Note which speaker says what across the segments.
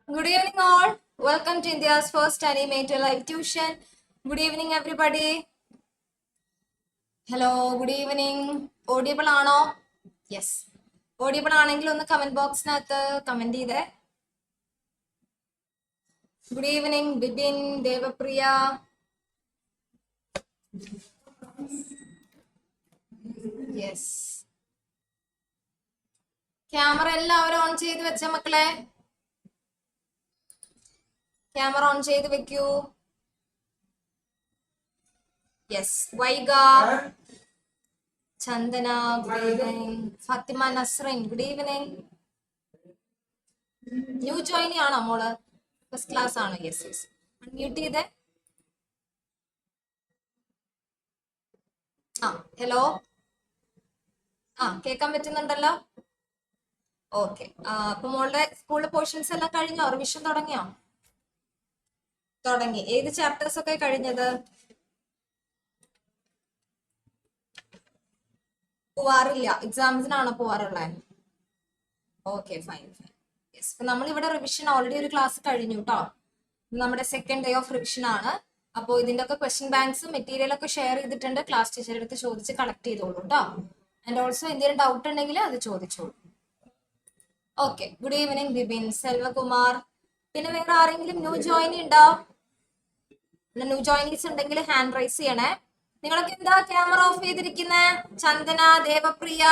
Speaker 1: Good evening, all. Welcome to India's first animated live tuition. Good evening, everybody. Hello, good evening. Audible ആണോ? Yes. Audible ആണെങ്കിൽ ഒന്ന് comment ബോക്സിനകത്ത് comment ചെയ്തേ. Good evening, Bibin, Devapriya. Yes. Camera എല്ലാവരും on ചെയ്ത് വെച്ച മക്കളെ. Camera on ചെയ്ത് വെക്കൂ. Yes. Vaiga, Chandana, good evening. Fathima Nasrin, good evening. New joinee ആണോ മോള്? ഫസ്റ്റ് ക്ലാസ് ആണോ? Yes yes. അൺമ്യൂട്ട് ചെയ്തേ. ഹലോ. കേൾക്കാൻ പറ്റുന്നുണ്ടല്ലോ. ഓക്കെ. അപ്പൊ മോളുടെ സ്കൂളിലെ പോർഷൻസ് എല്ലാം കഴിഞ്ഞോ? റിവിഷൻ തുടങ്ങിയോ? തുടങ്ങി. ഏത് ചാപ്റ്റേഴ്സ് ഒക്കെ കഴിഞ്ഞത്? പോവാറില്ല. എക്സാംസിനാണോ പോവാറുള്ളത്? Okay, fine fine. യെസ്. അപ്പൊ നമ്മളിവിടെ റിവിഷൻ ഓൾറെഡി ഒരു ക്ലാസ് കഴിഞ്ഞു കേട്ടോ. നമ്മുടെ സെക്കൻഡ് ഡേ ഓഫ് റിവിഷൻ ആണ്. അപ്പോൾ ഇതിന്റെ ഒക്കെ ക്വസ്റ്റ്യൻ ബാങ്ക്സും മെറ്റീരിയൽ ഒക്കെ ഷെയർ ചെയ്തിട്ടുണ്ട്. ക്ലാസ് ടീച്ചറുടെ അടുത്ത് ചോദിച്ച് കളക്ട് ചെയ്തോളൂ കേട്ടോ. ആൻഡ് ഓൾസോ എന്തെങ്കിലും ഡൗട്ട് ഉണ്ടെങ്കിൽ അത് ചോദിച്ചോളൂ. Okay. Good evening Bibin, Selvakumar. പിന്നെ വേറെ ആരെങ്കിലും ന്യൂ ജോയിനി ഉണ്ടോ? ന്യൂ ജോയിനീസ് ഉണ്ടെങ്കിൽ ഹാൻഡ് റൈസ് ചെയ്യണേ. നിങ്ങളൊക്കെ എന്താ ക്യാമറ ഓഫ് ചെയ്തിരിക്കുന്നേ? ചന്ദന, ദേവപ്രിയ,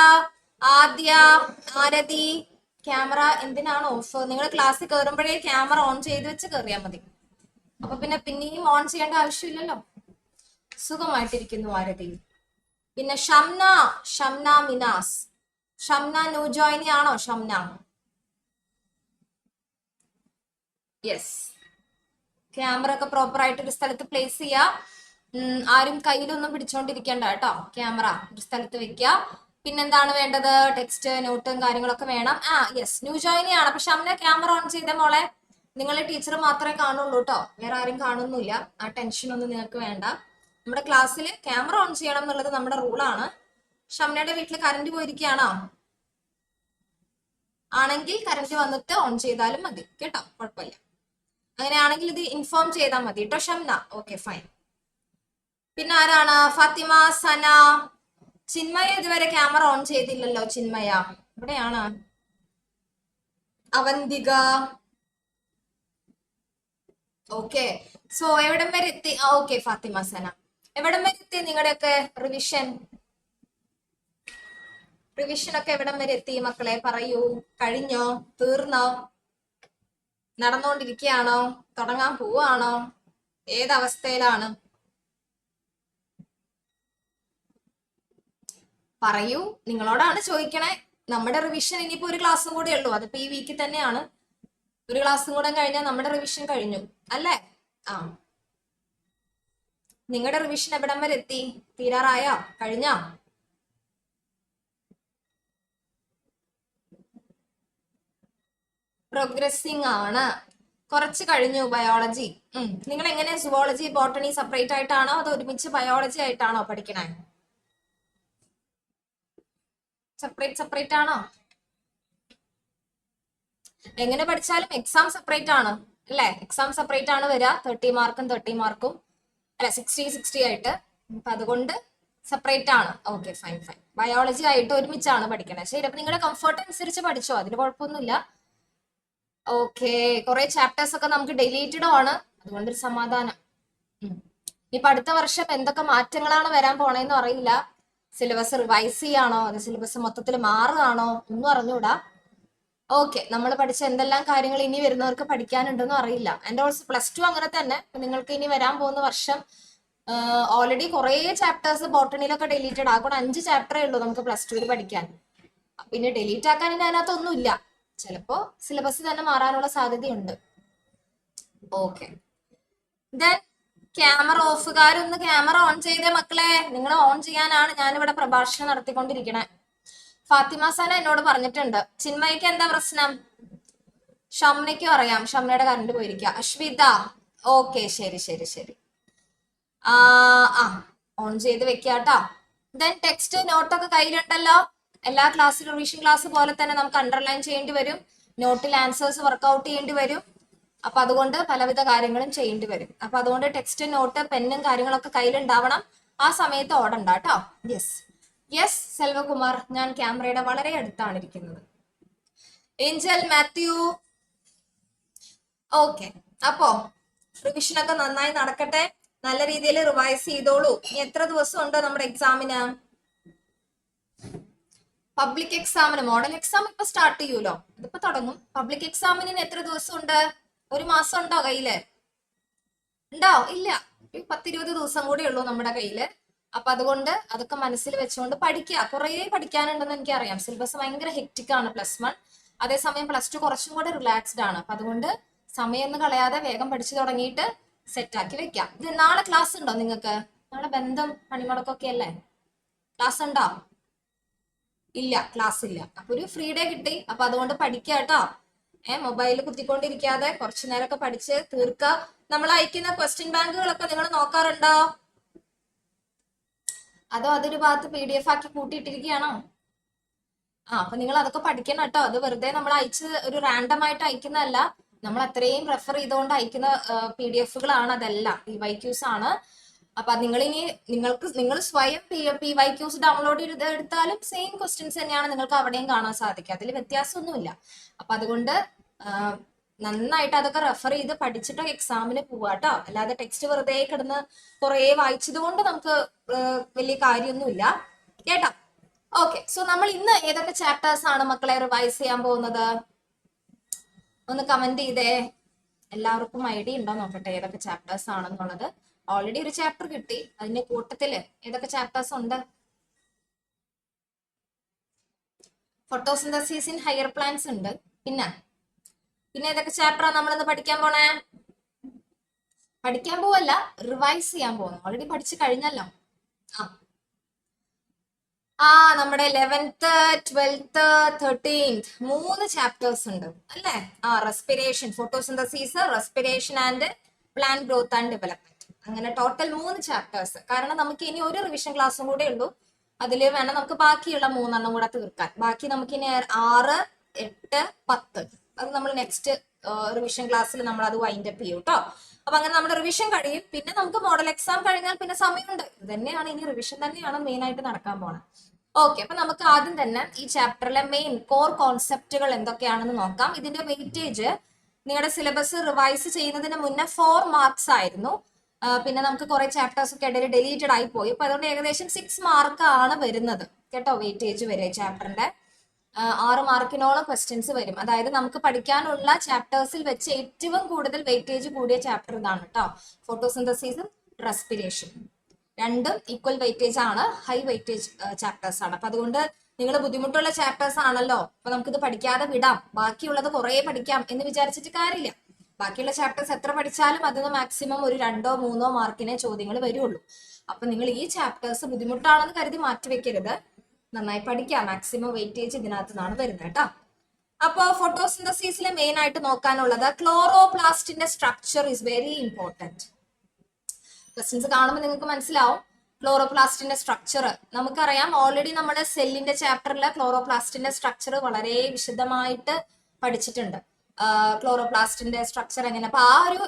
Speaker 1: ആദ്യ, ആരതി. ക്യാമറ എന്തിനാണ് ഓഫ്? നിങ്ങൾ ക്ലാസ്സിൽ കയറുമ്പോഴേ ക്യാമറ ഓൺ ചെയ്ത് വെച്ച് കയറിയാൽ മതി. അപ്പൊ പിന്നെയും ഓൺ ചെയ്യേണ്ട ആവശ്യമില്ലല്ലോ. സുഖമായിട്ടിരിക്കുന്നു ആരതി. പിന്നെ ഷംന മിനാസ്. ഷംന ന്യൂ ജോയിനി ആണോ? ഷംന. യെസ്. ക്യാമറ ഒക്കെ പ്രോപ്പർ ആയിട്ട് ഒരു സ്ഥലത്ത് പ്ലേസ് ചെയ്യാ. ആരും കയ്യിലൊന്നും പിടിച്ചോണ്ടിരിക്കണ്ട കേട്ടോ. ക്യാമറ ഒരു സ്ഥലത്ത് വെക്കുക. പിന്നെന്താണ് വേണ്ടത്? ടെക്സ്റ്റ്, നോട്ടും കാര്യങ്ങളൊക്കെ വേണം. യെസ്, ന്യൂ ജോയിനി ആണ്. അപ്പൊ ഷംന ക്യാമറ ഓൺ ചെയ്തേ മോളെ. നിങ്ങളെ ടീച്ചർ മാത്രമേ കാണുള്ളൂ കേട്ടോ, വേറെ ആരും കാണുന്നില്ല. ആ ടെൻഷൻ ഒന്നും നിങ്ങൾക്ക് വേണ്ട. നമ്മുടെ ക്ലാസ്സിൽ ക്യാമറ ഓൺ ചെയ്യണം എന്നുള്ളത് നമ്മുടെ റൂളാണ്. ഷംനയുടെ വീട്ടിൽ കറണ്ട് പോയിരിക്കുകയാണോ? ആണെങ്കിൽ കറണ്ട് വന്നിട്ട് ഓൺ ചെയ്താലും മതി കേട്ടോ, കുഴപ്പമില്ല. അങ്ങനെയാണെങ്കിൽ ഇത് ഇൻഫോം ചെയ്താൽ മതി കേട്ടോ ഷംന. Okay, fine. പിന്നെ ആരാണ്? ഫാത്തിമ, സന. ചിന്മയ ഇതുവരെ ക്യാമറ ഓൺ ചെയ്തില്ലല്ലോ. ചിന്മയ ഇവിടെയാണ്. അവന്തിക. ഓക്കെ. സോ എവിടം വരെ എത്തി? ഓക്കെ ഫാത്തിമ, സന, എവിടം വരെ എത്തി നിങ്ങളുടെയൊക്കെ റിവിഷൻ? റിവിഷൻ ഒക്കെ എവിടം വരെ എത്തി മക്കളെ? പറയൂ. കഴിഞ്ഞോ? തീർന്നോ? നടന്നുകൊണ്ടിരിക്കുകയാണോ? തുടങ്ങാൻ പോവാണോ? ഏതവസ്ഥയിലാണ്? പറയൂ. നിങ്ങളോടാണ് ചോദിക്കണേ. നമ്മുടെ റിവിഷൻ ഇനിയിപ്പോ ഒരു ക്ലാസ്സും കൂടെ ഉള്ളൂ. അതിപ്പോ ഈ വീക്കിൽ തന്നെയാണ്. ഒരു ക്ലാസ്സും കൂടെ കഴിഞ്ഞാൽ നമ്മുടെ റിവിഷൻ കഴിഞ്ഞു അല്ലേ? നിങ്ങളുടെ റിവിഷൻ എവിടം വരെ എത്തി? തീരാറായോ? കഴിഞ്ഞോ? പ്രോഗ്രസിംഗ് ആണ്. കുറച്ച് കഴിഞ്ഞു ബയോളജി. നിങ്ങൾ എങ്ങനെ സുവോളജി, ബോട്ടണി സെപ്പറേറ്റ് ആയിട്ടാണോ അതോ ഒരുമിച്ച് ബയോളജി ആയിട്ടാണോ പഠിക്കണേ? സെപ്പറേറ്റ് ആണോ? എങ്ങനെ പഠിച്ചാലും എക്സാം സെപ്പറേറ്റ് ആണ് അല്ലെ? എക്സാം സെപ്പറേറ്റ് ആണ് വരിക. 30 മാർക്കും 30 മാർക്കും അല്ല, 60 ആയിട്ട്. അപ്പൊ അതുകൊണ്ട് സെപ്പറേറ്റ് ആണ്. Okay, fine fine. ബയോളജി ആയിട്ട് ഒരുമിച്ചാണ് പഠിക്കണേ. ശരി. അപ്പൊ നിങ്ങളുടെ കംഫർട്ട് അനുസരിച്ച് പഠിച്ചോ, അതിന് കുഴപ്പമൊന്നുമില്ല. ഓക്കെ. കുറെ ചാപ്റ്റേഴ്സ് ഒക്കെ നമുക്ക് ഡിലീറ്റഡും ആണ്, അതുകൊണ്ടൊരു സമാധാനം. ഇപ്പൊ അടുത്ത വർഷം എന്തൊക്കെ മാറ്റങ്ങളാണ് വരാൻ പോണേന്ന് അറിയില്ല. സിലബസ് റിവൈസ് ചെയ്യാണോ അത് സിലബസ് മൊത്തത്തിൽ മാറുകയാണോ ഒന്നും അറിഞ്ഞൂടാ. ഓക്കെ. നമ്മൾ പഠിച്ച എന്തെല്ലാം കാര്യങ്ങൾ ഇനി വരുന്നവർക്ക് പഠിക്കാനുണ്ടെന്നും അറിയില്ല. ആൻഡ് ഓൾസോ പ്ലസ് ടു അങ്ങനെ തന്നെ. നിങ്ങൾക്ക് ഇനി വരാൻ പോകുന്ന വർഷം ഓൾറെഡി കുറെ ചാപ്റ്റേഴ്സ് ബോട്ടണിയിലൊക്കെ ഡിലീറ്റഡ് ആ. കൂടെ 5 ചാപ്റ്ററേ ഉള്ളൂ നമുക്ക് പ്ലസ് ടുവിൽ പഠിക്കാൻ. പിന്നെ ഡിലീറ്റ് ആക്കാൻ ഇനി അതിനകത്തൊന്നുമില്ല. ചിലപ്പോ സിലബസ് തന്നെ മാറാനുള്ള സാധ്യതയുണ്ട്. ഓക്കെ. ദെൻ ക്യാമറ ഓഫുകാരൊന്ന് ക്യാമറ ഓൺ ചെയ്തേ മക്കളെ. നിങ്ങൾ ഓൺ ചെയ്യാനാണ് ഞാനിവിടെ പ്രഭാഷണം നടത്തിക്കൊണ്ടിരിക്കണേ. ഫാത്തിമ സന എന്നോട് പറഞ്ഞിട്ടുണ്ട്. ചിന്മയ്ക്ക് എന്താ പ്രശ്നം? ഷംനയ്ക്കും അറിയാം. ഷംനയുടെ കറണ്ട് പോയിരിക്കുക. അശ്വിത. ഓക്കെ, ശരി ശരി ശരി. ഓൺ ചെയ്ത് വെക്കാട്ടോ. Then text, നോട്ടൊക്കെ കയ്യിലുണ്ടല്ലോ. എല്ലാ ക്ലാസ്സിലും റിവിഷൻ ക്ലാസ് പോലെ തന്നെ നമുക്ക് അണ്ടർലൈൻ ചെയ്യേണ്ടി വരും. നോട്ടിൽ ആൻസേഴ്സ് വർക്ക്ഔട്ട് ചെയ്യേണ്ടി വരും. അപ്പൊ അതുകൊണ്ട് പലവിധ കാര്യങ്ങളും ചെയ്യേണ്ടി വരും. അപ്പൊ അതുകൊണ്ട് ടെക്സ്റ്റ്, നോട്ട്, പെന്നും കാര്യങ്ങളൊക്കെ കയ്യിലുണ്ടാവണം. ആ സമയത്ത് ഓടണ്ട കേട്ടോ. യെസ് യെസ് സെൽവകുമാർ, ഞാൻ ക്യാമറയുടെ വളരെ അടുത്താണ് ഇരിക്കുന്നത്. Angel Mathew, okay. അപ്പോ റിവിഷനൊക്കെ നന്നായി നടക്കട്ടെ, നല്ല രീതിയിൽ റിവൈസ് ചെയ്തോളൂ. ഇനി എത്ര ദിവസം ഉണ്ട് നമ്മുടെ എക്സാമിന്? പബ്ലിക് എക്സാമിന്, മോഡൽ എക്സാം ഇപ്പൊ സ്റ്റാർട്ട് ചെയ്യൂലോ, ഇതിപ്പോ തുടങ്ങും. പബ്ലിക് എക്സാമിന് എത്ര ദിവസം ഉണ്ട്? ഒരു മാസം ഉണ്ടോ കയ്യില്? ഉണ്ടോ? ഇല്ല, 10-20 ദിവസം കൂടെ ഉള്ളൂ നമ്മുടെ കയ്യില്. അപ്പൊ അതുകൊണ്ട് അതൊക്കെ മനസ്സിൽ വെച്ചുകൊണ്ട് പഠിക്കുക. കുറെ പഠിക്കാനുണ്ടെന്ന് എനിക്കറിയാം. സിലബസ് ഭയങ്കര ഹെക്റ്റിക് ആണ് +1. അതേസമയം +2 കുറച്ചും കൂടെ റിലാക്സ്ഡ് ആണ്. അപ്പൊ അതുകൊണ്ട് സമയം ഒന്നും കളയാതെ വേഗം പഠിച്ചു തുടങ്ങിയിട്ട് സെറ്റ് ആക്കി വെക്കാം. ഇത് നാളെ ക്ലാസ് ഉണ്ടോ നിങ്ങൾക്ക്? നാളെ ബന്ധം പണിമുടക്കൊക്കെ അല്ലേ? ക്ലാസ് ഉണ്ടോ? ഇല്ല, ക്ലാസ് ഇല്ല. അപ്പൊ ഒരു ഫ്രീ ഡേ കിട്ടി. അപ്പൊ അതുകൊണ്ട് പഠിക്കുക കേട്ടോ. മൊബൈലിൽ കുത്തിക്കൊണ്ടിരിക്കാതെ കുറച്ചു നേരമൊക്കെ പഠിച്ച് തീർക്കുക. നമ്മൾ അയക്കുന്ന ക്വസ്റ്റ്യൻ ബാങ്കുകളൊക്കെ നിങ്ങൾ നോക്കാറുണ്ടോ? അതോ അതൊരു ഭാഗത്ത് PDF ആക്കി കൂട്ടിയിട്ടിരിക്കുകയാണോ? അപ്പൊ നിങ്ങൾ അതൊക്കെ പഠിക്കണം കേട്ടോ. അത് വെറുതെ നമ്മൾ അയച്ച് ഒരു റാൻഡം ആയിട്ട് അയക്കുന്നതല്ല. നമ്മൾ അത്രയും റെഫർ ചെയ്തുകൊണ്ട് അയക്കുന്ന PDF-കളാണ് അതെല്ലാം. PYQs ആണ്. അപ്പൊ നിങ്ങൾ സ്വയം PYQs ഡൗൺലോഡ് ചെയ്ത് എടുത്താലും സെയിം ക്വസ്റ്റ്യൻസ് തന്നെയാണ് നിങ്ങൾക്ക് അവിടെയും കാണാൻ സാധിക്കുക. അതിൽ വ്യത്യാസമൊന്നുമില്ല. അപ്പൊ അതുകൊണ്ട് നന്നായിട്ട് അതൊക്കെ റെഫർ ചെയ്ത് പഠിച്ചിട്ട് എക്സാമിന് പോവാട്ടോ. അല്ലാതെ ടെക്സ്റ്റ് വെറുതെ കിടന്ന് കുറെ വായിച്ചത് കൊണ്ട് നമുക്ക് വലിയ കാര്യമൊന്നുമില്ല കേട്ടോ. ഓക്കെ, സോ നമ്മൾ ഇന്ന് ഏതൊക്കെ ചാപ്റ്റേഴ്സ് ആണ് മക്കളെ റിവൈസ് ചെയ്യാൻ പോകുന്നത്? ഒന്ന് കമന്റ് ചെയ്തേ. എല്ലാവർക്കും ഐഡിയ ഉണ്ടോ നോക്കട്ടെ ഏതൊക്കെ ചാപ്റ്റേഴ്സ് ആണെന്നുള്ളത്. ഓൾറെഡി ഒരു ചാപ്റ്റർ കിട്ടി, അതിന്റെ കൂട്ടത്തില് ഏതൊക്കെ ചാപ്റ്റേഴ്സ് ഉണ്ട്? ഫോട്ടോസിന്തസിസ് ഇൻ ഹയർ പ്ലാന്റ്സ് ഉണ്ട്. പിന്നെ ഏതൊക്കെ ചാപ്റ്ററാണ് നമ്മളിന്ന് പഠിക്കാൻ പോണേ? പഠിക്കാൻ പോവല്ല, റിവൈസ് ചെയ്യാൻ പോകുന്നു. ഓൾറെഡി പഠിച്ചു കഴിഞ്ഞല്ലോ. നമ്മുടെ 11th 12th 13th 3 ചാപ്റ്റേഴ്സ് ഉണ്ട് അല്ലേ? Respiration, photosynthesis, respiration and plant growth and development. അങ്ങനെ ടോട്ടൽ 3 ചാപ്റ്റേഴ്സ്. കാരണം നമുക്ക് ഇനി ഒരു റിവിഷൻ ക്ലാസ്സും കൂടെ ഉള്ളൂ. അതിൽ വേണം നമുക്ക് ബാക്കിയുള്ള 3 കൂടെ തീർക്കാൻ. ബാക്കി നമുക്ക് ഇനി 6, 8, 10 അത് നമ്മൾ നെക്സ്റ്റ് റിവിഷൻ ക്ലാസ്സിൽ നമ്മൾ അത് വൈൻഡ് അപ്പ് ചെയ്യും കേട്ടോ. അപ്പൊ അങ്ങനെ നമ്മുടെ റിവിഷൻ കഴിയും. പിന്നെ നമുക്ക് മോഡൽ എക്സാം കഴിഞ്ഞാൽ പിന്നെ സമയമുണ്ട്. ഇത് തന്നെയാണ് ഇനി റിവിഷൻ തന്നെയാണ് മെയിൻ ആയിട്ട് നടക്കാൻ പോണത്. ഓക്കെ, അപ്പൊ നമുക്ക് ആദ്യം തന്നെ ഈ ചാപ്റ്ററിലെ മെയിൻ കോർ കോൺസെപ്റ്റുകൾ എന്തൊക്കെയാണെന്ന് നോക്കാം. ഇതിന്റെ വെയിറ്റേജ് നിങ്ങളുടെ സിലബസ് റിവൈസ് ചെയ്യുന്നതിന് മുന്നേ 4 മാർക്സ് ആയിരുന്നു. പിന്നെ നമുക്ക് കുറെ ചാപ്റ്റേഴ്സ് ഒക്കെ ഇടയിൽ ഡെലീറ്റഡ് ആയി പോയി. അപ്പൊ അതുകൊണ്ട് ഏകദേശം 6 മാർക്ക് ആണ് വരുന്നത് കേട്ടോ. വെയിറ്റേജ് വരെ ചാപ്റ്ററിന്റെ 6 മാർക്കിനോളം ക്വസ്റ്റ്യൻസ് വരും. അതായത് നമുക്ക് പഠിക്കാനുള്ള ചാപ്റ്റേഴ്സിൽ വെച്ച് ഏറ്റവും കൂടുതൽ വെയിറ്റേജ് കൂടിയ ചാപ്റ്റർ ഇതാണ് കേട്ടോ. ഫോട്ടോസിന്തസിസും റെസ്പിറേഷനും രണ്ടും ഈക്വൽ വെയിറ്റേജ് ആണ്, ഹൈ വെയിറ്റേജ് ചാപ്റ്റേഴ്സ് ആണ്. അപ്പൊ അതുകൊണ്ട് നിങ്ങൾ ബുദ്ധിമുട്ടുള്ള ചാപ്റ്റേഴ്സ് ആണല്ലോ, അപ്പൊ നമുക്കിത് പഠിക്കാതെ വിടാം, ബാക്കിയുള്ളത് കുറെ പഠിക്കാം എന്ന് വിചാരിച്ചിട്ട് കാര്യമില്ല. ബാക്കിയുള്ള ചാപ്റ്റേഴ്സ് എത്ര പഠിച്ചാലും അതിന് മാക്സിമം ഒരു 2-3 മാർക്കിനെ ചോദ്യങ്ങൾ വരുള്ളൂ. അപ്പൊ നിങ്ങൾ ഈ ചാപ്റ്റേഴ്സ് ബുദ്ധിമുട്ടാണെന്ന് കരുതി മാറ്റിവെക്കരുത്, നന്നായി പഠിക്കാം. മാക്സിമം വെയിറ്റേജ് ഇതിനകത്ത് നിന്നാണ് വരുന്നത് കേട്ടോ. അപ്പോ ഫോട്ടോസിന്തസിസിലെ മെയിൻ ആയിട്ട് നോക്കാനുള്ളത് ക്ലോറോപ്ലാസ്റ്റിന്റെ structure is very important. Questions കാണുമ്പോൾ നിങ്ങൾക്ക് മനസ്സിലാവും ക്ലോറോപ്ലാസ്റ്റിന്റെ സ്ട്രക്ചർ. നമുക്കറിയാം, ഓൾറെഡി നമ്മുടെ സെല്ലിന്റെ ചാപ്റ്ററിൽ ക്ലോറോപ്ലാസ്റ്റിന്റെ സ്ട്രക്ചർ വളരെ വിശദമായിട്ട് പഠിച്ചിട്ടുണ്ട്. ക്ലോറോപ്ലാസ്റ്റിന്റെ സ്ട്രക്ചർ എങ്ങനെ. അപ്പൊ ആ ഒരു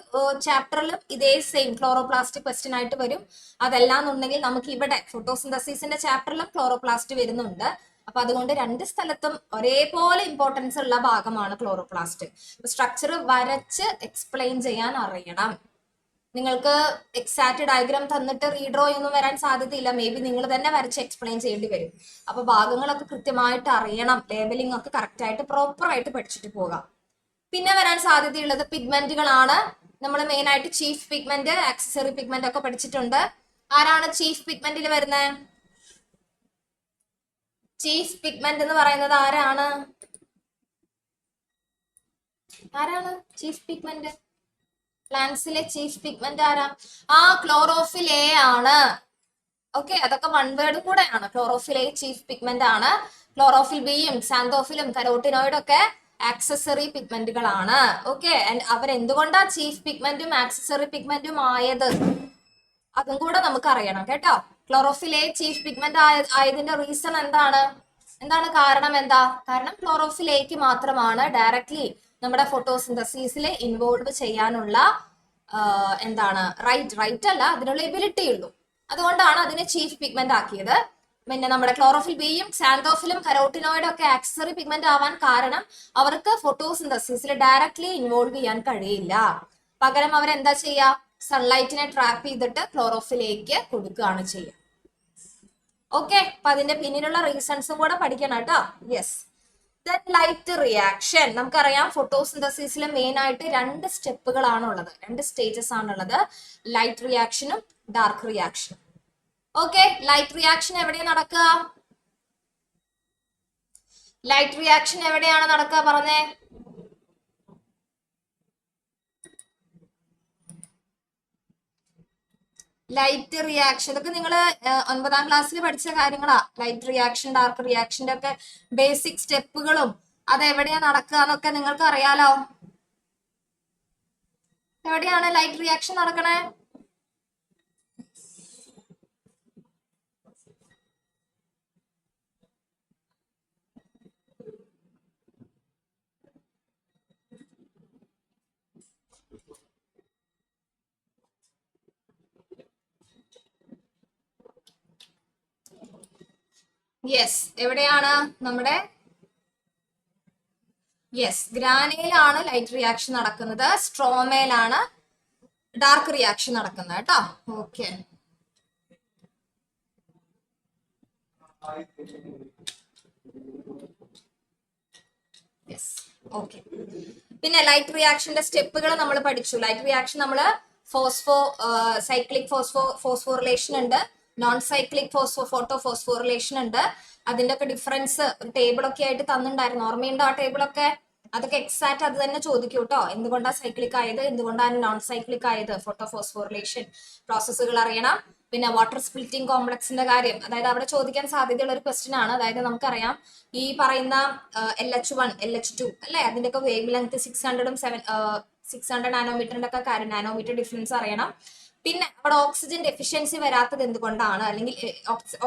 Speaker 1: ചാപ്റ്ററിലും ഇതേ സെയിം ക്ലോറോപ്ലാസ്റ്റ് ക്വസ്റ്റ്യൻ ആയിട്ട് വരും. അതല്ലാന്നുണ്ടെങ്കിൽ നമുക്ക് ഇവിടെ ഫോട്ടോസിന്തസിസിന്റെ ചാപ്റ്ററിലും ക്ലോറോപ്ലാസ്റ്റ് വരുന്നുണ്ട്. അപ്പൊ അതുകൊണ്ട് 2 സ്ഥലത്തും ഒരേപോലെ ഇമ്പോർട്ടൻസ് ഉള്ള ഭാഗമാണ് ക്ലോറോപ്ലാസ്റ്റ്. സ്ട്രക്ചർ വരച്ച് എക്സ്പ്ലെയിൻ ചെയ്യാൻ അറിയണം. നിങ്ങൾക്ക് എക്സാക്ട് ഡയഗ്രാം തന്നിട്ട് റീഡ്രോ ഒന്നും വരാൻ സാധ്യതയില്ല. മേ ബി നിങ്ങൾ തന്നെ വരച്ച് എക്സ്പ്ലെയിൻ ചെയ്യേണ്ടി വരും. അപ്പൊ ഭാഗങ്ങളൊക്കെ കൃത്യമായിട്ട് അറിയണം. ലേബലിംഗ് ഒക്കെ കറക്റ്റ് ആയിട്ട് പ്രോപ്പർ ആയിട്ട് പഠിച്ചിട്ട് പോകാം. പിന്നെ വരാൻ സാധ്യതയുള്ളത് പിഗ്മെന്റുകളാണ്. നമ്മൾ മെയിൻ ആയിട്ട് ചീഫ് പിഗ്മെന്റ്, ആക്സസറി പിഗ്മെന്റ് ഒക്കെ പഠിച്ചിട്ടുണ്ട്. ആരാണ് ചീഫ് പിഗ്മെന്റിൽ വരുന്നത്? ചീഫ് പിഗ്മെന്റ് എന്ന് പറയുന്നത് ആരാണ് ചീഫ് പിഗ്മെന്റ്? പ്ലാന്റ്സിലെ ചീഫ് പിഗ്മെന്റ് ആരാ? ക്ലോറോഫിൽ എ ആണ്. ഓക്കെ, അതൊക്കെ വൺ വേർഡ് കൂടെയാണ്. ക്ലോറോഫിൽ എ ചീഫ് പിഗ്മെന്റ് ആണ്. ക്ലോറോഫിൽ ബിയും സാന്തോഫിലും കരോട്ടിനോയിഡും ഒക്കെ ആക്സസറി പിഗ്മെന്റുകളാണ്. ഓക്കെ, അവരെന്തുകൊണ്ടാ ചീഫ് പിഗ്മെന്റും ആക്സസറി പിഗ്മെന്റും ആയത് അതും കൂടെ നമുക്ക് അറിയണം കേട്ടോ. ക്ലോറോഫിൽ എ ചീഫ് പിഗ്മെന്റ് ആയതിന്റെ റീസൺ എന്താണ്? കാരണം ക്ലോറോഫിൽ എക്ക് മാത്രമാണ് ഡയറക്ട്ലി നമ്മുടെ ഫോട്ടോസിന്തസിസിൽ ഇൻവോൾവ് ചെയ്യാനുള്ള എന്താണ് റൈറ്റ് അല്ല, അതിനുള്ള എബിലിറ്റി ഉള്ളൂ. അതുകൊണ്ടാണ് അതിനെ ചീഫ് പിഗ്മെന്റ് ആക്കിയത്. പിന്നെ നമ്മുടെ ക്ലോറോഫിൽ ബിയും സാന്തോഫിലും കരോട്ടിനോയിഡും ഒക്കെ ആക്സസറി പിഗ്മെന്റ് ആവാൻ കാരണം അവർക്ക് ഫോട്ടോസിന്തസിസിൽ ഡയറക്ട്ലി ഇൻവോൾവ് ചെയ്യാൻ കഴിയില്ല. പകരം അവരെന്താ ചെയ്യുക, സൺലൈറ്റിനെ ട്രാപ്പ് ചെയ്തിട്ട് ക്ലോറോഫിലേക്ക് കൊടുക്കുകയാണ് ചെയ്യുക. ഓക്കെ, അപ്പൊ അതിന്റെ പിന്നിലുള്ള റീസൺസും കൂടെ പഠിക്കണം കേട്ടോ. Yes, then light reaction. നമുക്കറിയാം ഫോട്ടോസിന്തസിസിൽ മെയിൻ ആയിട്ട് 2 സ്റ്റെപ്പുകളാണ് ഉള്ളത്, 2 സ്റ്റേജസ് ആണുള്ളത്, ലൈറ്റ് റിയാക്ഷനും ഡാർക്ക് റിയാക്ഷനും. ഓക്കെ, ലൈറ്റ് റിയാക്ഷൻ എവിടെയാണ് നടക്കുക? ലൈറ്റ് റിയാക്ഷൻ എവിടെയാണ് നടക്കുക പറഞ്ഞേ? ലൈറ്റ് റിയാക്ഷൻ ഇതൊക്കെ നിങ്ങൾ 9ാം ക്ലാസ്സിൽ പഠിച്ച കാര്യങ്ങളാ. ലൈറ്റ് റിയാക്ഷൻ, ഡാർക്ക് റിയാക്ഷന്റെ ഒക്കെ ബേസിക് സ്റ്റെപ്പുകളും അതെവിടെയാ നടക്കുക എന്നൊക്കെ നിങ്ങൾക്ക് അറിയാലോ. എവിടെയാണ് ലൈറ്റ് റിയാക്ഷൻ നടക്കണേ? യെസ്, എവിടെയാണ് നമ്മുടെ ഗ്രാനയിലാണ് ലൈറ്റ് റിയാക്ഷൻ നടക്കുന്നത്, സ്ട്രോമയിലാണ് ഡാർക്ക് റിയാക്ഷൻ നടക്കുന്നത് കേട്ടോ. Okay, yes, okay. പിന്നെ ലൈറ്റ് റിയാക്ഷന്റെ സ്റ്റെപ്പുകൾ നമ്മൾ പഠിച്ചു. ലൈറ്റ് റിയാക്ഷൻ നമ്മൾ സൈക്ലിക് ഫോസ്ഫോറിലേഷൻ ഉണ്ട്, നോൺ സൈക്ലിക് ഫോട്ടോഫോസ്ഫോറിലേഷൻ ഉണ്ട്. അതിന്റെ ഒക്കെ ഡിഫറൻസ് ഒരു ടേബിൾ ഒക്കെ ആയിട്ട് തന്നിട്ടുണ്ടായിരുന്നു, ഓർമ്മയുണ്ടോ ആ ടേബിൾ ഒക്കെ? അതൊക്കെ എക്സാക്ട് അത് തന്നെ ചോദിക്കും കേട്ടോ. എന്തുകൊണ്ടാണ് സൈക്ലിക് ആയത്, എന്തുകൊണ്ടാണ് നോൺ സൈക്ലിക് ആയത്, ഫോട്ടോഫോസ്ഫോറിലേഷൻ പ്രോസസ്സുകൾ അറിയണം. പിന്നെ വാട്ടർ സ്പ്ലിറ്റിംഗ് കോംപ്ലക്സിന്റെ കാര്യം, അതായത് അവിടെ ചോദിക്കാൻ സാധ്യതയുള്ള ഒരു ക്വസ്റ്റ്യൻ ആണ്. അതായത് നമുക്കറിയാം ഈ പറയുന്ന LH1 LH2 അല്ലെ, അതിന്റെയൊക്കെ വേവ് ലെങ്ത് 600 നാനോമീറ്ററിന്റെ ഒക്കെ കാര്യം, നാനോമീറ്റർ ഡിഫറൻസ് അറിയണം. പിന്നെ അവിടെ ഓക്സിജൻ ഡെഫിഷ്യൻസി വരാത്തത് എന്തുകൊണ്ടാണ്, അല്ലെങ്കിൽ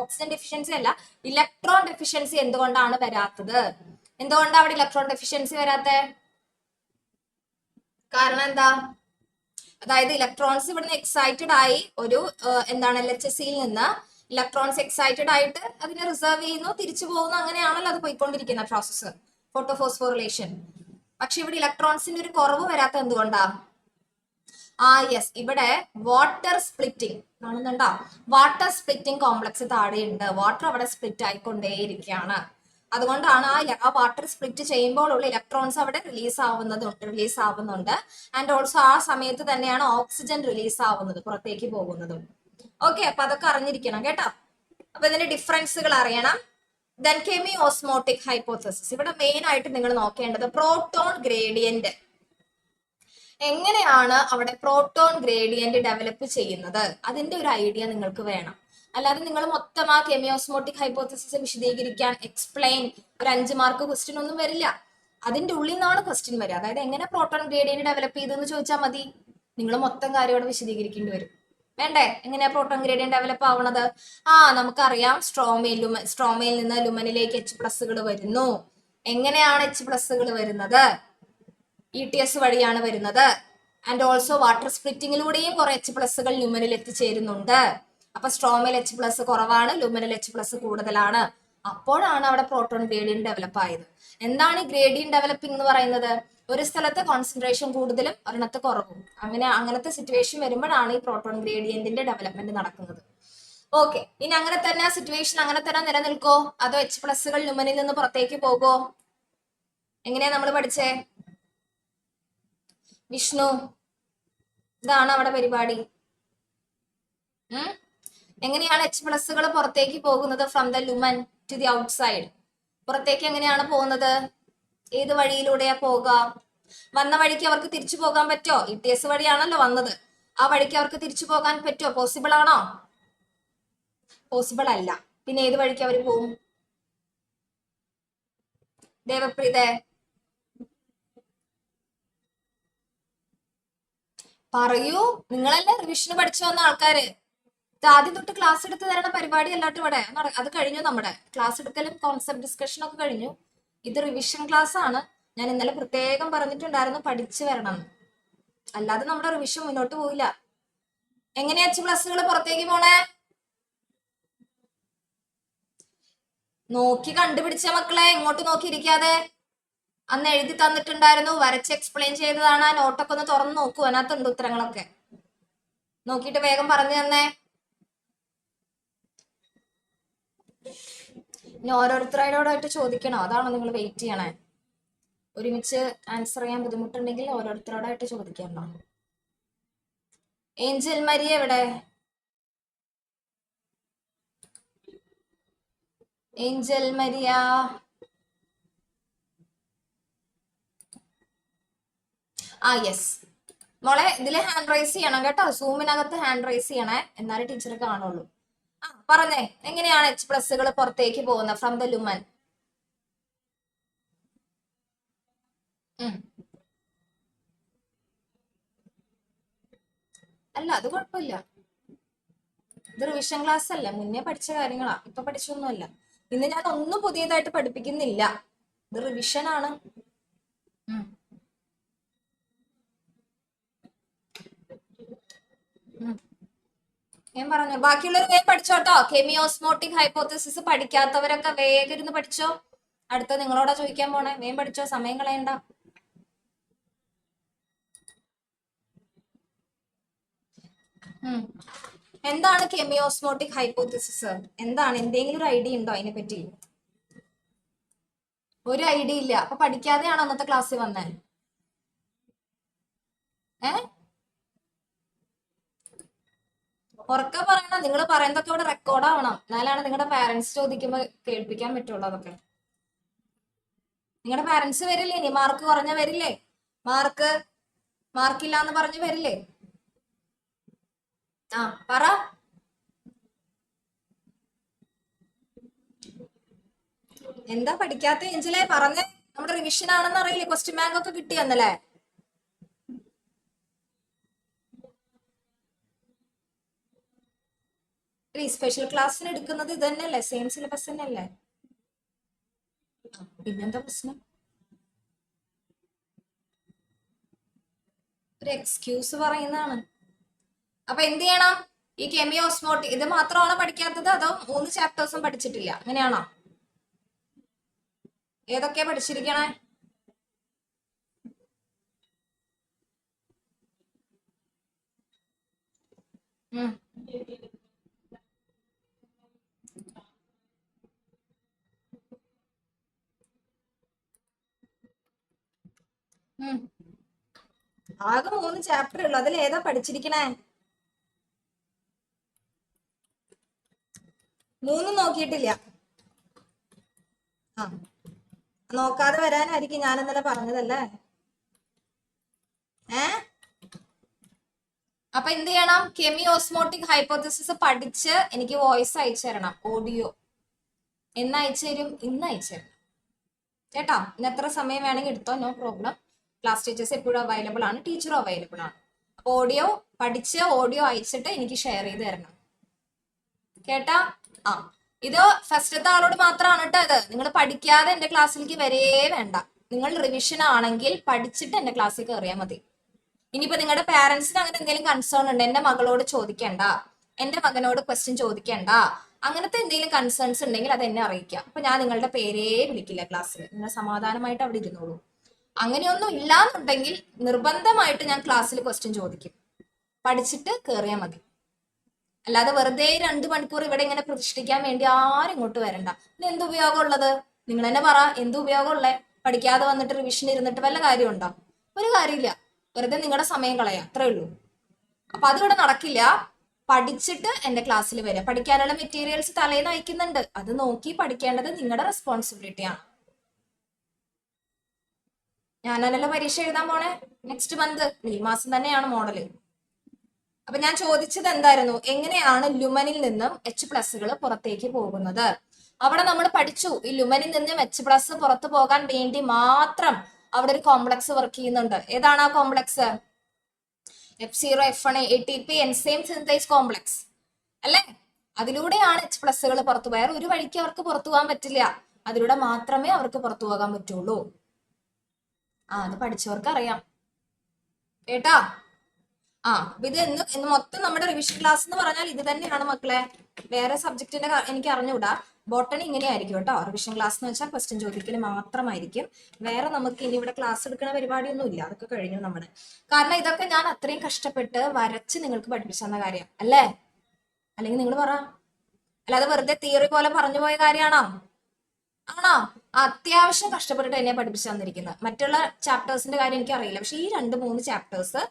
Speaker 1: ഓക്സിജൻ ഡെഫിഷ്യൻസി അല്ല, ഇലക്ട്രോൺ ഡെഫിഷ്യൻസി എന്തുകൊണ്ടാണ് വരാത്തത്, എന്തുകൊണ്ടാണ് അവിടെ ഇലക്ട്രോൺ ഡെഫിഷ്യൻസി വരാത്ത കാരണം എന്താ? അതായത് ഇലക്ട്രോൺസ് ഇവിടുന്ന് എക്സൈറ്റഡ് ആയി ഒരു എന്താണ് LHCയിൽ നിന്ന് ഇലക്ട്രോൺസ് എക്സൈറ്റഡ് ആയിട്ട് അതിനെ റിസർവ് ചെയ്യുന്നു, തിരിച്ചു പോകുന്നു, അങ്ങനെയാണല്ലോ അത് പോയിക്കൊണ്ടിരിക്കുന്ന പ്രോസസ്സ് ഫോട്ടോഫോസ്ഫോറിലേഷൻ. പക്ഷെ ഇവിടെ ഇലക്ട്രോൺസിന്റെ ഒരു കുറവ് വരാത്ത എന്തുകൊണ്ടാ? യെസ്, ഇവിടെ വാട്ടർ സ്പ്ലിറ്റിംഗ് കാണുന്നുണ്ടോ? വാട്ടർ സ്പ്ലിറ്റിംഗ് കോംപ്ലക്സ് താഴെയുണ്ട്, വാട്ടർ അവിടെ സ്പ്ലിറ്റ് ആയിക്കൊണ്ടേയിരിക്കുകയാണ്. അതുകൊണ്ടാണ് ആ വാട്ടർ സ്പ്ലിറ്റ് ചെയ്യുമ്പോഴുള്ള ഇലക്ട്രോൺസ് അവിടെ റിലീസ് ആവുന്നുണ്ട്. ആൻഡ് ഓൾസോ ആ സമയത്ത് തന്നെയാണ് ഓക്സിജൻ റിലീസ് ആവുന്നത്, പുറത്തേക്ക് പോകുന്നതും. ഓക്കെ, അപ്പൊ അതൊക്കെ അറിഞ്ഞിരിക്കണം കേട്ടോ. അപ്പൊ ഇതിന്റെ ഡിഫറൻസുകൾ അറിയണം. Then chemiosmotic hypothesis. ഇവിടെ മെയിൻ ആയിട്ട് നിങ്ങൾ നോക്കേണ്ടത് പ്രോട്ടോൺ ഗ്രേഡിയന്റ്. എങ്ങനെയാണ് അവിടെ പ്രോട്ടോൺ ഗ്രേഡിയന്റ് ഡെവലപ്പ് ചെയ്യുന്നത്, അതിന്റെ ഒരു ഐഡിയ നിങ്ങൾക്ക് വേണം. അല്ലാതെ നിങ്ങൾ മൊത്തം ആ കെമിയോസ്മോട്ടിക് ഹൈപ്പോത്തസിസ് വിശദീകരിക്കാൻ എക്സ്പ്ലെയിൻ ഒരു 5 മാർക്ക് ക്വസ്റ്റ്യൻ ഒന്നും വരില്ല. അതിന്റെ ഉള്ളിൽ നിന്നാണ് ക്വസ്റ്റ്യൻ വരിക. അതായത് എങ്ങനെ പ്രോട്ടോൺ ഗ്രേഡിയന്റ് ഡെവലപ്പ് ചെയ്തെന്ന് ചോദിച്ചാൽ മതി, നിങ്ങൾ മൊത്തം കാര്യമോട് വിശദീകരിക്കേണ്ടി വരും. വേണ്ടേ? എങ്ങനെയാ പ്രോട്ടോൺ ഗ്രേഡിയന്റ് ഡെവലപ്പ് ആവണത്? നമുക്കറിയാം സ്ട്രോമയിൽ നിന്ന് ലുമനിലേക്ക് H+ വരുന്നു. എങ്ങനെയാണ് H+ വരുന്നത്? ETS വഴിയാണ് വരുന്നത്. ആൻഡ് ഓൾസോ വാട്ടർ സ്പ്ലിറ്റിങ്ങിലൂടെയും കുറെ H+ ലുമനിൽ എത്തിച്ചേരുന്നുണ്ട്. അപ്പൊ സ്ട്രോമയിൽ H+ കുറവാണ്, ലുമനിൽ H+ കൂടുതലാണ്. അപ്പോഴാണ് അവിടെ പ്രോട്ടോൺ ഗ്രേഡിയന്റ് ഡെവലപ്പ് ആയത്. എന്താണ് ഈ ഗ്രേഡിയന്റ് ഡെവലപ്പിംഗ് എന്ന് പറയുന്നത്? ഒരു സ്ഥലത്ത് കോൺസെൻട്രേഷൻ കൂടുതലും ഒരെണ്ണത്ത് കുറവും, അങ്ങനത്തെ സിറ്റുവേഷൻ വരുമ്പോഴാണ് ഈ പ്രോട്ടോൺ ഗ്രേഡിയന്റിന്റെ ഡെവലപ്മെന്റ് നടക്കുന്നത്. ഓക്കെ, ഇനി അങ്ങനെ തന്നെ സിറ്റുവേഷൻ അങ്ങനെ തന്നെ നിലനിൽക്കോ, അതോ H+ ലുമനിൽ നിന്ന് പുറത്തേക്ക് പോകോ? എങ്ങനെയാ നമ്മൾ പഠിച്ചേ? വിഷ്ണു, ഇതാണ് അവിടെ പരിപാടി. എങ്ങനെയാണ് H+ പുറത്തേക്ക് പോകുന്നത്? From the lumen to the outside. പുറത്തേക്ക് എങ്ങനെയാണ് പോകുന്നത്? ഏത് വഴിയിലൂടെയാ പോകുക? വന്ന വഴിക്ക് അവർക്ക് തിരിച്ചു പോകാൻ പറ്റോ? ETS വഴിയാണല്ലോ വന്നത്. ആ വഴിക്ക് അവർക്ക് തിരിച്ചു പോകാൻ പറ്റോ? പോസിബിൾ ആണോ? പോസിബിൾ അല്ല. പിന്നെ ഏത് വഴിക്ക് അവർ പോകും? ദേവപ്രീതേ പറയൂ, നിങ്ങളല്ലേ റിവിഷന് പഠിച്ചു വന്ന ആൾക്കാര്. ആദ്യം തൊട്ട് ക്ലാസ് എടുത്ത് തരണ പരിപാടി അല്ലാട്ട് ഇവിടെ അത് കഴിഞ്ഞു. നമ്മുടെ ക്ലാസ് എടുക്കലും കോൺസെപ്റ്റ് ഡിസ്കഷനും ഒക്കെ കഴിഞ്ഞു. ഇത് റിവിഷൻ ക്ലാസ് ആണ്. ഞാൻ ഇന്നലെ പ്രത്യേകം പറഞ്ഞിട്ടുണ്ടായിരുന്നു പഠിച്ചു വരണം, അല്ലാതെ നമ്മുടെ റിവിഷൻ മുന്നോട്ട് പോവില്ല. എങ്ങനെയാ എച്ച് പ്ലസുകൾ പുറത്തേക്ക് പോണേ? നോക്കി കണ്ടുപിടിച്ച മക്കളെ, ഇങ്ങോട്ട് നോക്കിയിരിക്കാതെ. അന്ന് എഴുതി തന്നിട്ടുണ്ടായിരുന്നു, വരച്ച് എക്സ്പ്ലെയിൻ ചെയ്തതാണ്. ആ നോട്ടൊക്കെ ഒന്ന് തുറന്ന് നോക്കൂ, അതിനകത്തുണ്ട് ഉത്തരങ്ങളൊക്കെ. നോക്കിയിട്ട് വേഗം പറഞ്ഞു തന്നെ. ഇനി ഓരോരുത്തരോടായിട്ട് ചോദിക്കണോ? അതാണോ നിങ്ങൾ വെയിറ്റ് ചെയ്യണേ? ഒരുമിച്ച് ആൻസർ ചെയ്യാൻ ബുദ്ധിമുട്ടുണ്ടെങ്കിൽ ഓരോരുത്തരോടായിട്ട് ചോദിക്കാമോ? ഏഞ്ചൽ മരിയ എവിടെ? ഏഞ്ചൽ മരിയ, ആ യെസ് മോളെ, ഇതില് ഹാൻഡ് റൈസ് ചെയ്യണം കേട്ടോ. സൂമിനകത്ത് ഹാൻഡ് റൈസ് ചെയ്യണേ, എന്നാലേ ടീച്ചർ കാണുള്ളൂ. ആ പറഞ്ഞേ, എങ്ങനെയാണ് എച്ച് പ്ലസുകൾ പുറത്തേക്ക് പോകുന്നത് ഫ്രം ദ ലുമൻ? അല്ല, അത് കുഴപ്പമില്ല. ഇത് റിവിഷൻ ക്ലാസ് അല്ല, മുന്നേ പഠിച്ച കാര്യങ്ങളാ, ഇപ്പൊ പഠിച്ചൊന്നുമല്ല. ഇന്ന് ഞാൻ ഒന്നും പുതിയതായിട്ട് പഠിപ്പിക്കുന്നില്ല, ഇത് റിവിഷൻ ആണ്. ഞാൻ പറഞ്ഞു, ബാക്കിയുള്ളവർ വേഗം പഠിച്ചോട്ടോ. കെമിയോസ്മോട്ടിക് ഹൈപ്പോത്തസിസ് പഠിക്കാത്തവരൊക്കെ വേഗം ഇരുന്ന് പഠിച്ചോ. അടുത്ത നിങ്ങളോടാ ചോദിക്കാൻ പോണേ, വേഗം പഠിച്ചോ, സമയം കളയണ്ട. എന്താണ് കെമിയോസ്മോട്ടിക് ഹൈപ്പോത്തസിസ്? എന്താണ്? എന്തെങ്കിലും ഒരു ഐഡിയ ഉണ്ടോ അതിനെ പറ്റി? ഒരു ഐഡിയ ഇല്ല. അപ്പൊ പഠിക്കാതെയാണോ അന്നത്തെ ക്ലാസ്സിൽ വന്നേ? ഉറക്കെ പറയണം. നിങ്ങൾ പറയുന്നതൊക്കെ ഇവിടെ റെക്കോർഡ് ആവണം, എന്നാലാണ് നിങ്ങളുടെ പാരന്റ്സ് ചോദിക്കുമ്പോ കേൾപ്പിക്കാൻ പറ്റുള്ളൂ. അതൊക്കെ നിങ്ങളുടെ പാരന്റ്സ് വരില്ലേ? ഇനി മാർക്ക് കുറഞ്ഞ വരില്ലേ? മാർക്കില്ല എന്ന് പറഞ്ഞ് വരില്ലേ? ആ പറ. എന്താ പഠിക്കാത്ത ഏഞ്ചലേ? പറഞ്ഞേ. നമ്മുടെ റിവിഷൻ ആണെന്ന് അറിയില്ലേ? ക്വസ്റ്റ്യൻ ബാങ്ക് ഒക്കെ കിട്ടിയെന്നല്ലേ? സ്പെഷ്യൽ ക്ലാസ്സിന് എടുക്കുന്നത് ഇത് തന്നെയല്ലേ? സെയിം സിലബസ് തന്നെയല്ലേ? പിന്നെന്താ പ്രശ്നം? ഒരു എക്സ്ക്യൂസ് പറയുന്നതാണ്. അപ്പൊ എന്ത് ചെയ്യണം? ഈ കെമിയോസ്മോട്ടിക് ഇത് മാത്രമാണോ പഠിക്കാത്തത്, അതോ 3 ചാപ്റ്റേഴ്സും പഠിച്ചിട്ടില്ല, അങ്ങനെയാണോ? ഏതൊക്കെയാ പഠിച്ചിരിക്കണേ? ആകെ 3 ചാപ്റ്റർ ഉള്ളു, അതിൽ ഏതാ പഠിച്ചിരിക്കണേ? 3 നോക്കിയിട്ടില്ല. ആ നോക്കാതെ വരാനായിരിക്കും ഞാൻ ഇന്നലെ പറഞ്ഞതല്ലേ. അപ്പൊ എന്ത് ചെയ്യണം? കെമിയോസ്മോട്ടിക് ഹൈപ്പോത്തസിസ് പഠിച്ച് എനിക്ക് വോയിസ് അയച്ചു തരണം, ഓഡിയോ. എന്ന് അയച്ചു തരും? ഇന്ന് അയച്ചു തരണം കേട്ടോ. ഇന്ന് എത്ര സമയം വേണമെങ്കിൽ എടുത്തോ, നോ പ്രോബ്ലം. ക്ലാസ് ടീച്ചേഴ്സ് എപ്പോഴും അവൈലബിൾ ആണ്, ടീച്ചറും അവൈലബിൾ ആണ്. അപ്പൊ ഓഡിയോ പഠിച്ച് ഓഡിയോ അയച്ചിട്ട് എനിക്ക് ഷെയർ ചെയ്ത് തരണം കേട്ടാ. ആ ഇത് ഫസ്റ്റത്തെ ആളോട് മാത്രമാണ് കേട്ടോ ഇത്. നിങ്ങൾ പഠിക്കാതെ എന്റെ ക്ലാസ്സിലേക്ക് വരേ വേണ്ട. നിങ്ങൾ റിവിഷൻ ആണെങ്കിൽ പഠിച്ചിട്ട് എന്റെ ക്ലാസ്സിൽ കയറിയാൽ മതി. ഇനിയിപ്പോ നിങ്ങളുടെ പാരന്റ്സിന് അങ്ങനെ എന്തെങ്കിലും കൺസേൺ ഉണ്ട്, എന്റെ മകളോട് ചോദിക്കണ്ട, എന്റെ മകനോട് ക്വസ്റ്റ്യൻ ചോദിക്കണ്ട, അങ്ങനത്തെ എന്തെങ്കിലും കൺസേൺസ് ഉണ്ടെങ്കിൽ അത് എന്നെ അറിയിക്കാം. അപ്പൊ ഞാൻ നിങ്ങളുടെ പേരേ വിളിക്കില്ല ക്ലാസ്സിൽ. നിങ്ങൾ സമാധാനമായിട്ട് അവിടെ ഇരുന്നോളൂ. അങ്ങനെയൊന്നും ഇല്ലാന്നുണ്ടെങ്കിൽ നിർബന്ധമായിട്ട് ഞാൻ ക്ലാസ്സിൽ ക്വസ്റ്റ്യൻ ചോദിക്കും. പഠിച്ചിട്ട് കയറിയാൽ മതി. അല്ലാതെ വെറുതെ 2 മണിക്കൂർ ഇവിടെ ഇങ്ങനെ പ്രതിഷ്ഠിക്കാൻ വേണ്ടി ആരും ഇങ്ങോട്ട് വരണ്ട. പിന്നെ എന്ത് ഉപയോഗം ഉള്ളത്? നിങ്ങൾ തന്നെ പറ, എന്ത് ഉപയോഗം ഉള്ളേ? പഠിക്കാതെ വന്നിട്ട് റിവിഷൻ ഇരുന്നിട്ട് വല്ല കാര്യമുണ്ടോ? ഒരു കാര്യമില്ല. വെറുതെ നിങ്ങളുടെ സമയം കളയാം, അത്രേ ഉള്ളൂ. അപ്പൊ അതിവിടെ നടക്കില്ല. പഠിച്ചിട്ട് എന്റെ ക്ലാസ്സിൽ വരിക. പഠിക്കാനുള്ള മെറ്റീരിയൽസ് തലേന്ന് അയക്കുന്നുണ്ട്, അത് നോക്കി പഠിക്കേണ്ടത് നിങ്ങളുടെ റെസ്പോൺസിബിലിറ്റിയാണ്. ഞാനല്ലോ പരീക്ഷ എഴുതാൻ പോണേ നെക്സ്റ്റ് മന്ത്, ഈ മാസം തന്നെയാണ് മോഡല്. അപ്പൊ ഞാൻ ചോദിച്ചത് എന്തായിരുന്നു? എങ്ങനെയാണ് ലുമനിൽ നിന്നും എച്ച് പ്ലസുകൾ പുറത്തേക്ക് പോകുന്നത്? അവിടെ നമ്മൾ പഠിച്ചു, ഈ ലുമനിൽ നിന്നും എച്ച് പ്ലസ് പുറത്തു പോകാൻ വേണ്ടി മാത്രം അവിടെ ഒരു കോംപ്ലക്സ് വർക്ക് ചെയ്യുന്നുണ്ട്. ഏതാണ് ആ complex? F0 F1 ATP enzyme synthase complex അല്ലേ? അതിലൂടെയാണ് എച്ച് പ്ലസുകൾ പുറത്തു പോയാൽ ഒരു വഴിക്ക് അവർക്ക് പുറത്തു പോകാൻ പറ്റില്ല. അതിലൂടെ മാത്രമേ അവർക്ക് പുറത്തു പോകാൻ പറ്റുള്ളൂ. അത് പഠിച്ചവർക്ക് അറിയാം കേട്ടാ. ഇത് ഇന്ന് മൊത്തം നമ്മുടെ റിവിഷൻ ക്ലാസ് എന്ന് പറഞ്ഞാൽ ഇത് തന്നെയാണ് മക്കളെ. വേറെ സബ്ജക്റ്റിന്റെ എനിക്ക് അറിഞ്ഞുകൂടാ. ബോട്ടണി ഇങ്ങനെയായിരിക്കും കേട്ടോ. റിവിഷൻ ക്ലാസ് എന്ന് വെച്ചാൽ ക്വസ്റ്റ്യൻ ചോദിക്കൽ മാത്രമായിരിക്കും. വേറെ നമുക്ക് ഇനി ഇവിടെ ക്ലാസ് എടുക്കുന്ന പരിപാടിയൊന്നും ഇല്ല. അതൊക്കെ കഴിഞ്ഞു നമ്മുടെ. കാരണം ഇതൊക്കെ ഞാൻ അത്രയും കഷ്ടപ്പെട്ട് വരച്ച് നിങ്ങൾക്ക് പഠിപ്പിച്ചു തന്ന കാര്യം അല്ലേ? അല്ലെങ്കിൽ നിങ്ങൾ പറ, അല്ലാതെ വെറുതെ തിയറി പോലെ പറഞ്ഞു പോയ കാര്യമാണോ? ആണോ? അത്യാവശ്യം കഷ്ടപ്പെട്ടിട്ട് എന്നെ പഠിപ്പിച്ചു തന്നിരിക്കുന്നത്. മറ്റുള്ള ചാപ്റ്റേഴ്സിന്റെ കാര്യം എനിക്ക് അറിയില്ല. പക്ഷെ ഈ 2-3 ചാപ്റ്റേഴ്സ്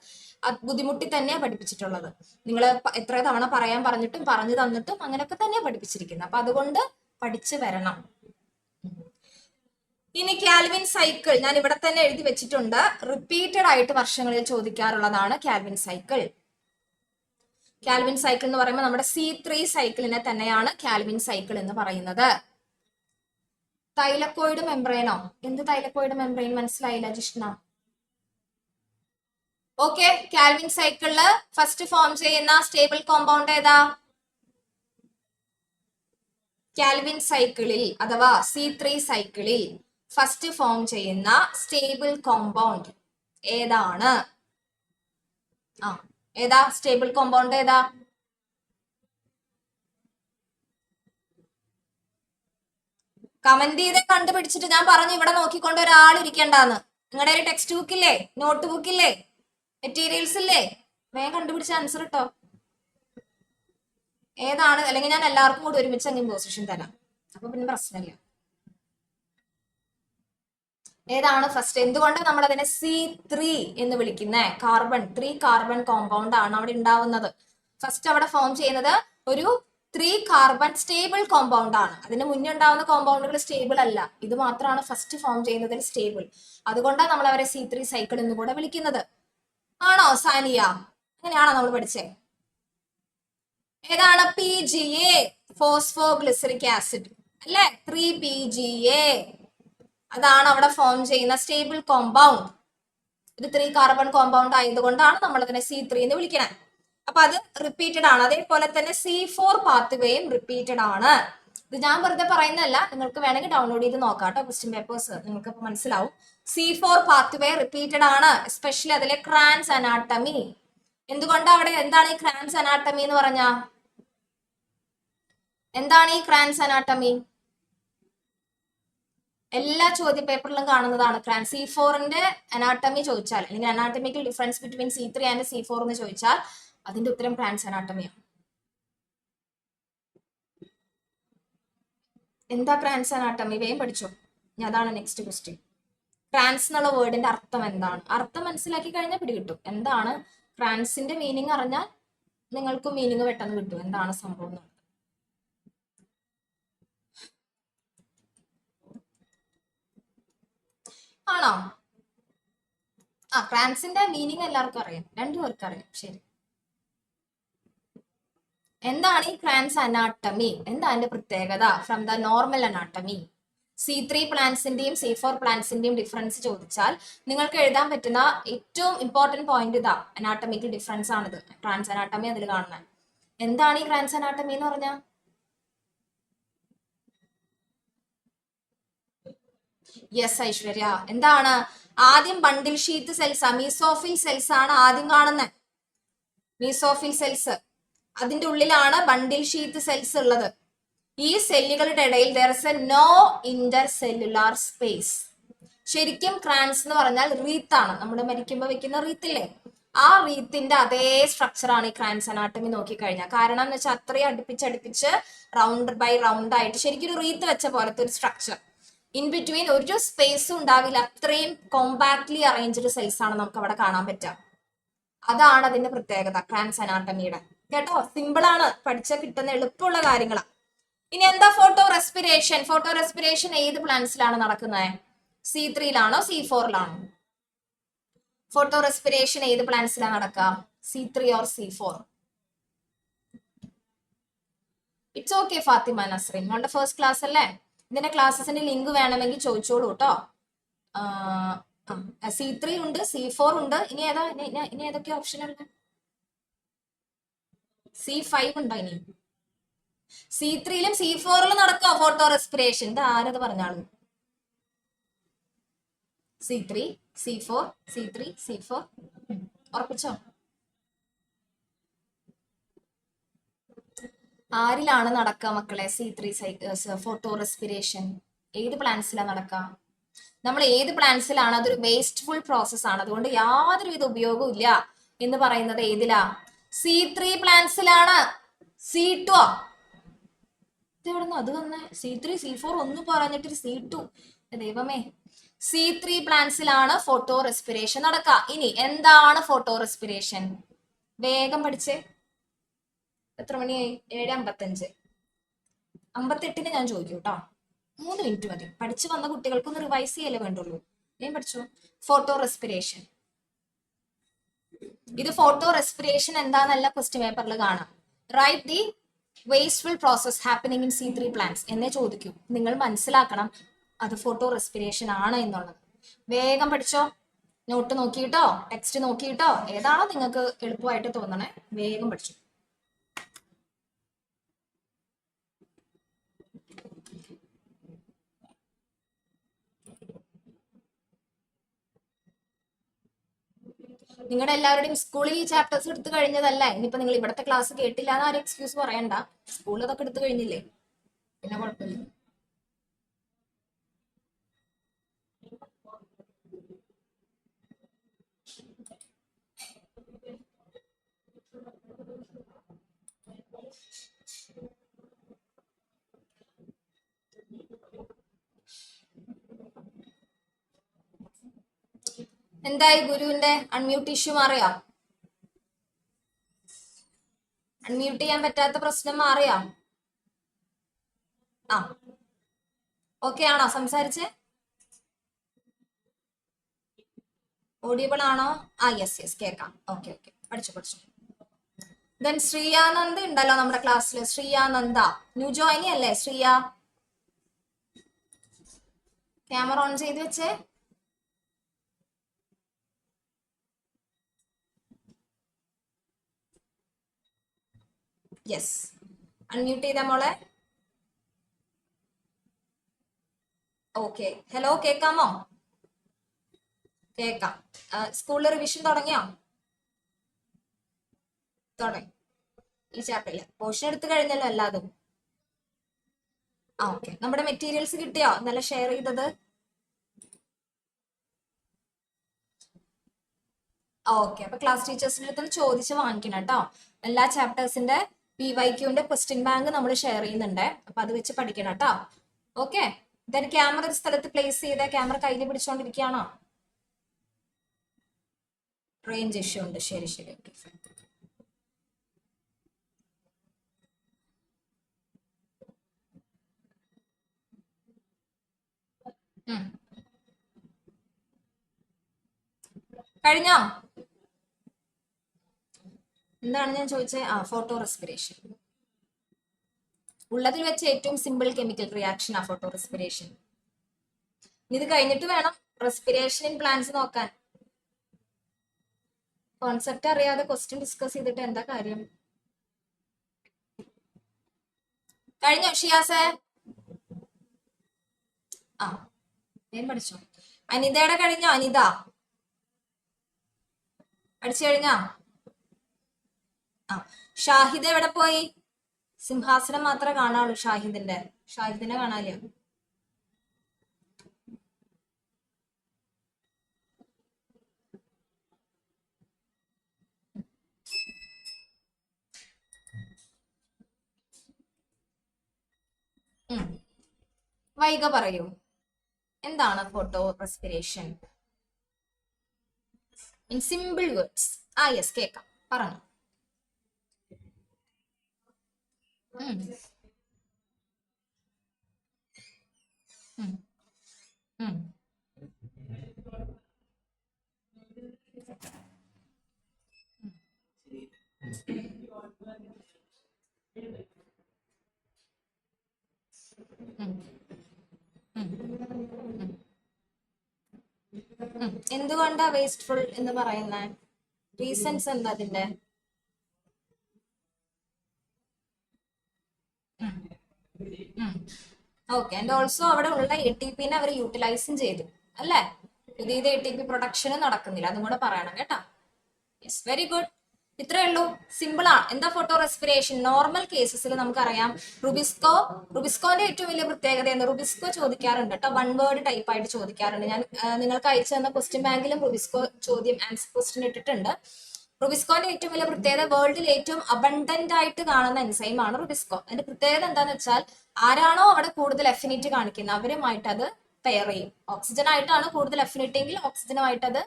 Speaker 1: ബുദ്ധിമുട്ടി തന്നെയാണ് പഠിപ്പിച്ചിട്ടുള്ളത്. നിങ്ങൾ എത്ര തവണ പറയാൻ പറഞ്ഞിട്ടും പറഞ്ഞു തന്നിട്ടും അങ്ങനെയൊക്കെ തന്നെയാണ് പഠിപ്പിച്ചിരിക്കുന്നത്. അപ്പൊ അതുകൊണ്ട് പഠിച്ചു വരണം. ഇനി കാൽവിൻ സൈക്കിൾ ഞാൻ ഇവിടെ തന്നെ എഴുതി വെച്ചിട്ടുണ്ട്. റിപ്പീറ്റഡ് ആയിട്ട് വർഷങ്ങളിൽ ചോദിക്കാറുള്ളതാണ് കാൽവിൻ സൈക്കിൾ. കാൽവിൻ സൈക്കിൾ എന്ന് പറയുമ്പോൾ നമ്മുടെ C3 സൈക്കിളിനെ തന്നെയാണ് കാൽവിൻ സൈക്കിൾ എന്ന് പറയുന്നത്. തൈലക്കോയിഡ് മെംബ്രെയിനോ? എന്ത് തൈലക്കോയിഡ് മെംബ്രെയിൻ? മനസ്സിലായില്ല ജിഷ്ണ. ഓക്കെ, കാൽവിൻ സൈക്കിളില് ഫസ്റ്റ് ഫോം ചെയ്യുന്ന സ്റ്റേബിൾ കോമ്പൗണ്ട് ഏതാ? കാൽവിൻ സൈക്കിളിൽ അഥവാ C3 സൈക്കിളിൽ ഫസ്റ്റ് ഫോം ചെയ്യുന്ന സ്റ്റേബിൾ കോമ്പൗണ്ട് ഏതാണ്? ഏതാ സ്റ്റേബിൾ കോമ്പൗണ്ട്? ഏതാ? കമന്റ് ചെയ്ത് കണ്ടുപിടിച്ചിട്ട് ഞാൻ പറഞ്ഞു ഇവിടെ നോക്കിക്കൊണ്ട് ഒരാൾ ഇരിക്കണ്ടെന്ന്. നിങ്ങളുടെ ഒരു ടെക്സ്റ്റ് ബുക്ക് ഇല്ലേ, നോട്ട് ബുക്ക് ഇല്ലേ, മെറ്റീരിയൽസ് ഇല്ലേ? വേഗം കണ്ടുപിടിച്ച ആൻസർ ഇട്ടോ. ഏതാണ്? അല്ലെങ്കിൽ ഞാൻ എല്ലാവർക്കും കൂടി ഒരുമിച്ച് അങ്ങ് പൊസിഷൻ തരാം. അപ്പൊ പിന്നെ പ്രശ്നമില്ല. ഏതാണ് ഫസ്റ്റ്? എന്തുകൊണ്ട് നമ്മൾ അതിനെ C3 എന്ന് വിളിക്കുന്നത്? കാർബൺ 3 കാർബൺ കോമ്പൗണ്ട് ആണ് അവിടെ ഉണ്ടാവുന്നത്. ഫസ്റ്റ് അവിടെ ഫോം ചെയ്യുന്നത് ഒരു 3 കാർബൺ സ്റ്റേബിൾ കോമ്പൗണ്ട് ആണ്. അതിന് മുന്നേ ഉണ്ടാവുന്ന കോമ്പൗണ്ടുകൾ സ്റ്റേബിൾ അല്ല. ഇത് മാത്രമാണ് ഫസ്റ്റ് ഫോം ചെയ്യുന്നതിൽ സ്റ്റേബിൾ. അതുകൊണ്ടാണ് നമ്മൾ അവരെ C3 സൈക്കിൾ എന്ന് കൂടെ വിളിക്കുന്നത്. ആണോ സാനിയ? അങ്ങനെയാണോ നമ്മൾ പഠിച്ചേ? ഏതാണ്? PGA, ഫോസ്ഫോഗ്ലിസറിക് ആസിഡ് അല്ലെ? 3PGA അതാണ് അവിടെ ഫോം ചെയ്യുന്ന സ്റ്റേബിൾ കോമ്പൗണ്ട്. ഇത് 3 കാർബൺ കോമ്പൗണ്ട് ആയതുകൊണ്ടാണ് നമ്മൾ അതിനെ C3 എന്ന് വിളിക്കുന്നത്. അപ്പൊ അത് റിപ്പീറ്റഡ് ആണ്. അതേപോലെ തന്നെ C4 പാത്വേയും റിപ്പീറ്റഡ് ആണ്. ഇത് ഞാൻ വെറുതെ പറയുന്നതല്ല, നിങ്ങൾക്ക് വേണമെങ്കിൽ ഡൗൺലോഡ് ചെയ്ത് നോക്കാം കേട്ടോ. ക്വസ്റ്റ്യൻ പേപ്പേഴ്സ് നിങ്ങൾക്ക് മനസ്സിലാവും. C4 പാത്വേ റിപ്പീറ്റഡ് ആണ്. എസ്പെഷ്യലി അതിലെ ക്രാൻസ് അനാട്ടമി. എന്തുകൊണ്ടാണ് അവിടെ? എന്താണ് ഈ ക്രാൻസ് അനാട്ടമി എന്ന് പറഞ്ഞ? എന്താണ് ഈ ക്രാൻസ് അനാട്ടമി? എല്ലാ ചോദ്യ പേപ്പറിലും കാണുന്നതാണ്. C4ന്റെ അനാട്ടമി ചോദിച്ചാൽ, അല്ലെങ്കിൽ anatomical difference between C3 and C4 എന്ന് ചോദിച്ചാൽ അതിന്റെ ഉത്തരം ക്രാൻസ് അനാട്ടമിയാണ്. എന്താ ക്രാൻസ് അനാട്ടമി? വേഗം പഠിച്ചോ. അതാണ് നെക്സ്റ്റ് ക്വസ്റ്റ്യൻ. ക്രാൻസ് എന്നുള്ള വേർഡിന്റെ അർത്ഥം എന്താണ്? അർത്ഥം മനസ്സിലാക്കി കഴിഞ്ഞാൽ പിടികിട്ടും. എന്താണ് ക്രാൻസിന്റെ മീനിങ് അറിഞ്ഞാൽ നിങ്ങൾക്കും മീനിങ് പെട്ടെന്ന് കിട്ടും. എന്താണ് സംഭവം? ആണോ? ക്രാൻസിന്റെ മീനിങ് എല്ലാവർക്കും അറിയാം. 2 പേർക്ക് അറിയാം. ശരി. എന്താണ് ഈ ക്രാൻസ് അനാട്ടമി? എന്താ അതിന്റെ പ്രത്യേകത from the normal anatomy? C3 പ്ലാന്റ്സിന്റെയും C4 പ്ലാന്റ്സിന്റെയും ഡിഫറൻസ് ചോദിച്ചാൽ നിങ്ങൾക്ക് എഴുതാൻ പറ്റുന്ന ഏറ്റവും ഇമ്പോർട്ടന്റ് പോയിന്റ് ഇതാ. അനാട്ടമിക്കൽ ഡിഫറൻസ് ആണിത്. ക്രാൻസ് അനാട്ടമി അതിൽ കാണുന്നത്. എന്താണ് ഈ ക്രാൻസ് അനാട്ടമി എന്ന് പറഞ്ഞാൽ? യെസ് ഐശ്വര്യ. എന്താണ്? ആദ്യം bundle sheath cells, mesophyll cells ആണ് ആദ്യം കാണുന്നത്. മീസോഫിൽ സെൽസ്, അതിന്റെ ഉള്ളിലാണ് ബണ്ടിൽ ഷീത്ത് സെൽസ് ഉള്ളത്. ഈ സെല്ലുകളുടെ ഇടയിൽ there is a no intercellular space. ശരിക്കും ക്രാൻസ് എന്ന് പറഞ്ഞാൽ റീത്ത് ആണ്. നമ്മൾ മരിക്കുമ്പോൾ വെക്കുന്ന റീത്തില്ലേ, ആ റീത്തിന്റെ അതേ സ്ട്രക്ചർ ആണ് ഈ ക്രാൻസ് അനാട്ടമി നോക്കിക്കഴിഞ്ഞാൽ. കാരണം എന്ന് വെച്ചാൽ അത്രയും അടുപ്പിച്ചടുപ്പിച്ച് റൗണ്ട് ബൈ റൗണ്ട് ആയിട്ട് ശരിക്കും ഒരു റീത്ത് വെച്ച പോലത്തെ ഒരു സ്ട്രക്ചർ. ഇൻ ബിറ്റ്വീൻ ഒരു സ്പേസും ഉണ്ടാവില്ല. അത്രയും കോമ്പാക്ട്ലി അറേഞ്ച്ഡ് സെൽസ് ആണ് നമുക്ക് അവിടെ കാണാൻ പറ്റുക. അതാണ് അതിന്റെ പ്രത്യേകത ക്രാൻസ് അനാട്ടമിയുടെ. കേട്ടോ, സിമ്പിൾ ആണ്, പഠിച്ചാൽ കിട്ടുന്ന എളുപ്പമുള്ള കാര്യങ്ങളാണ്. ഇനി എന്താ ഫോട്ടോ റെസ്പിറേഷൻ? ഫോട്ടോ റെസ്പിറേഷൻ ഏത് പ്ലാന്റ്സിലാണ് നടക്കുന്നത്? C3ലാണോ C4ലാണോ? ഫോട്ടോ റെസ്പിറേഷൻ ഏത് പ്ലാന്റ്സിലാണ് നടക്കുക? C3 or C4? It's okay Fathima Nasreen, നിങ്ങളുടെ ഫസ്റ്റ് ക്ലാസ് അല്ലേ? ഇതിന്റെ ക്ലാസ്സസിന്റെ ലിങ്ക് വേണമെങ്കിൽ ചോദിച്ചോളൂ കേട്ടോ. C3 ഉണ്ട്, C4 ഉണ്ട്. ഇനി ഏതാ? ഇനി ഏതൊക്കെ ഓപ്ഷൻ ഉണ്ട്? C5 ഉണ്ടോ? ഇനി C3ലും C4ലും നടക്കുക ഫോട്ടോ റെസ്പിറേഷൻ. ഇത് ആരത് പറഞ്ഞാളും? C3 C4 C3 C4. ഉറപ്പിച്ചോ? ആരിലാണ് നടക്കുക മക്കളെ C3 ഫോട്ടോ റെസ്പിറേഷൻ? ഏത് പ്ലാന്റ്സിലാണ് നടക്കുക? നമ്മൾ ഏത് പ്ലാന്റ്സിലാണ്? അതൊരു വേസ്റ്റ്ഫുൾ പ്രോസസ് ആണ്, അതുകൊണ്ട് യാതൊരുവിധ ഉപയോഗവും ഇല്ല എന്ന് പറയുന്നത് ഏതിലാ? C3 പ്ലാന്റ്സിലാണ്. C2 ഇതെവിടുന്ന് അത് തന്നെ? C3 C4 ഒന്നും പറഞ്ഞിട്ട് C2. ദൈവമേ, C3 പ്ലാന്റ്സിലാണ് ഫോട്ടോ റെസ്പിറേഷൻ നടക്കുക. ഇനി എന്താണ് ഫോട്ടോ റെസ്പിറേഷൻ? വേഗം പഠിച്ചേ. എത്ര മണിയായി? 7:55. 58 ഞാൻ ചോദിക്കും കേട്ടോ. 3 മിനിറ്റ് മതി. പഠിച്ചു വന്ന കുട്ടികൾക്കൊന്ന് റിവൈസ് ചെയ്യല്ലേ വേണ്ടുള്ളൂ. ഞാൻ പഠിച്ചു. Photorespiration. ഇത് ഫോട്ടോ റെസ്പിറേഷൻ എന്താന്നല്ല ക്വസ്റ്റ്യൻ പേപ്പറിൽ കാണാം. Write the wasteful process happening in C3 plants എന്നേ ചോദിക്കും. നിങ്ങൾ മനസ്സിലാക്കണം അത് ഫോട്ടോ റെസ്പിറേഷൻ ആണ് എന്നുള്ളത്. വേഗം പഠിച്ചോ. നോട്ട് നോക്കിയിട്ടോ, ടെക്സ്റ്റ് നോക്കിയിട്ടോ, ഏതാണോ നിങ്ങൾക്ക് എളുപ്പമായിട്ട് തോന്നണേ വേഗം പഠിച്ചു. നിങ്ങളുടെ എല്ലാവരുടെയും സ്കൂളിൽ ഈ ചാപ്റ്റേഴ്സ് എടുത്തു കഴിഞ്ഞതല്ല. ഇനിയിപ്പോ നിങ്ങൾ ഇവിടുത്തെ ക്ലാസ് കേട്ടില്ല എന്ന് ആരും എക്സ്ക്യൂസ് പറയണ്ട. സ്കൂളിൽ അതൊക്കെ എടുത്തു കഴിഞ്ഞില്ലേ, പിന്നെ കുഴപ്പമില്ല. എന്തായി ഗുരുവിന്റെ അൺമ്യൂട്ട് ഇഷ്യൂ മാറിയോ? അൺമ്യൂട്ട് ചെയ്യാൻ പറ്റാത്ത പ്രശ്നം മാറിയോ? ആ ഓക്കെ ആണോ? സംസാരിച്ച് ഓഡിയബിൾ ആണോ? ആ യെസ് കേൾക്കാം. ഓക്കെ പഠിച്ചു. ദെൻ ശ്രീയാനന്ദ് ഉണ്ടല്ലോ നമ്മുടെ ക്ലാസ്സിൽ. ശ്രീയാനന്ദ ന്യൂ ജോയിനി അല്ലേ? ശ്രീയ ക്യാമറ ഓൺ ചെയ്ത് വെച്ചേ. യെസ്, അൺമ്യൂട്ട് ചെയ്ത മോളെ. ഓക്കെ, ഹലോ കേൾക്കാമോ? കേൾക്കാം. സ്കൂളിൽ റിവിഷൻ തുടങ്ങിയോ? തുടങ്ങി. ഈ ചാപ്റ്ററിൽ പോർഷൻ എടുത്തു കഴിഞ്ഞല്ലോ എല്ലാതും. ആ ഓക്കെ, നമ്മുടെ മെറ്റീരിയൽസ് കിട്ടിയോ ഇന്നലെ ഷെയർ ചെയ്തത്? ഓക്കെ, അപ്പൊ ക്ലാസ് ടീച്ചേഴ്സിന്റെ അടുത്ത് ചോദിച്ച് വാങ്ങിക്കണം കേട്ടോ. എല്ലാ ചാപ്റ്റേഴ്സിന്റെ PYQന്റെ ക്വസ്റ്റ്യൻ ബാങ്ക് നമ്മൾ ഷെയർ ചെയ്യുന്നുണ്ട്. അപ്പൊ അത് വെച്ച് പഠിക്കണം കേട്ടോ. ഓക്കെ, ദെൻ ക്യാമറ ഒരു സ്ഥലത്ത് പ്ലേസ് ചെയ്ത ക്യാമറ കയ്യിൽ പിടിച്ചോണ്ടിരിക്കുകയാണോ? റേഞ്ച് ഇഷ്യൂ ഉണ്ട്. ശരി ഓക്കെ. കഴിഞ്ഞോ? എന്താണ് ഞാൻ ചോദിച്ചത്? Photo respiration. ഉള്ളതിൽ വെച്ച് ഏറ്റവും സിമ്പിൾ കെമിക്കൽ റിയാക്ഷൻ ആ ഫോട്ടോ റെസ്പിറേഷൻ. ഇത് കഴിഞ്ഞിട്ട് വേണം റെസ്പിറേഷൻ ഇൻ പ്ലാന്റ്സ് നോക്കാൻ. കോൺസെപ്റ്റ് അറിയാതെ ക്വസ്റ്റ്യൻ ഡിസ്കസ് ചെയ്തിട്ട് എന്താ കാര്യം? കഴിഞ്ഞോ ഷിയാസേ? ഞാൻ പഠിച്ചോ. അനിതയുടെ കഴിഞ്ഞോ? അനിത പഠിച്ചു കഴിഞ്ഞോ? ഷാഹിദ എവിടെ പോയി? സിംഹാസനം മാത്രമേ കാണാളൂ ഷാഹിദിനെ കാണാനില്ല. വൈക പറയൂ, എന്താണ് photo respiration in simple words? Yes കേക്കാം, പറഞ്ഞു. എന്തുകൊണ്ടാ വേസ്റ്റ്ഫുൾ എന്ന് പറയുന്ന റീസൺസ് എന്താ അതിന്റെ? ഓക്കെ, ആൻഡ് ഓൾസോ അവിടെ ഉള്ള ATPനെ അവർ യൂട്ടിലൈസും ചെയ്തു അല്ലേ? പുതിയത് ATP പ്രൊഡക്ഷൻ നടക്കുന്നില്ല, അതും കൂടെ പറയണം കേട്ടോ. Yes, very good. ഇത്രേ ഉള്ളൂ, സിമ്പിൾ ആണ്. എന്താ ഫോട്ടോ റെസ്പിറേഷൻ? നോർമൽ കേസസിൽ നമുക്കറിയാം റുബിസ്കോന്റെ ഏറ്റവും വലിയ പ്രത്യേകത എന്ന് റുബിസ്കോ ചോദിക്കാറുണ്ട് കേട്ടോ, 1 വേർഡ് ടൈപ്പ് ആയിട്ട് ചോദിക്കാറുണ്ട്. ഞാൻ നിങ്ങൾക്ക് അയച്ചു തന്ന ക്വസ്റ്റ്യൻ ബാങ്കിലും റുബിസ്കോ ചോദ്യം ആൻസർ ക്വസ്റ്റ്യൻ ഇട്ടിട്ടുണ്ട്. റുബിസ്കോന്റെ ഏറ്റവും വലിയ പ്രത്യേകത വേൾഡിൽ ഏറ്റവും അബണ്ടന്റ് ആയിട്ട് കാണുന്ന എൻസൈം ആണ് റുബിസ്കോ. അതിന്റെ പ്രത്യേകത എന്താന്ന് വെച്ചാൽ ആരാണോ അവിടെ കൂടുതൽ അഫിനിറ്റി കാണിക്കുന്നത് അവരുമായിട്ട് അത് പെയർ ചെയ്യും. ഓക്സിജൻ ആയിട്ടാണ് കൂടുതൽ അഫിനിറ്റി എങ്കിൽ ഓക്സിജനുമായിട്ട് അത്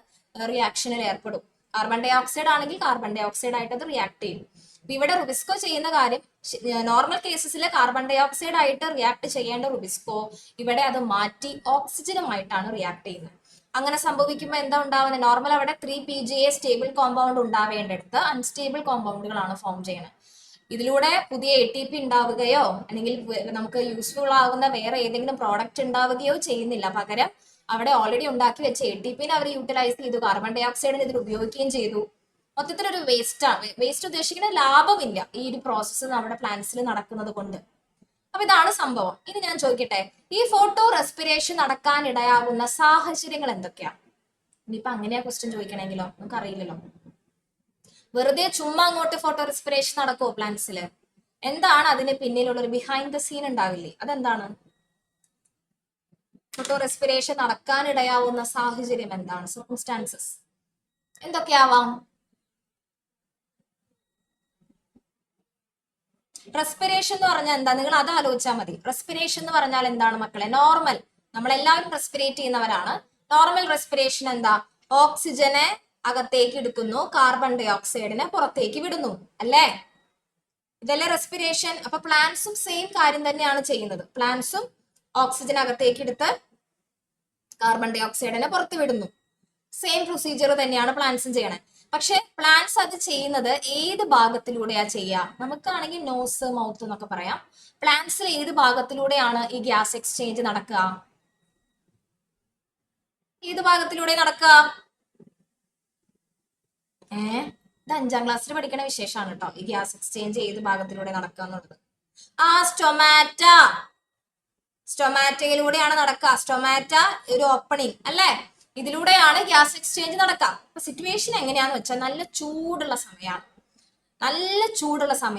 Speaker 1: റിയാക്ഷനിൽ ഏർപ്പെടും. കാർബൺ ഡൈ ഓക്സൈഡ് ആണെങ്കിൽ കാർബൺ ഡൈ ഓക്സൈഡ് ആയിട്ട് അത് റിയാക്ട് ചെയ്യും. അപ്പൊ ഇവിടെ റുബിസ്കോ ചെയ്യുന്ന കാര്യം, നോർമൽ കേസസിൽ കാർബൺ ഡൈ ഓക്സൈഡ് ആയിട്ട് റിയാക്ട് ചെയ്യേണ്ട റുബിസ്കോ ഇവിടെ അത് മാറ്റി ഓക്സിജനുമായിട്ടാണ് റിയാക്ട് ചെയ്യുന്നത്. അങ്ങനെ സംഭവിക്കുമ്പോൾ എന്താ ഉണ്ടാവുന്നത്? നോർമൽ അവിടെ 3PGA സ്റ്റേബിൾ കോമ്പൗണ്ട് ഉണ്ടാവേണ്ടടുത്ത് അൺസ്റ്റേബിൾ കോമ്പൗണ്ടുകളാണ് ഫോം ചെയ്യുന്നത്. ഇതിലൂടെ പുതിയ ATP ഉണ്ടാവുകയോ അല്ലെങ്കിൽ നമുക്ക് യൂസ്ഫുൾ ആകുന്ന വേറെ ഏതെങ്കിലും പ്രോഡക്റ്റ് ഉണ്ടാവുകയോ ചെയ്യുന്നില്ല. പകരം അവിടെ ഓൾറെഡി ഉണ്ടാക്കി വെച്ച ATPനെ അവർ യൂട്ടിലൈസ് ചെയ്തു, കാർബൺ ഡൈ ഓക്സൈഡിന് ഇതിൽ ഉപയോഗിക്കുകയും ചെയ്തു. മൊത്തത്തിലൊരു വേസ്റ്റ് ആണ്. വേസ്റ്റ് ഉദ്ദേശിക്കുന്ന ലാഭമില്ല ഈ ഒരു പ്രോസസ്സ് നമ്മുടെ പ്ലാന്റ്സിൽ നടക്കുന്നത് കൊണ്ട്. അപ്പൊ ഇതാണ് സംഭവം. ഇനി ഞാൻ ചോദിക്കട്ടെ, ഈ ഫോട്ടോ റെസ്പിറേഷൻ നടക്കാൻ ഇടയാകുന്ന സാഹചര്യങ്ങൾ എന്തൊക്കെയാണ്? ഇനിയിപ്പൊ അങ്ങനെയാ ക്വസ്റ്റ്യൻ ചോദിക്കണമെങ്കിലോ നമുക്ക് അറിയില്ലല്ലോ. വെറുതെ ചുമ്മാ അങ്ങോട്ട് ഫോട്ടോ റെസ്പിറേഷൻ നടക്കുമോ പ്ലാന്റ്സില്? എന്താണ് അതിന് പിന്നിലുള്ള ഒരു ബിഹൈൻഡ് ദ സീൻ ഉണ്ടാവില്ലേ? അതെന്താണ്? ഫോട്ടോ റെസ്പിറേഷൻ നടക്കാനിടയാവുന്ന സാഹചര്യം എന്താണ്? സർക്കംസ്റ്റാൻസസ് എന്തൊക്കെയാവാം? റെസ്പിറേഷൻ എന്ന് പറഞ്ഞാൽ എന്താ? നിങ്ങൾ അത് ആലോചിച്ചാൽ മതി. റെസ്പിറേഷൻ എന്ന് പറഞ്ഞാൽ എന്താണ് മക്കളെ? നോർമൽ, നമ്മളെല്ലാവരും റെസ്പിറേറ്റ് ചെയ്യുന്നവരാണ്. നോർമൽ റെസ്പിറേഷൻ എന്താ? ഓക്സിജനെ അകത്തേക്ക് എടുക്കുന്നു, കാർബൺ ഡൈ ഓക്സൈഡിനെ പുറത്തേക്ക് വിടുന്നു, അല്ലേ? ഇതല്ലേ റെസ്പിറേഷൻ. അപ്പൊ പ്ലാന്റ്സും സെയിം കാര്യം തന്നെയാണ് ചെയ്യുന്നത്. പ്ലാന്റ്സും ഓക്സിജൻ അകത്തേക്ക് എടുത്ത് കാർബൺ ഡൈ ഓക്സൈഡിനെ പുറത്ത് വിടുന്നു. സെയിം പ്രൊസീജിയർ തന്നെയാണ് പ്ലാന്റ്സും ചെയ്യണത്. പക്ഷെ പ്ലാന്റ്സ് അത് ചെയ്യുന്നത് ഏത് ഭാഗത്തിലൂടെയാ ചെയ്യുക? നമുക്കാണെങ്കിൽ നോസ്, മൗത്ത് എന്നൊക്കെ പറയാം. പ്ലാന്റ്സിൽ ഏത് ഭാഗത്തിലൂടെയാണ് ഈ ഗ്യാസ് എക്സ്ചേഞ്ച് നടക്കുക? ഏത് ഭാഗത്തിലൂടെ നടക്കുക? ഇത് 5ാം ക്ലാസ്സിൽ പഠിക്കണ വിശേഷമാണ് കേട്ടോ, ഈ ഗ്യാസ് എക്സ്ചേഞ്ച് ഏത് ഭാഗത്തിലൂടെ നടക്കുക എന്നുള്ളത്. സ്റ്റൊമാറ്റയിലൂടെയാണ് നടക്കുക. സ്റ്റൊമാറ്റ ഒരു ഓപ്പണിങ് അല്ലേ? ഇതിലൂടെയാണ് ഗ്യാസ് എക്സ്ചേഞ്ച് നടക്കുക. അപ്പൊ സിറ്റുവേഷൻ എങ്ങനെയാന്ന് വെച്ചാൽ നല്ല ചൂടുള്ള സമയമാണ്.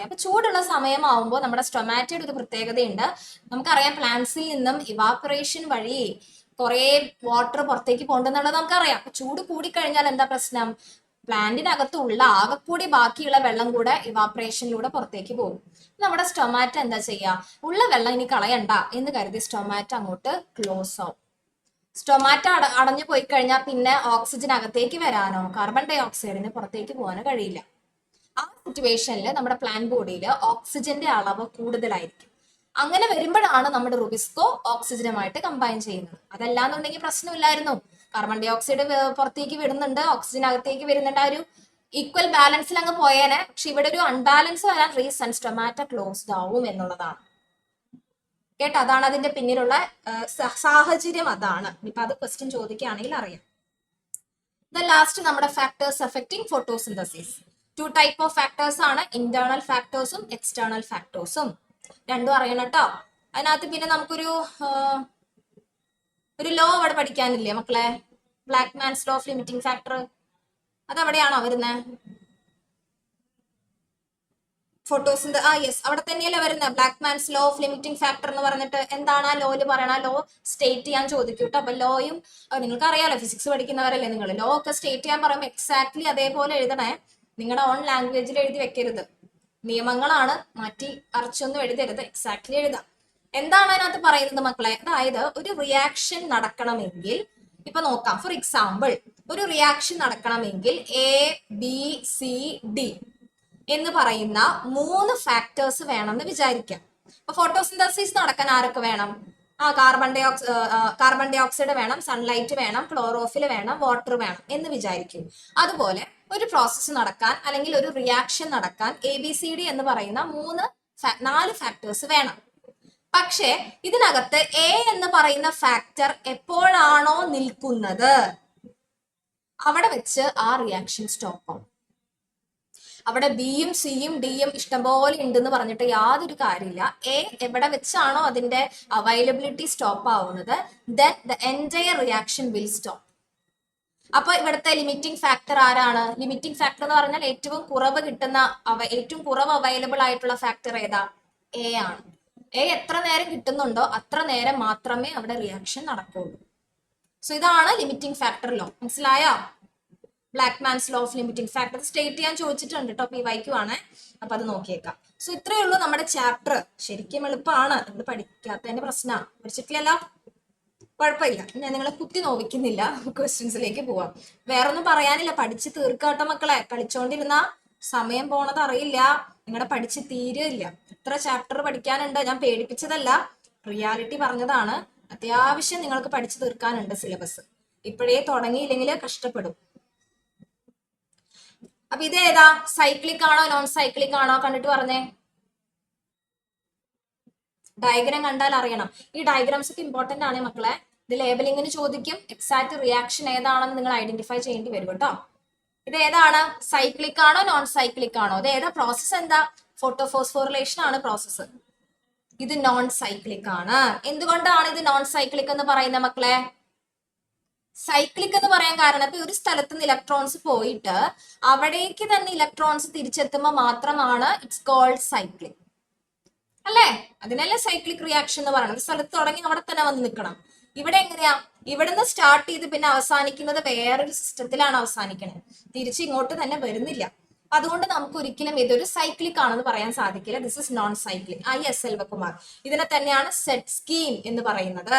Speaker 1: അപ്പൊ ചൂടുള്ള സമയമാവുമ്പോൾ നമ്മുടെ സ്റ്റൊമാറ്റയുടെ ഒരു പ്രത്യേകതയുണ്ട്. നമുക്കറിയാം പ്ലാന്റ്സിൽ നിന്നും ഇവാപറേഷൻ വഴി കുറെ വാട്ടർ പുറത്തേക്ക് പോകണ്ടെന്നുള്ളത് നമുക്കറിയാം. അപ്പൊ ചൂട് കൂടിക്കഴിഞ്ഞാൽ എന്താ പ്രശ്നം? പ്ലാന്റിനകത്തുള്ള ആകെക്കൂടി ബാക്കിയുള്ള വെള്ളം കൂടെ ഇവാപറേഷനിലൂടെ പുറത്തേക്ക് പോകും. നമ്മുടെ സ്റ്റൊമാറ്റ എന്താ ചെയ്യുക? ഉള്ള വെള്ളം ഇനി കളയണ്ട എന്ന് കരുതി സ്റ്റൊമാറ്റ അങ്ങോട്ട് ക്ലോസ് ആവും. സ്റ്റൊമാറ്റ അടഞ്ഞു പോയി കഴിഞ്ഞാൽ പിന്നെ ഓക്സിജൻ അകത്തേക്ക് വരാനോ കാർബൺ ഡൈ ഓക്സൈഡിന് പുറത്തേക്ക് പോകാനോ കഴിയില്ല. ആ സിറ്റുവേഷനിൽ നമ്മുടെ പ്ലാന്റ് ബോഡിയിൽ ഓക്സിജന്റെ അളവ് കൂടുതലായിരിക്കും. അങ്ങനെ വരുമ്പോഴാണ് നമ്മുടെ റുബിസ്കോ ഓക്സിജനുമായിട്ട് കമ്പൈൻ ചെയ്യുന്നത്. അതല്ലാന്നുണ്ടെങ്കിൽ പ്രശ്നമില്ലായിരുന്നു. കാർബൺ ഡൈ ഓക്സൈഡ് പുറത്തേക്ക് വിടുന്നുണ്ട്, ഓക്സിജൻ അകത്തേക്ക് വരുന്നുണ്ട്, ആ ഒരു ഈക്വൽ ബാലൻസിൽ അങ്ങ് പോയേനെ. പക്ഷെ ഇവിടെ ഒരു അൺബാലൻസ് വരാൻ റീസൺ സ്റ്റൊമാറ്റ ക്ലോസ്ഡ് ആവും എന്നുള്ളതാണ് കേട്ടോ. അതാണ് അതിന്റെ പിന്നിലുള്ള സാഹചര്യം. അതാണ് ഇപ്പൊ അത് ക്വസ്റ്റ്യൻ ചോദിക്കുകയാണെങ്കിൽ അറിയാം. ലാസ്റ്റ് നമ്മുടെ factors affecting photosynthesis. 2 type of factors ആണ്, ഇന്റേണൽ ഫാക്ടേഴ്സും എക്സ്റ്റേണൽ ഫാക്ടേഴ്സും. രണ്ടും അറിയണം കേട്ടോ. അതിനകത്ത് പിന്നെ നമുക്കൊരു ലോ അവിടെ പഠിക്കാനില്ലേ മക്കളെ? ബ്ലാക്ക്മാൻസ് ലോ ഓഫ് ലിമിറ്റിംഗ് ഫാക്ടർ. അതെവിടെയാണോ വരുന്നത്? ഫോട്ടോസിന്റെ യെസ്, അവിടെ തന്നെയല്ലേ വരുന്നത്. ബ്ലാക്ക്മാൻസ് ലോ ഓഫ് ലിമിറ്റിംഗ് ഫാക്ടർ എന്ന് പറഞ്ഞിട്ട് എന്താണ് ആ ലോയില് പറയണ? ലോ സ്റ്റേറ്റ് ചെയ്യാൻ ചോദിക്കും കേട്ടോ. അപ്പൊ ലോയും നിങ്ങൾക്ക് അറിയാലോ, ഫിസിക്സ് പഠിക്കുന്നവരല്ലേ നിങ്ങൾ. ലോ ഒക്കെ സ്റ്റേറ്റ് ചെയ്യാൻ പറയുമ്പോൾ എക്സാക്ട്ലി അതേപോലെ എഴുതണേ. നിങ്ങളുടെ ഓൺ ലാംഗ്വേജിൽ എഴുതി വെക്കരുത്. നിയമങ്ങളാണ്, മാറ്റി അറച്ചൊന്നും എഴുതരുത്, എക്സാക്ട്ലി എഴുതാം. എന്താണ് അതിനകത്ത് പറയുന്നത് മക്കളെ? അതായത് ഒരു റിയാക്ഷൻ നടക്കണമെങ്കിൽ, ഇപ്പൊ നോക്കാം. ഫോർ എക്സാമ്പിൾ, ഒരു റിയാക്ഷൻ നടക്കണമെങ്കിൽ ABCD എന്ന് പറയുന്ന 3 ഫാക്ടേഴ്സ് വേണമെന്ന് വിചാരിക്കാം. അപ്പൊ ഫോട്ടോസിന്തസിസ് നടക്കാൻ ആരൊക്കെ വേണം? കാർബൺ ഡൈ ഓക്സൈഡ് വേണം, സൺലൈറ്റ് വേണം, ക്ലോറോഫിൽ വേണം, വാട്ടർ വേണം എന്ന് വിചാരിക്കും. അതുപോലെ ഒരു പ്രോസസ്സ് നടക്കാൻ അല്ലെങ്കിൽ ഒരു റിയാക്ഷൻ നടക്കാൻ ABCD എന്ന് പറയുന്ന 4 ഫാക്ടേഴ്സ് വേണം. പക്ഷെ ഇതിനകത്ത് A എന്ന് പറയുന്ന ഫാക്ടർ എപ്പോഴാണോ നിൽക്കുന്നത് അവിടെ വെച്ച് ആ റിയാക്ഷൻ സ്റ്റോപ്പ് ആവും. അവിടെ ബിയും സിയും ഡിയും ഇഷ്ടംപോലെ ഉണ്ടെന്ന് പറഞ്ഞിട്ട് യാതൊരു കാര്യമില്ല. എ എവിടെ വെച്ചാണോ അതിന്റെ അവൈലബിലിറ്റി സ്റ്റോപ്പ് ആവുന്നത്, then the entire reaction will stop. അപ്പൊ ഇവിടുത്തെ ലിമിറ്റിംഗ് ഫാക്ടർ ആരാണ്? ലിമിറ്റിംഗ് ഫാക്ടർ എന്ന് പറഞ്ഞാൽ ഏറ്റവും കുറവ് കിട്ടുന്ന ഏറ്റവും കുറവ് അവൈലബിൾ ആയിട്ടുള്ള ഫാക്ടർ ഏതാ? എ ആണ്. എ എത്ര നേരം കിട്ടുന്നുണ്ടോ അത്ര നേരം മാത്രമേ അവിടെ റിയാക്ഷൻ നടക്കുള്ളൂ. സോ ഇതാണ് ലിമിറ്റിംഗ് ഫാക്ടർ ലോ. മനസ്സിലായോ? Blackman's law of limiting factor state ചെയ്യാൻ ചോദിച്ചിട്ടുണ്ട് കേട്ടോ, PYQ ആണ്. അപ്പൊ അത് നോക്കിയേക്കാം. സോ ഇത്രയേ ഉള്ളൂ നമ്മുടെ ചാപ്റ്റർ. ശരിക്കും എളുപ്പമാണ്, നമ്മൾ പഠിക്കാത്തതിന്റെ പ്രശ്നമാണ്. പഠിച്ചിട്ടില്ലല്ലോ, കുഴപ്പമില്ല. ഞാൻ നിങ്ങളെ കുത്തി നോവിക്കുന്നില്ല, ക്വസ്റ്റ്യൻസിലേക്ക് പോവാം. വേറൊന്നും പറയാനില്ല, പഠിച്ച് തീർക്കാട്ടോ മക്കളെ. കളിച്ചോണ്ടിരുന്ന സമയം പോണത് അറിയില്ല, നിങ്ങളുടെ പഠിച്ച് തീരില്ല. എത്ര ചാപ്റ്റർ പഠിക്കാനുണ്ട്, ഞാൻ പേടിപ്പിച്ചതല്ല, റിയാലിറ്റി പറഞ്ഞതാണ്. അത്യാവശ്യം നിങ്ങൾക്ക് പഠിച്ചു തീർക്കാനുണ്ട് സിലബസ്. ഇപ്പോഴേ തുടങ്ങിയില്ലെങ്കിൽ കഷ്ടപ്പെടും. അപ്പൊ ഇത് ഏതാ? സൈക്ലിക് ആണോ നോൺ സൈക്ലിക് ആണോ? കണ്ടിട്ട് പറഞ്ഞേ. ഡയഗ്രാം കണ്ടാൽ അറിയണം. ഈ ഡയഗ്രാംസ് ഒക്കെ ഇമ്പോർട്ടന്റ് ആണ് മക്കളെ. ഇത് ലേബലിങ്ങിന് ചോദിക്കും. എക്സാക്ട് റിയാക്ഷൻ ഏതാണെന്ന് നിങ്ങൾ ഐഡന്റിഫൈ ചെയ്യേണ്ടി വരും കേട്ടോ. ഇത് ഏതാണ്? സൈക്ലിക് ആണോ നോൺ സൈക്ലിക് ആണോ? ഇത് ഏതാ പ്രോസസ്? എന്താ? ഫോട്ടോഫോസ്ഫോറിലേഷൻ ആണ് പ്രോസസ്സ്. ഇത് നോൺ സൈക്ലിക് ആണ്. എന്തുകൊണ്ടാണ് ഇത് നോൺ സൈക്ലിക് എന്ന് പറയുന്നത് മക്കളെ? സൈക്ലിക് എന്ന് പറയാൻ കാരണം ഇപ്പൊ ഒരു സ്ഥലത്ത് നിന്ന് ഇലക്ട്രോൺസ് പോയിട്ട് അവിടേക്ക് തന്നെ ഇലക്ട്രോൺസ് തിരിച്ചെത്തുമ്പോൾ മാത്രമാണ് ഇറ്റ്സ് കോൾഡ് സൈക്ലിക്, അല്ലേ? അതിനല്ലേ സൈക്ലിക് റിയാക്ഷൻ എന്ന് പറയുന്നത്. സ്ഥലത്ത് തുടങ്ങി അവിടെ തന്നെ വന്ന് നിൽക്കണം. ഇവിടെ എങ്ങനെയാ? ഇവിടുന്ന് സ്റ്റാർട്ട് ചെയ്ത് പിന്നെ അവസാനിക്കുന്നത് വേറൊരു സിസ്റ്റത്തിലാണ് അവസാനിക്കുന്നത്, തിരിച്ച് ഇങ്ങോട്ട് തന്നെ വരുന്നില്ല. അതുകൊണ്ട് നമുക്ക് ഒരിക്കലും ഇതൊരു സൈക്ലിക് ആണെന്ന് പറയാൻ സാധിക്കില്ല. This is known cyclic. IS Selvakumar. ഇതിനെ തന്നെയാണ് സെറ്റ് സ്കീം എന്ന് പറയുന്നത്.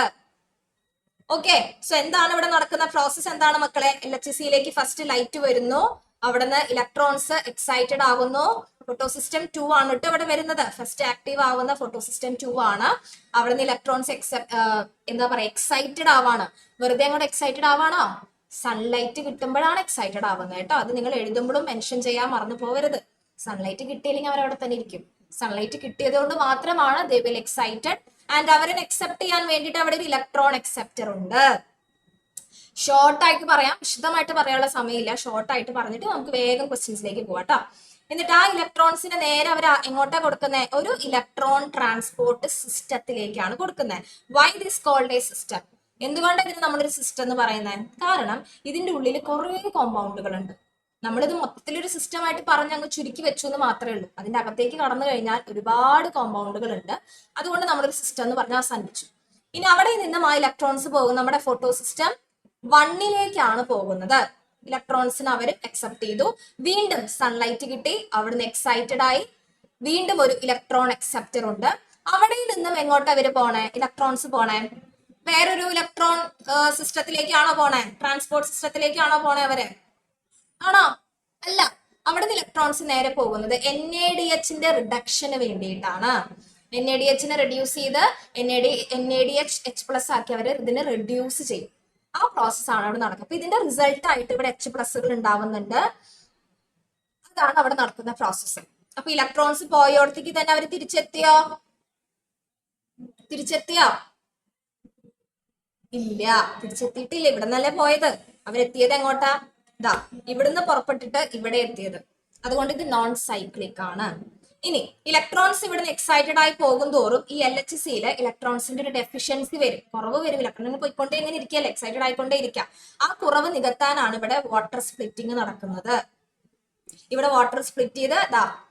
Speaker 1: ഓക്കെ, സോ എന്താണ് ഇവിടെ നടക്കുന്ന പ്രോസസ്? എന്താണ് മക്കളെ? LHCയിലേക്ക് ഫസ്റ്റ് ലൈറ്റ് വരുന്നു, അവിടുന്ന് ഇലക്ട്രോൺസ് എക്സൈറ്റഡ് ആവുന്നു. ഫോട്ടോസിസ്റ്റം 2 ആണ് കേട്ടോ ഇവിടെ വരുന്നത്. ഫസ്റ്റ് ആക്റ്റീവ് ആവുന്ന ഫോട്ടോസിസ്റ്റം 2 ആണ്. അവിടുന്ന് ഇലക്ട്രോൺസ് എന്താ പറയാ, എക്സൈറ്റഡ് ആവാണ്. വെറുതെ അങ്ങോട്ട് എക്സൈറ്റഡ് ആവാണോ? സൺലൈറ്റ് കിട്ടുമ്പോഴാണ് എക്സൈറ്റഡ് ആവുന്നത് കേട്ടോ. അത് നിങ്ങൾ എഴുതുമ്പോഴും മെൻഷൻ ചെയ്യാൻ മറന്നു പോകരുത്. സൺലൈറ്റ് കിട്ടിയില്ലെങ്കിൽ അവരവിടെ തന്നെ ഇരിക്കും. സൺലൈറ്റ് കിട്ടിയത് കൊണ്ട് മാത്രമാണ് ദേ വിൽ എക്സൈറ്റഡ്. ആൻഡ് അവരെ അക്സെപ്റ്റ് ചെയ്യാൻ വേണ്ടിയിട്ട് അവിടെ ഒരു ഇലക്ട്രോൺ അക്സെപ്റ്റർ ഉണ്ട്. ഷോർട്ടായിട്ട് പറയാം, വിശദമായിട്ട് പറയാനുള്ള സമയമില്ല. ഷോർട്ടായിട്ട് പറഞ്ഞിട്ട് നമുക്ക് വേഗം ക്വസ്റ്റ്യൻസിലേക്ക് പോവാം കേട്ടോ. എന്നിട്ട് ആ ഇലക്ട്രോൺസിനെ നേരെ അവർ എങ്ങോട്ടാ കൊടുക്കുന്നത്? ഒരു ഇലക്ട്രോൺ ട്രാൻസ്പോർട്ട് സിസ്റ്റത്തിലേക്കാണ് കൊടുക്കുന്നത്. Why this called a system? എന്തുകൊണ്ടാണ് ഇതിന് നമ്മളൊരു സിസ്റ്റം എന്ന് പറയുന്നത്? കാരണം ഇതിന്റെ ഉള്ളിൽ കുറെ കോമ്പൗണ്ടുകൾ ഉണ്ട്. നമ്മളിത് മൊത്തത്തിലൊരു സിസ്റ്റമായിട്ട് പറഞ്ഞ് അങ്ങ് ചുരുക്കി വെച്ചു എന്ന് മാത്രമേ ഉള്ളൂ. അതിന്റെ അകത്തേക്ക് കടന്നു കഴിഞ്ഞാൽ ഒരുപാട് കോമ്പൗണ്ടുകൾ ഉണ്ട്. അതുകൊണ്ട് നമ്മളൊരു സിസ്റ്റം എന്ന് പറഞ്ഞ് അവസാനിപ്പിച്ചു. ഇനി അവിടെ നിന്നും ആ ഇലക്ട്രോൺസ് പോകും നമ്മുടെ ഫോട്ടോ സിസ്റ്റം 1ലേക്കാണ് പോകുന്നത്. ഇലക്ട്രോൺസിന് അവർ അക്സെപ്റ്റ് ചെയ്തു. വീണ്ടും സൺലൈറ്റ് കിട്ടി, അവിടുന്ന് എക്സൈറ്റഡ് ആയി. വീണ്ടും ഒരു ഇലക്ട്രോൺ അക്സെപ്റ്റർ ഉണ്ട്. അവിടെ നിന്നും എങ്ങോട്ടാ അവര് പോണേ? ഇലക്ട്രോൺസ് പോണേ വേറൊരു ഇലക്ട്രോൺ സിസ്റ്റത്തിലേക്കാണോ പോണേ? ട്രാൻസ്പോർട്ട് സിസ്റ്റത്തിലേക്കാണോ പോണേ അവര്? ആണോ? അല്ല. അവിടുന്ന് ഇലക്ട്രോൺസ് നേരെ പോകുന്നത് NADHന്റെ റിഡക്ഷന് വേണ്ടിയിട്ടാണ്. NADHനെ റെഡ്യൂസ് ചെയ്ത് NADH H+ ആക്കി അവർ ഇതിനെ റെഡ്യൂസ് ചെയ്യും. ആ പ്രോസസ് ആണ് അവിടെ നടക്കുക. അപ്പൊ ഇതിന്റെ റിസൾട്ട് ആയിട്ട് ഇവിടെ H+ ഉണ്ടാവുന്നുണ്ട്. അതാണ് അവിടെ നടക്കുന്ന പ്രോസസ്സ്. അപ്പൊ ഇലക്ട്രോൺസ് പോയോടത്തേക്ക് തന്നെ അവർ തിരിച്ചെത്തിയോ? ഇല്ല, തിരിച്ചെത്തിയിട്ടില്ല. ഇവിടെ നിന്നല്ലേ പോയത്. അവരെത്തിയത് എങ്ങോട്ടാ? ഇതാ ഇവിടുന്ന് പുറപ്പെട്ടിട്ട് ഇവിടെ എത്തിയത്. അതുകൊണ്ട് ഇത് നോൺ സൈക്ലിക് ആണ്. ഇനി ഇലക്ട്രോൺസ് ഇവിടുന്ന് എക്സൈറ്റഡ് ആയി പോകും തോറും ഈ LHCയില് ഇലക്ട്രോൺസിന്റെ ഒരു ഡെഫിഷ്യൻസി വരും, കുറവ് വരും. ഇലക്ട്രോണിന് പോയിക്കൊണ്ടേ ഇങ്ങനെ ഇരിക്കുകയല്ലേ, എക്സൈറ്റഡ് ആയിക്കൊണ്ടേ ഇരിക്കാം. ആ കുറവ് നികത്താനാണ് ഇവിടെ വാട്ടർ സ്പ്ലിറ്റിംഗ് നടക്കുന്നത്. ഇവിടെ വാട്ടർ സ്പ്ലിറ്റ് ചെയ്ത്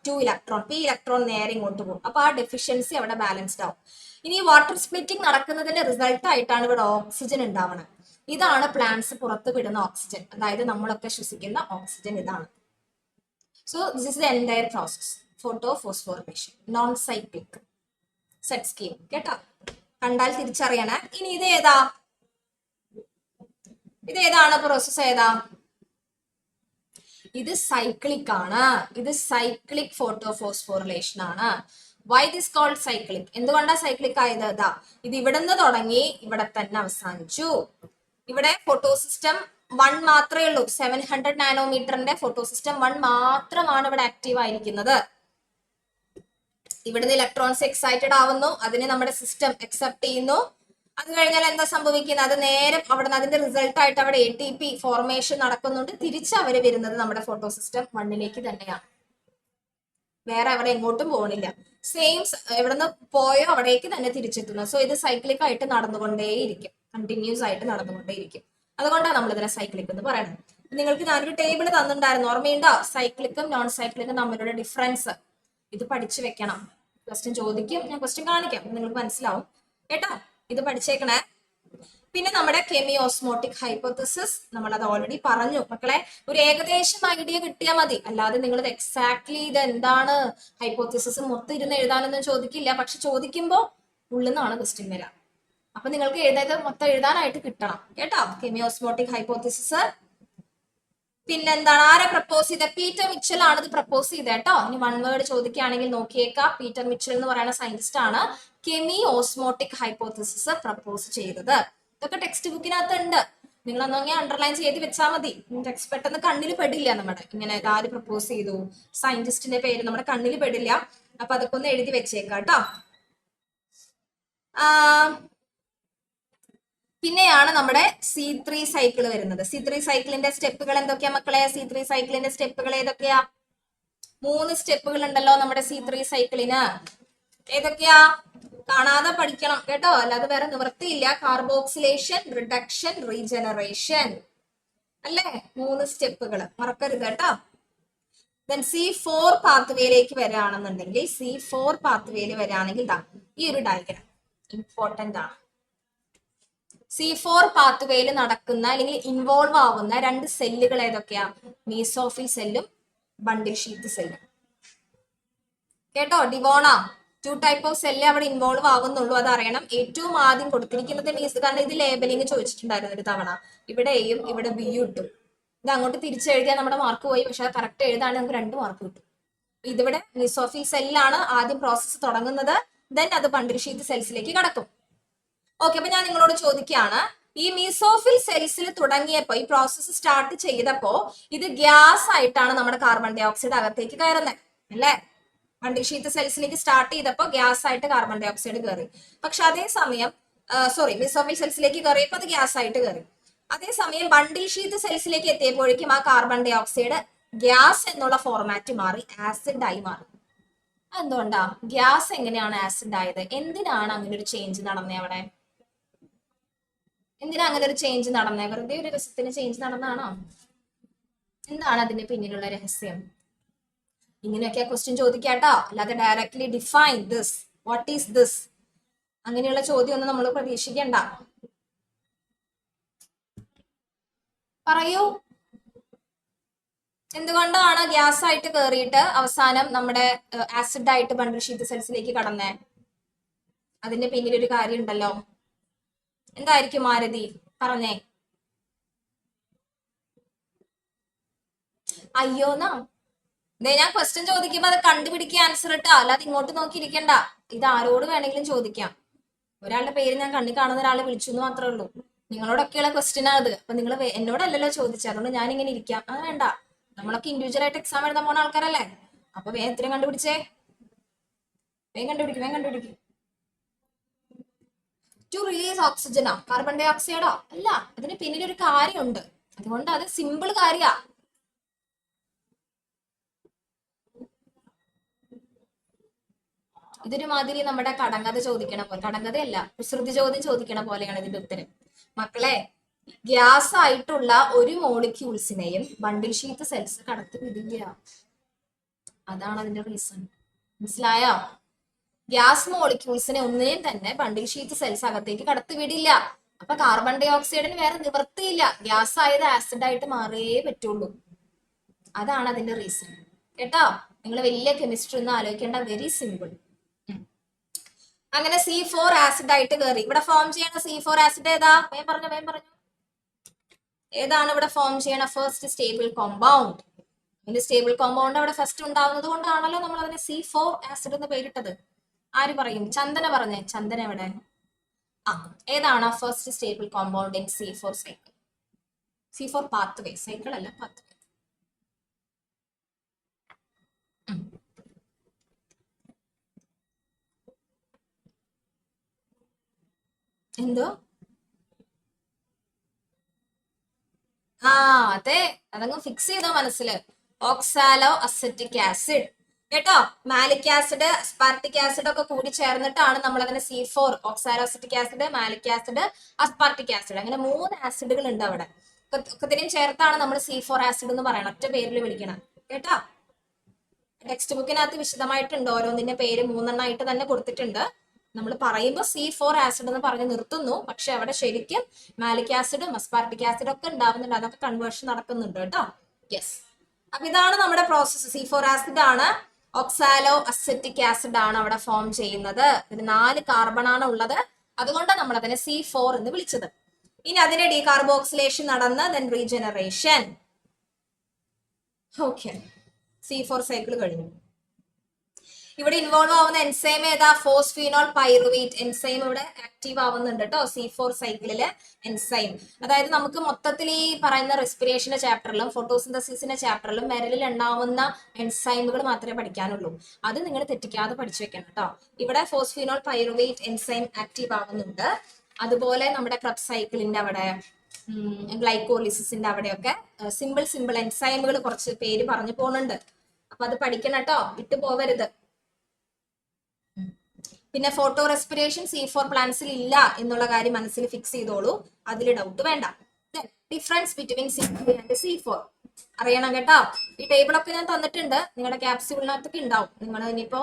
Speaker 1: 2 ഇലക്ട്രോൺ, ഈ ഇലക്ട്രോൺ നേരെ ഇങ്ങോട്ട് പോകും. അപ്പൊ ആ ഡെഫിഷ്യൻസി അവിടെ ബാലൻസ്ഡ് ആവും. ഇനി വാട്ടർ സ്പ്ലിറ്റിംഗ് നടക്കുന്നതിന്റെ റിസൾട്ട് ആയിട്ടാണ് ഇവിടെ ഓക്സിജൻ ഉണ്ടാവുന്നത്. ഇതാണ് പ്ലാന്റ്സ് പുറത്ത് വിടുന്ന ഓക്സിജൻ, അതായത് നമ്മളൊക്കെ ശ്വസിക്കുന്ന ഓക്സിജൻ ഇതാണ്. So this is the entire process. Photophosphorylation non cyclic set scheme കേട്ടോ. കണ്ടാൽ തിരിച്ചറിയണേ. ഇനി ഇതേതാണ് പ്രോസസ്? ഏതാ? ഇത് സൈക്ലിക് ആണ്. ഇത് സൈക്ലിക് ഫോട്ടോഫോസ്ഫോറിലേഷൻ ആണ്. Why this called cyclic? എന്തുകൊണ്ടാണ് സൈക്ലിക് ആയത്? ഇത് ഇവിടുന്ന് തുടങ്ങി ഇവിടെ തന്നെ അവസാനിച്ചു. ഇവിടെ ഫോട്ടോസിസ്റ്റം 1 മാത്രമേ ഉള്ളൂ. 700 നാനോമീറ്ററിന്റെ ഫോട്ടോസിസ്റ്റം 1 മാത്രമാണ് ഇവിടെ ആക്റ്റീവ് ആയിരിക്കുന്നത്. ഇവിടുന്ന് ഇലക്ട്രോൺസ് എക്സൈറ്റഡ് ആവുന്നു, അതിനെ നമ്മുടെ സിസ്റ്റം അക്സെപ്റ്റ് ചെയ്യുന്നു. അത് കഴിഞ്ഞാൽ എന്താ സംഭവിക്കുന്നത്? അത് നേരെ അവിടെ അതിന്റെ റിസൾട്ട് ആയിട്ട് അവിടെ ATP ഫോർമേഷൻ നടക്കുന്നുണ്ട്. തിരിച്ച് അവര് വരുന്നത് നമ്മുടെ ഫോട്ടോസിസ്റ്റം 1ലേക്ക് തന്നെയാണ്. വേറെ അവിടെ എങ്ങോട്ടും പോകണില്ല. സെയിം എവിടുന്ന് പോയോ അവിടേക്ക് തന്നെ തിരിച്ചെത്തുന്നു. സോ ഇത് സൈക്ലിക് ആയിട്ട് നടന്നുകൊണ്ടേയിരിക്കും, കണ്ടിന്യൂസ് ആയിട്ട് നടന്നുകൊണ്ടേയിരിക്കും. അതുകൊണ്ടാണ് നമ്മൾ ഇതിനെ സൈക്ലിക് എന്ന് പറയുന്നത്. നിങ്ങൾക്ക് ഞാനൊരു ടേബിൾ തന്നിട്ടുണ്ടായിരുന്നു, ഓർമ്മയുണ്ടോ? സൈക്ലിക്കും നോൺ സൈക്ലിക്കും തമ്മിലുള്ള ഡിഫറൻസ് ഇത് പഠിച്ചു വെക്കണം. ക്വസ്റ്റ്യൻ ചോദിക്കും, ഞാൻ ക്വസ്റ്റ്യൻ കാണിക്കാം, നിങ്ങൾക്ക് മനസ്സിലാവും കേട്ടോ. ഇത് പഠിച്ചേക്കണേ. പിന്നെ നമ്മുടെ കെമി ഓസ്മോട്ടിക് ഹൈപ്പോത്തസിസ് നമ്മൾ അത് ഓൾറെഡി പറഞ്ഞു മക്കളെ. ഒരു ഏകദേശം ഐഡിയ കിട്ടിയാൽ മതി, അല്ലാതെ നിങ്ങൾ ഇത് എക്സാക്ട്ലി ഇത് എന്താണ് ഹൈപ്പോത്തസിസ് മൊത്തം ഇരുന്ന് എഴുതാനൊന്നും ചോദിക്കില്ല. പക്ഷെ ചോദിക്കുമ്പോൾ ഉള്ളിൽ നിന്നാണ് ക്വസ്റ്റ്യൻ വരാം. അപ്പൊ നിങ്ങൾക്ക് എഴുതാത് മൊത്തം എഴുതാനായിട്ട് കിട്ടണം കേട്ടോ. കെമി ഓസ്മോട്ടിക് ഹൈപ്പോത്തസിസ് പിന്നെന്താണ്, ആരെ പ്രപ്പോസ് ചെയ്ത? പീറ്റർ മിച്ചൽ ആണ് ഇത് പ്രപ്പോസ് ചെയ്തത് കേട്ടോ. ഇനി വൺ വേർഡ് ചോദിക്കുകയാണെങ്കിൽ നോക്കിയേക്കാം. പീറ്റർ മിച്ചൽ എന്ന് പറയുന്ന സയന്റിസ്റ്റ് ആണ് കെമി ഓസ്മോട്ടിക് ഹൈപ്പോത്തസിസ് പ്രപ്പോസ് ചെയ്തത്. ഇതൊക്കെ ടെക്സ്റ്റ് ബുക്കിനകത്ത് ഉണ്ട്, നിങ്ങൾ ഒന്നെങ്കിൽ അണ്ടർലൈൻ ചെയ്ത് വെച്ചാൽ മതി. ടെക്സ്റ്റ് പെട്ടെന്ന് കണ്ണിൽ പെടില്ല, നമ്മുടെ ഇങ്ങനെ ആര് പ്രപ്പോസ് ചെയ്തു സയന്റിസ്റ്റിന്റെ പേര് നമ്മുടെ കണ്ണിൽ പെടില്ല. അപ്പൊ അതൊക്കെ ഒന്ന് എഴുതി വെച്ചേക്കാം കേട്ടോ. പിന്നെയാണ് നമ്മുടെ C3 സൈക്കിൾ വരുന്നത്. C3 സൈക്കിളിന്റെ സ്റ്റെപ്പുകൾ എന്തൊക്കെയാ മക്കളെ? C3 സൈക്കിളിന്റെ സ്റ്റെപ്പുകൾ ഏതൊക്കെയാ? 3 സ്റ്റെപ്പുകൾ ഉണ്ടല്ലോ നമ്മുടെ C3 സൈക്കിളിന്. ഏതൊക്കെയാ? കാണാതെ പഠിക്കണം കേട്ടോ, അല്ലാതെ വേറെ നിവൃത്തിയില്ല. കാർബോക്സിലേഷൻ, റിഡക്ഷൻ, റീജനറേഷൻ അല്ലേ? 3 സ്റ്റെപ്പുകൾ മറക്കരുത് കേട്ടോ. ദെൻ C4 പാത്വേയിലേക്ക് വരികയാണെന്നുണ്ടെങ്കിൽ, C4 പാത്വേയിൽ വരികയാണെങ്കിൽ ഈ ഒരു ഡയഗ്രാം ഇമ്പോർട്ടന്റ് ആണ്. C4 പാത്വേയിൽ നടക്കുന്ന അല്ലെങ്കിൽ ഇൻവോൾവ് ആവുന്ന 2 സെല്ലുകൾ ഏതൊക്കെയാ? മീസോഫിൽ സെല്ലും ബണ്ടിൽ ഷീത്ത് സെല്ലും കേട്ടോ. ഡിവോണ 2 ടൈപ്പ് ഓഫ് സെല്ല് അവിടെ ഇൻവോൾവ് ആവുന്നുള്ളൂ, അത് അറിയണം. ഏറ്റവും ആദ്യം കൊടുത്തിരിക്കുന്നത് മീസ്, കാരണം ഇത് ലേബലിംഗ് ചോദിച്ചിട്ടുണ്ടായിരുന്നു ഒരു തവണ. ഇവിടെ എയും ഇവിടെ ബിയും ഇട്ടു. ഇത് അങ്ങോട്ട് തിരിച്ചെഴുതിയാൽ നമ്മുടെ മാർക്ക് പോയി, പക്ഷെ കറക്റ്റ് എഴുതാണെങ്കിൽ നമുക്ക് 2 മാർക്ക് കിട്ടും. ഇതിവിടെ മീസോഫിൽ സെല്ലാണ് ആദ്യം പ്രോസസ്സ് തുടങ്ങുന്നത്, ദെൻ അത് ബണ്ടിൽ ഷീത്ത് സെൽസിലേക്ക് കടക്കും. ഓക്കെ, അപ്പൊ ഞാൻ നിങ്ങളോട് ചോദിക്കുകയാണ്, ഈ മീസോഫിൽ സെൽസിൽ തുടങ്ങിയപ്പോ ഈ പ്രോസസ്സ് സ്റ്റാർട്ട് ചെയ്തപ്പോ ഇത് ഗ്യാസ് ആയിട്ടാണ് നമ്മുടെ കാർബൺ ഡൈ ഓക്സൈഡ് അകത്തേക്ക് കയറുന്നത് അല്ലേ? ബണ്ടിൽ ഷീത്ത് സെൽസിലേക്ക് സ്റ്റാർട്ട് ചെയ്തപ്പോ ഗ്യാസ് ആയിട്ട് കാർബൺ ഡൈ ഓക്സൈഡ് കയറി. പക്ഷെ അതേസമയം മീസോഫിൽ സെൽസിലേക്ക് കയറിയപ്പോ അത് ഗ്യാസ് ആയിട്ട് കയറി. അതേസമയം ബണ്ടിൽ ഷീത്ത് സെൽസിലേക്ക് എത്തിയപ്പോഴേക്കും ആ കാർബൺ ഡൈ ഓക്സൈഡ് ഗ്യാസ് എന്നുള്ള ഫോർമാറ്റ് മാറി ആസിഡ് ആയി മാറി. എന്തുകൊണ്ടാ? ഗ്യാസ് എങ്ങനെയാണ് ആസിഡ് ആയത്? എന്തിനാണ് അങ്ങനെ ഒരു ചേഞ്ച് നടന്നേ അവിടെ? എന്തിനാ അങ്ങനെ ഒരു ചേഞ്ച് നടന്നേ? വെറുതെ ഒരു രസത്തിന് ചേഞ്ച് നടന്നാണോ? എന്താണ് അതിന്റെ പിന്നിലുള്ള രഹസ്യം? ഇങ്ങനെയൊക്കെ ക്വസ്റ്റ്യൻ ചോദിക്കാട്ടോ, അല്ലാതെ directly define this, what is this, അങ്ങനെയുള്ള ചോദ്യം ഒന്നും നമ്മൾ പ്രതീക്ഷിക്കണ്ട. പറയൂ, എന്തുകൊണ്ടാണ് ഗ്യാസ് ആയിട്ട് കയറിയിട്ട് അവസാനം നമ്മുടെ ആസിഡ് ആയിട്ട് ബണ്ടിൽ ഷീത്ത് സെൽസിലേക്ക് കടന്നേ? അതിന്റെ പിന്നിൽ ഒരു കാര്യം ഉണ്ടല്ലോ. എന്തായിരിക്കും ആരതി? പറഞ്ഞേ. അയ്യോന്നാ, ഞാൻ ക്വസ്റ്റ്യൻ ചോദിക്കുമ്പോ അത് കണ്ടുപിടിക്കുക ആൻസർ ഇട്ടാ, അല്ലാതെ ഇങ്ങോട്ട് നോക്കിയിരിക്കണ്ട. ഇത് ആരോട് വേണമെങ്കിലും ചോദിക്കാം. ഒരാളുടെ പേര് ഞാൻ കണ്ണി കാണുന്ന ഒരാളെ വിളിച്ചു എന്ന് മാത്രമേ ഉള്ളൂ. നിങ്ങളോടൊക്കെയുള്ള ക്വസ്റ്റ്യൻ ആണ് അത്. അപ്പൊ നിങ്ങൾ എന്നോടല്ലല്ലോ ചോദിച്ചത്, അതുകൊണ്ട് ഞാൻ ഇങ്ങനെ ഇരിക്കാം. അത് വേണ്ട, നമ്മളൊക്കെ ഇൻഡിവിജ്വൽ ആയിട്ട് എക്സാം എഴുതാൻ പോണ ആൾക്കാരല്ലേ. അപ്പൊ വേഗം എത്രയും കണ്ടുപിടിച്ചേ, വേഗം കണ്ടുപിടിക്കും. ടു റിലീസ് ഓക്സിജനോ കാർബൺ ഡൈ ഓക്സൈഡോ? അല്ല, അതിന് പിന്നിലൊരു കാര്യമുണ്ട്. അതുകൊണ്ട് അത് സിമ്പിൾ കാര്യ. ഇതൊരു മാതിരി നമ്മുടെ കടങ്കഥ ചോദിക്കണ പോലെ, കടങ്കഥയല്ല കുസൃതി ചോദ്യം ചോദിക്കണ പോലെയാണ് ഇതിന്റെ ഉത്തരം. മക്കളെ, ഗ്യാസ് ആയിട്ടുള്ള ഒരു മോളിക്യൂൾസിനെയും ബണ്ടിൽ ഷീത്ത് സെൽസ് കടത്തി വിടില്ല. അതാണ് അതിന്റെ റീസൺ. മനസ്സിലായോ? ഗ്യാസ് മോളിക്യൂൾസിനെ ഒന്നിനെയും തന്നെ ബണ്ടിൽ ഷീത്ത് സെൽസ് അകത്തേക്ക് കടത്തി വിടില്ല. അപ്പൊ കാർബൺ ഡൈ ഓക്സൈഡിന് വേറെ നിവൃത്തിയില്ല, ഗ്യാസ് ആയത് ആസിഡ് ആയിട്ട് മാറിയേ പറ്റുള്ളൂ. അതാണ് അതിന്റെ റീസൺ കേട്ടോ. നിങ്ങൾ വലിയ കെമിസ്ട്രി ഒന്നും ആലോചിക്കേണ്ട, വെരി സിമ്പിൾ. അങ്ങനെ C4 ആസിഡ് ആയിട്ട് കയറി. ഇവിടെ ഫോം ചെയ്യണ C4 ആസിഡ് ഏതാ? വേഗം പറഞ്ഞു. ഏതാണ് ഇവിടെ ഫോം ചെയ്യണ? First stable compound. അതിന്റെ സ്റ്റേബിൾ കോമ്പൗണ്ട് അവിടെ ഫസ്റ്റ് ഉണ്ടാവുന്നത് കൊണ്ടാണല്ലോ നമ്മൾ അതിനെ C4 ആസിഡ് എന്ന് പേരിട്ടത്. ആര് പറയും? ചന്ദന പറഞ്ഞേ. ചന്ദന എവിടെ? ഏതാണ് first stable compound in C4 cycle? C4 pathway, cycle അല്ല, പാത്വേ. എന്തോ? അതെ, അതങ്ങ് ഫിക്സ് ചെയ്തോ മനസ്സില്. Oxaloacetic acid. കേട്ടോ. മാലിക് ആസിഡ്, അസ്പാർട്ടിക് ആസിഡ് ഒക്കെ കൂടി ചേർന്നിട്ടാണ് നമ്മൾ അതിനെ C4, oxaloacetic acid, malic acid, aspartic acid, അങ്ങനെ 3 ആസിഡുകൾ ഉണ്ട് അവിടെ. ഒക്കത്തിനെയും ചേർത്താണ് നമ്മൾ C4 ആസിഡ് എന്ന് പറയണം, ഒറ്റ പേരിൽ വിളിക്കണം കേട്ടോ. ടെക്സ്റ്റ് ബുക്കിനകത്ത് വിശദമായിട്ടുണ്ട്, ഓരോന്നിന്റെ പേര് 3 തന്നെ കൊടുത്തിട്ടുണ്ട്. നമ്മൾ പറയുമ്പോൾ C4 ആസിഡ് എന്ന് പറഞ്ഞ് നിർത്തുന്നു, പക്ഷെ അവിടെ ശരിക്കും മാലിക് ആസിഡും അസ്പാർട്ടിക് ആസിഡും ഒക്കെ ഉണ്ടാവുന്നുണ്ട്, അതൊക്കെ കൺവേർഷൻ നടക്കുന്നുണ്ട് കേട്ടോ. യെസ്, അപ്പൊ ഇതാണ് നമ്മുടെ പ്രോസസ്സ്. C4 ആസിഡ് ആണ്, ഓക്സാലോ അസറ്റിക് ആസിഡ് ആണ് അവിടെ ഫോം ചെയ്യുന്നത്. ഇതിന് 4 കാർബൺ ആണ് ഉള്ളത്, അതുകൊണ്ട് നമ്മൾ അതിനെ C4 എന്ന് വിളിച്ചത്. ഇനി അതിന്റെ ഡീകാർബോക്സിലേഷൻ നടന്ന് then regeneration. Okay, C4 cycle കഴിഞ്ഞു. ഇവിടെ ഇൻവോൾവ് ആവുന്ന എൻസൈം ഏതാ? ഫോസ്ഫീനോൾ പൈറുവേറ്റ് എൻസൈം ഇവിടെ ആക്റ്റീവ് ആവുന്നുണ്ട് കേട്ടോ C4 സൈക്കിളില് എൻസൈം. അതായത് നമുക്ക് മൊത്തത്തിൽ ഈ പറയുന്ന റെസ്പിറേഷന്റെ ചാപ്റ്ററിലും ഫോട്ടോസിന്തസിസിന്റെ ചാപ്റ്ററിലും മെരലിൽ ഉണ്ടാവുന്ന എൻസൈമുകൾ മാത്രമേ പഠിക്കാനുള്ളൂ. അത് നിങ്ങൾ തെറ്റിക്കാതെ പഠിച്ചു വെക്കണം കേട്ടോ. ഇവിടെ ഫോസ്ഫീനോൾ പൈറുവേറ്റ് എൻസൈം ആക്റ്റീവ് ആവുന്നുണ്ട്. അതുപോലെ നമ്മുടെ ക്രബ് സൈക്കിളിന്റെ അവിടെ, ഗ്ലൈക്കോളിസിന്റെ അവിടെയൊക്കെ സിമ്പിൾ എൻസൈമുകൾ കുറച്ച് പേര് പറഞ്ഞു പോകുന്നുണ്ട്. അപ്പൊ അത് പഠിക്കണം കേട്ടോ, വിട്ടു പോവരുത്. പിന്നെ ഫോട്ടോ റെസ്പിറേഷൻ C4 പ്ലാന്റ്സിൽ ഇല്ല എന്നുള്ള കാര്യം മനസ്സിൽ ഫിക്സ് ചെയ്തോളൂ, അതിൽ ഡൗട്ട് വേണ്ട. Difference between C3 and C4 അറിയണം കേട്ടോ. ഈ ടേബിൾ ഒക്കെ ഞാൻ തന്നിട്ടുണ്ട്, നിങ്ങളുടെ ക്യാപ്സ്യൂളിനകത്തൊക്കെ ഉണ്ടാവും. നിങ്ങൾ ഇനിയിപ്പോ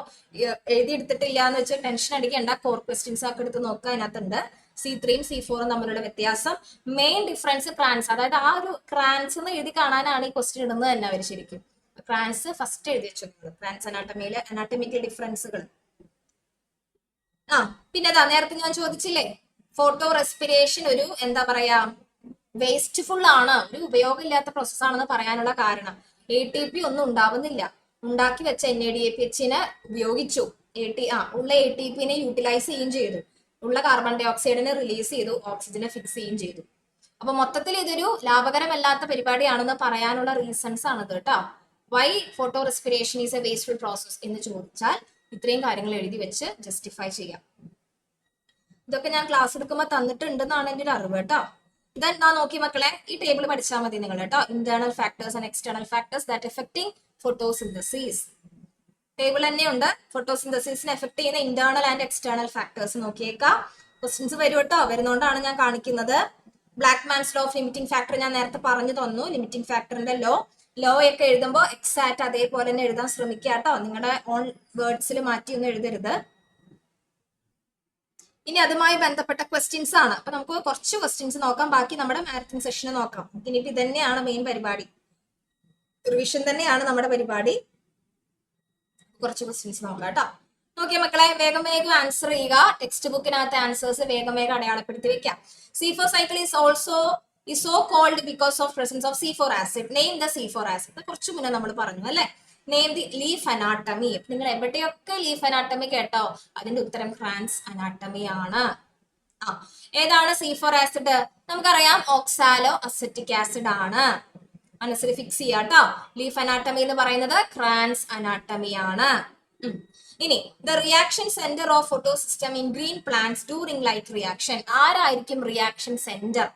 Speaker 1: എഴുതിയെടുത്തിട്ടില്ല എന്ന് വെച്ചാൽ ടെൻഷൻ അടിക്കേണ്ട, കോർ ക്വസ്റ്റ്യൻസ് ഒക്കെ എടുത്ത് നോക്കുക, അതിനകത്തുണ്ട് C3യും C4ഉം തമ്മിലുള്ള വ്യത്യാസം. മെയിൻ ഡിഫറൻസ് ക്രാൻസ്, അതായത് ആ ഒരു ക്രാൻസ് എന്ന് എഴുതി കാണാനാണ് ഈ ക്വസ്റ്റ്യൻ ഇടുന്നത് തന്നെ അവർ ശരിക്കും. ക്രാൻസ് ഫസ്റ്റ് എഴുതി വെച്ചിട്ടുണ്ട്, ക്രാൻസ് അനാട്ടമിയിലെ അനാട്ടമിക്കൽ ഡിഫറൻസുകൾ. പിന്നെ നേരത്തെ ഞാൻ ചോദിച്ചില്ലേ, ഫോട്ടോ റെസ്പിറേഷൻ ഒരു എന്താ പറയാ വേസ്റ്റ്ഫുൾ ആണ്, ഒരു ഉപയോഗമില്ലാത്ത പ്രോസസ് ആണെന്ന് പറയാനുള്ള കാരണം ATP ഒന്നും ഉണ്ടാവുന്നില്ല. ഉണ്ടാക്കി വെച്ച NADPHനെ ഉപയോഗിച്ചു, ഉള്ള ATPനെ യൂട്ടിലൈസ് ചെയ്യുകയും ചെയ്തു, ഉള്ള കാർബൺ ഡൈ ഓക്സൈഡിനെ റിലീസ് ചെയ്തു, ഓക്സിജനെ ഫിക്സ് ചെയ്യുകയും ചെയ്തു. അപ്പൊ മൊത്തത്തിൽ ഇതൊരു ലാഭകരമല്ലാത്ത പരിപാടിയാണെന്ന് പറയാനുള്ള റീസൺസ് ആണിത് കേട്ടോ. Why photorespiration is a wasteful process എന്ന് ചോദിച്ചാൽ ഇത്രയും കാര്യങ്ങൾ എഴുതി വെച്ച് ജസ്റ്റിഫൈ ചെയ്യാം. ഇതൊക്കെ ഞാൻ ക്ലാസ് എടുക്കുമ്പോൾ തന്നിട്ടുണ്ടെന്നാണ് എൻ്റെ ഒരു അറിവ് കേട്ടോ. ഇതെന്താ നോക്കി മക്കളെ, ഈ ടേബിൾ പഠിച്ചാൽ മതി നിങ്ങൾ കേട്ടോ. Internal factors and external factors that affecting photosynthesis. Table തന്നെയുണ്ട്, ഫോട്ടോസിന്തസിസിനെ എഫക്ട് ചെയ്യുന്ന ഇന്റേണൽ ആൻഡ് എക്സ്റ്റേണൽ ഫാക്ടേഴ്സ് നോക്കിയേക്കാം. ക്വസ്റ്റ്യൻസ് വരും കേട്ടോ, വരുന്നോണ്ടാണ് ഞാൻ കാണിക്കുന്നത്. Blackman's law of limiting factor ഞാൻ നേരത്തെ പറഞ്ഞു തന്നു. ലിമിറ്റിംഗ് ഫാക്ടറിന്റെ ലോ ഒക്കെ എഴുതുമ്പോൾ എക്സാക്ട് അതേപോലെ തന്നെ എഴുതാൻ ശ്രമിക്കുക കേട്ടോ. നിങ്ങളുടെ ഓൺ വേർഡ്സിൽ മാറ്റിയൊന്നും എഴുതരുത്. ഇനി അതുമായി ബന്ധപ്പെട്ട ക്വസ്റ്റ്യൻസ് ആണ്. അപ്പൊ നമുക്ക് കുറച്ച് ക്വസ്റ്റ്യൻസ് നോക്കാം, ബാക്കി നമ്മുടെ മാരത്തൺ സെഷന് നോക്കാം. ഇനിയിപ്പോ ഇതന്നെയാണ് മെയിൻ പരിപാടി, റിവിഷൻ തന്നെയാണ് നമ്മുടെ പരിപാടി. കുറച്ച് ക്വസ്റ്റ്യൻസ് നോക്കാം കേട്ടോ. നോക്കിയ മക്കളെ, വേഗം ആൻസർ ചെയ്യുക. ടെക്സ്റ്റ് ബുക്കിനകത്തെ ആൻസേഴ്സ് വേഗം അടയാളപ്പെടുത്തി വെക്കാം. C4 cycle is also is so called because of presence of C4 acid. Name the C4 acid. കുറച്ചു മുന്നേ നമ്മൾ പറഞ്ഞു അല്ലെ. Name the leaf anatomy. നിങ്ങൾ എവിടെയൊക്കെ ലീഫ് അനാട്ടമി കേട്ടോ, അതിന്റെ ഉത്തരം ക്രാൻസ് അനാട്ടമി ആണ്. ഏതാണ് C4 ആസിഡ്? നമുക്കറിയാം ഓക്സാലോ അസറ്റിക് ആസിഡ് ആണ്. മനസ്സിൽ ഫിക്സ് ചെയ്യാം കേട്ടോ. ലീഫ് അനാട്ടമി എന്ന് പറയുന്നത് ക്രാൻസ് അനാട്ടമി ആണ്. ഇനി the reaction centre of photo system in green plants during light reaction. ആരായിരിക്കും റിയാക്ഷൻ സെന്റർ?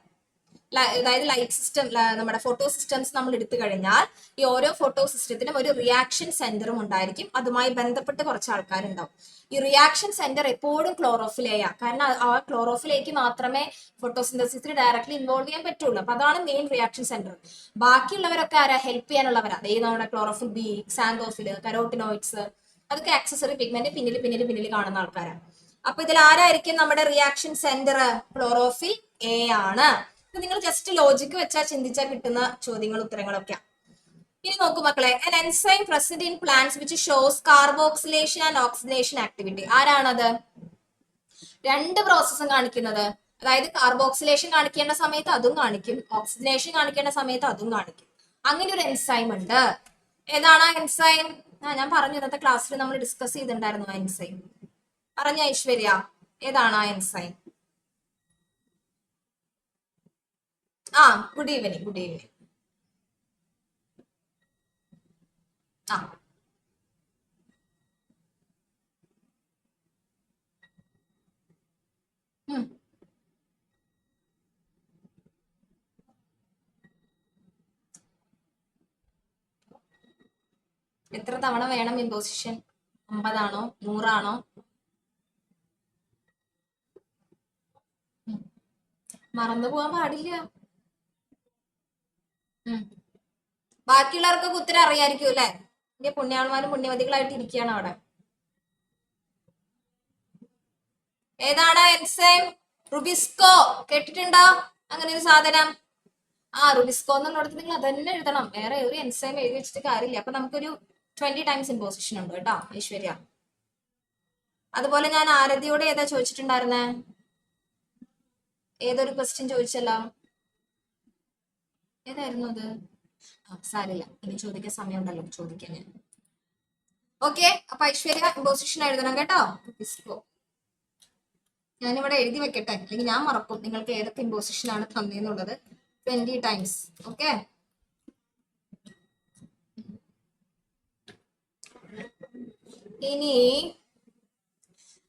Speaker 1: അതായത് ലൈറ്റ് സിസ്റ്റം, നമ്മുടെ ഫോട്ടോ സിസ്റ്റംസ് നമ്മൾ എടുത്തു കഴിഞ്ഞാൽ ഈ ഓരോ ഫോട്ടോ സിസ്റ്റത്തിനും ഒരു റിയാക്ഷൻ സെന്ററും ഉണ്ടായിരിക്കും. അതുമായി ബന്ധപ്പെട്ട് കുറച്ച് ആൾക്കാരുണ്ടാവും. ഈ റിയാക്ഷൻ സെന്റർ എപ്പോഴും ക്ലോറോഫിലയാ, കാരണം ആ ക്ലോറോഫിലേക്ക് മാത്രമേ ഫോട്ടോസിന്തസിസിൽ ഡയറക്ട്ലി ഇൻവോൾവ് ചെയ്യാൻ പറ്റുള്ളൂ. അപ്പൊ അതാണ് മെയിൻ റിയാക്ഷൻ സെന്റർ. ബാക്കിയുള്ളവരൊക്കെ ആരാ? ഹെൽപ്പ് ചെയ്യാനുള്ളവരാ. അതായത് നമ്മുടെ ക്ലോറോഫിൽ ബി, സാന്തോഫില്, കരോട്ടിനോയിഡ്സ്, അതൊക്കെ ആക്സസറി പിഗ്മെന്റ് പിന്നിൽ കാണുന്ന ആൾക്കാരാണ്. അപ്പൊ ഇതിൽ ആരായിരിക്കും നമ്മുടെ റിയാക്ഷൻ സെന്റർ? ക്ലോറോഫിൽ എ ആണ്. നിങ്ങൾ ജസ്റ്റ് ലോജിക്ക് വെച്ചാൽ ചിന്തിച്ചാൽ കിട്ടുന്ന ചോദ്യങ്ങൾ ഉത്തരങ്ങളൊക്കെ. ഇനി നോക്കൂ മക്കളെ, an enzyme present in plants which shows carboxylation and oxidation activity. ആരാണത്? രണ്ട് പ്രോസസ്സും കാണിക്കുന്നത്. അതായത് കാർബോക്സിലേഷൻ കാണിക്കേണ്ട സമയത്ത് അതും കാണിക്കും, ഓക്സിജനേഷൻ കാണിക്കേണ്ട സമയത്ത് അതും കാണിക്കും. അങ്ങനെ ഒരു എൻസൈം ഉണ്ട്. ഏതാണ് ആ എൻസൈം? ഞാൻ പറഞ്ഞു, ഇന്നത്തെ ക്ലാസ്സിൽ നമ്മൾ ഡിസ്കസ് ചെയ്തിട്ടുണ്ടായിരുന്നു ആ എൻസൈം. പറഞ്ഞ ഐശ്വര്യ, ഏതാണ് ആ എൻസൈം? Good evening. എത്ര തവണ വേണം ഇമ്പോസിഷൻ? 50 ആണോ 100 ആണോ? മറന്നു പോകാൻ പാടില്ല. ബാക്കിയുള്ളവർക്കൊക്കെ ഉത്തരം അറിയായിരിക്കും അല്ലെ? ഇനി പുണ്യാളന്മാരും പുണ്യവതികളായിട്ട് ഇരിക്കുകയാണ് അവിടെ. ഏതാണ് എൻസൈം? റുബിസ്കോ. കേട്ടിട്ടുണ്ടോ അങ്ങനെ ഒരു സാധനം? റുബിസ്കോ എന്നുള്ളിടത്ത് നിങ്ങൾ അതന്നെ എഴുതണം. വേറെ ഒരു എൻസൈം എഴുതി വെച്ചിട്ട് കാര്യമില്ല. അപ്പൊ നമുക്കൊരു 20 ടൈംസ് ഇമ്പോസിഷൻ ഉണ്ട് കേട്ടോ ഐശ്വര്യ. അതുപോലെ ഞാൻ ആരതിയോട് ഏതാ ചോദിച്ചിട്ടുണ്ടായിരുന്നേ? ഏതൊരു ക്വസ്റ്റ്യൻ ചോദിച്ചല്ലോ, ഏതായിരുന്നു അത്? സാരില്ല, ഇനി ചോദിക്കാൻ സമയമുണ്ടല്ലോ, ചോദിക്കാൻ ഞാൻ. ഓക്കെ, അപ്പൊ ഐശ്വര്യ ഇമ്പോസിഷൻ എഴുതണം കേട്ടോ. റുബിസ്കോ ഞാനിവിടെ എഴുതി വെക്കട്ടെ, അല്ലെങ്കിൽ ഞാൻ മറക്കും നിങ്ങൾക്ക് ഏതൊക്കെ ഇമ്പോസിഷൻ ആണ് തന്നെന്നുള്ളത്. 20 ടൈംസ്. ഓക്കെ, ഇനി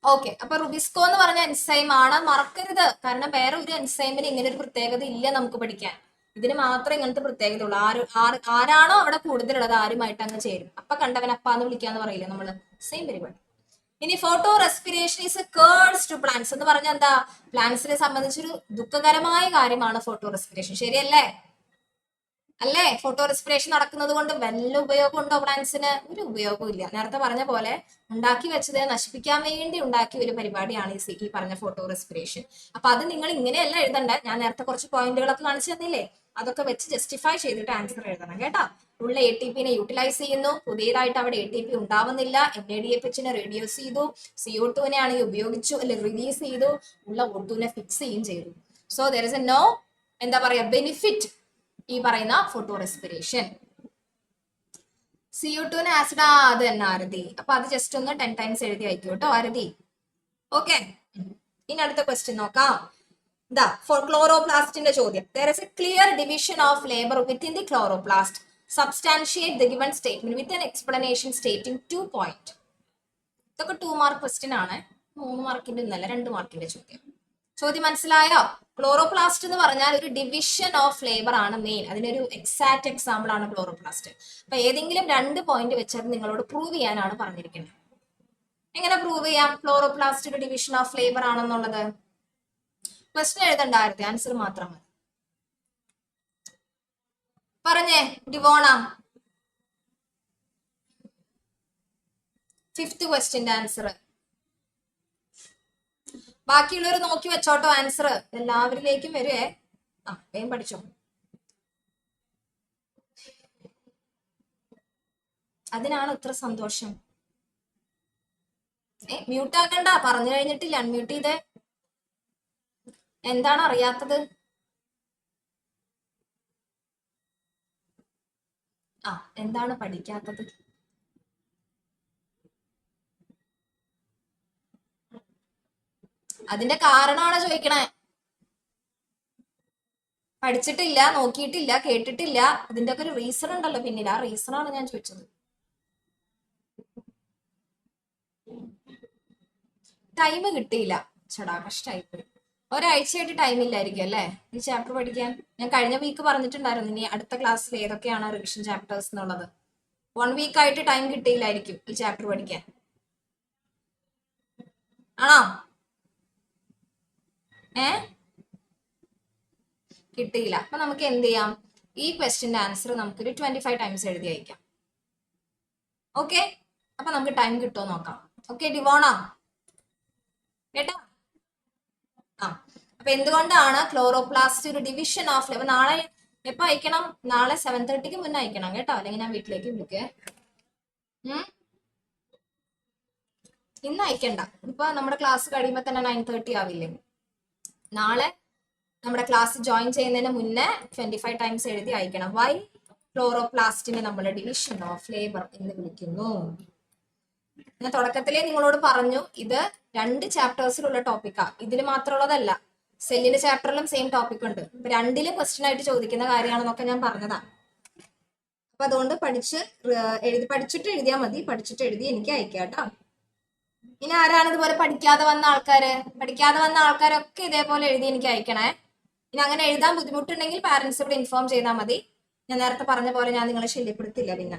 Speaker 1: ഓക്കെ, അപ്പൊ റുബിസ്കോ എന്ന് പറഞ്ഞ എൻസൈം ആണ്, മറക്കരുത്. കാരണം വേറെ ഒരു എൻസൈമിന് ഇങ്ങനെ ഒരു പ്രത്യേകത ഇല്ല നമുക്ക് പഠിക്കാൻ. ഇതിന് മാത്രമേ ഇങ്ങനത്തെ പ്രത്യേകത ഉള്ളൂ. ആരാണോ അവിടെ കൂടുതലുള്ളത് ആരുമായിട്ട് അങ്ങ് ചേരും. അപ്പൊ കണ്ടവൻ അപ്പാന്ന് വിളിക്കാന്ന് പറയില്ലേ നമ്മള്, സെയിം പരിപാടി. ഇനി photorespiration is a curse to plants എന്ന് പറഞ്ഞാൽ എന്താ? പ്ലാന്റ്സിനെ സംബന്ധിച്ചൊരു ദുഃഖകരമായ കാര്യമാണ് ഫോട്ടോ റെസ്പിറേഷൻ. ശരിയല്ലേ? അല്ലേ? ഫോട്ടോ റെസ്പിറേഷൻ നടക്കുന്നത് കൊണ്ട് വല്ല ഉപയോഗം ഉണ്ടോ പ്ലാന്റ്സിന്? ഒരു ഉപയോഗവും ഇല്ല. നേരത്തെ പറഞ്ഞ പോലെ ഉണ്ടാക്കി വെച്ചത് നശിപ്പിക്കാൻ വേണ്ടി ഉണ്ടാക്കിയ ഒരു പരിപാടിയാണ് ഈ പറഞ്ഞ ഫോട്ടോ റെസ്പിറേഷൻ. അപ്പൊ അത് നിങ്ങൾ ഇങ്ങനെയല്ല എഴുതണ്ട. ഞാൻ നേരത്തെ കുറച്ച് പോയിന്റുകളൊക്കെ കാണിച്ചു തന്നില്ലേ, അതൊക്കെ വെച്ച് ജസ്റ്റിഫൈ ചെയ്തിട്ട് ആൻസർ എഴുതണം കേട്ടോ. ഉള്ള ATPനെ യൂട്ടിലൈസ് ചെയ്യുന്നു, പുതിയതായിട്ട് അവിടെ ATP ഉണ്ടാവുന്നില്ല. NADH റെഡ്യൂസ് ചെയ്തു, CO2 ആണെങ്കിൽ ഉപയോഗിച്ചു, അല്ലെ റിലീസ് ചെയ്തു, ഉള്ള O2 ഫിക്സ് ചെയ്യുകയും ചെയ്തു. So there is a no എന്താ പറയാ ബെനിഫിറ്റ് ഈ പറയുന്ന ഫോട്ടോ റെസ്പിറേഷൻ. CO2 ആസിഡ് അത് തന്നെ ആരതി. അപ്പൊ അത് ജസ്റ്റ് ഒന്ന് 10 ടൈംസ് എഴുതി അയക്കൂ കേട്ടോ ആരതി. ഓക്കെ, ഇനി അടുത്ത ക്വസ്റ്റ്യൻ നോക്കാം. ഇതാ ക്ലോറോപ്ലാസ്റ്റിന്റെ ചോദ്യം. There is a clear division of labor within the chloroplast. Substantiate the given statement with an explanation stating 2 point. ഇതൊക്കെ 2 മാർക്ക് ക്വസ്റ്റ്യൻ ആണ്. 3 മാർക്കിന്റെ ഒന്നല്ല, 2 മാർക്കിന്റെ ചോദ്യം. ചോദ്യം മനസ്സിലായോ? ക്ലോറോപ്ലാസ്റ്റ് എന്ന് പറഞ്ഞാൽ ഒരു ഡിവിഷൻ ഓഫ് ലേബർ ആണ് മെയിൻ. അതിനൊരു എക്സാക്ട് എക്സാമ്പിൾ ആണ് ക്ലോറോപ്ലാസ്റ്റ്. അപ്പൊ ഏതെങ്കിലും 2 പോയിന്റ് വെച്ചത് നിങ്ങളോട് പ്രൂവ് ചെയ്യാനാണ് പറഞ്ഞിരിക്കുന്നത്. എങ്ങനെ പ്രൂവ് ചെയ്യാം ക്ലോറോപ്ലാസ്റ്റ് ഒരു ഡിവിഷൻ ഓഫ് ലേബർ ആണെന്നുള്ളത്? ക്വസ്റ്റ്യൻ എഴുതണ്ടായിരുന്നു, ആൻസർ മാത്രം മതി. പറഞ്ഞേ ഡിവോണ. 5th ക്വസ്റ്റ്യന്റെ answer. ബാക്കിയുള്ളവർ നോക്കി വെച്ചോട്ടോ ആൻസർ, എല്ലാവരിലേക്കും വരുവേ. വേഗം പഠിച്ചോ. അതിനാണ് ഇത്ര സന്തോഷം. മ്യൂട്ട് ആക്കണ്ട, പറഞ്ഞു കഴിഞ്ഞിട്ടില്ല, അൺമ്യൂട്ട് ചെയ്തേ. എന്താണ് അറിയാത്തത്? എന്താണ് പഠിക്കാത്തത്? അതിന്റെ കാരണമാണ് ചോദിക്കണേ. പഠിച്ചിട്ടില്ല, നോക്കിയിട്ടില്ല, കേട്ടിട്ടില്ല, അതിന്റെ ഒക്കെ ഒരു റീസൺ ഉണ്ടല്ലോ പിന്നീട്. ആ റീസൺ ആണ് ഞാൻ ചോദിച്ചത്. ടൈം കിട്ടിയില്ല, ചടാ കഷ്ടായിപ്പോയി. ഒരാഴ്ചയായിട്ട് ടൈം ഇല്ലായിരിക്കും അല്ലേ ഈ ചാപ്റ്റർ പഠിക്കാൻ? ഞാൻ കഴിഞ്ഞ വീക്ക് പറഞ്ഞിട്ടുണ്ടായിരുന്നു ഇനി അടുത്ത ക്ലാസ്സിൽ ഏതൊക്കെയാണ് റിവിഷൻ ചാപ്റ്റേഴ്സ് എന്നുള്ളത്. 1 വീക്ക് ആയിട്ട് ടൈം കിട്ടിയില്ലായിരിക്കും ഈ ചാപ്റ്റർ പഠിക്കാൻ, ആണോ? കിട്ടിയില്ല. അപ്പൊ നമുക്ക് എന്ത് ചെയ്യാം, ഈ ക്വസ്റ്റ്യന്റെ ആൻസർ നമുക്കൊരു 25 ടൈംസ് എഴുതി അയക്കാം. ഓക്കെ, അപ്പൊ നമുക്ക് ടൈം കിട്ടുമോ നോക്കാം. ഓക്കെ ഡിവോണ, കേട്ടോ? അപ്പൊ എന്തുകൊണ്ടാണ് ക്ലോറോപ്ലാസ്റ്റ് ഒരു ഡിവിഷൻ ഓഫ് ലേബർ? നാളെ എപ്പോ അയക്കണം? നാളെ 7:30 മുന്നേ അയക്കണം കേട്ടോ, അല്ലെങ്കിൽ ഞാൻ വീട്ടിലേക്ക് വിളിക്കേ. ഇന്ന് അയക്കണ്ട, ഇപ്പൊ നമ്മുടെ ക്ലാസ് കഴിയുമ്പോ തന്നെ 9:30 ആവില്ലേ. നാളെ നമ്മുടെ ക്ലാസ് ജോയിൻ ചെയ്യുന്നതിന് മുന്നേ 25 ടൈംസ് എഴുതി അയക്കണം. വൈ? ക്ലോറോപ്ലാസ്റ്റിനെ നമ്മൾ ഡിവിഷൻ ഓഫ് ലേബർ എന്ന് വിളിക്കുന്നു. ഞാൻ തുടക്കത്തിലേ നിങ്ങളോട് പറഞ്ഞു, ഇത് 2 ചാപ്റ്റേഴ്സിലുള്ള ടോപ്പിക്കാ, ഇതിൽ മാത്രമുള്ളതല്ല. സെല്ലിന്റെ ചാപ്റ്ററിലും സെയിം ടോപ്പിക് ഉണ്ട്. ഇപ്പൊ 2 ക്വസ്റ്റ്യൻ ആയിട്ട് ചോദിക്കുന്ന കാര്യമാണെന്നൊക്കെ ഞാൻ പറഞ്ഞതാ. അപ്പൊ അതുകൊണ്ട് പഠിച്ചിട്ട് എഴുതിയാൽ മതി. പഠിച്ചിട്ട് എഴുതി എനിക്ക് അയക്കാം കേട്ടോ. ഇനി ആരാണ് ഇതുപോലെ പഠിക്കാതെ വന്ന ആൾക്കാര്? പഠിക്കാതെ വന്ന ആൾക്കാരൊക്കെ ഇതേപോലെ എഴുതി എനിക്ക് അയക്കണേ. ഇനി അങ്ങനെ എഴുതാൻ ബുദ്ധിമുട്ടുണ്ടെങ്കിൽ പാരന്റ്സ് ഇവിടെ ഇൻഫോം ചെയ്താൽ മതി. ഞാൻ നേരത്തെ പറഞ്ഞ പോലെ ഞാൻ നിങ്ങളെ ശല്യപ്പെടുത്തില്ല. പിന്നെ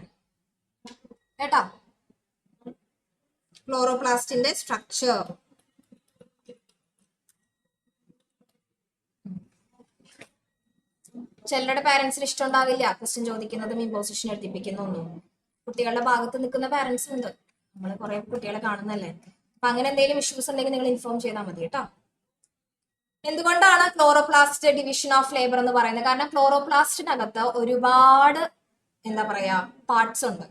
Speaker 1: കേട്ടോ. ക്ലോറോപ്ലാസ്റ്റിന്റെ സ്ട്രക്ചർ. ചിലരുടെ പാരന്റ്സിന് ഇഷ്ടം ഉണ്ടാവില്ല ക്വസ്റ്റ്യൻ ചോദിക്കുന്നതും ഇമ്പോസിഷൻ എഴുതിപ്പിക്കുന്നൊന്നും. കുട്ടികളുടെ ഭാഗത്ത് നിൽക്കുന്ന പാരന്റ്സും ഉണ്ട്, നമ്മൾ കുറെ കുട്ടികളെ കാണുന്നല്ലേ. അപ്പൊ അങ്ങനെ എന്തെങ്കിലും ഇഷ്യൂസ് ഉണ്ടെങ്കിൽ നിങ്ങൾ ഇൻഫോം ചെയ്താൽ മതി കേട്ടോ. എന്തുകൊണ്ടാണ് ക്ലോറോപ്ലാസ്റ്റ് ഡിവിഷൻ ഓഫ് ലേബർ എന്ന് പറയുന്നത്? കാരണം ക്ലോറോപ്ലാസ്റ്റിനകത്ത് ഒരുപാട് എന്താ പറയാ പാർട്സ് ഉണ്ട്.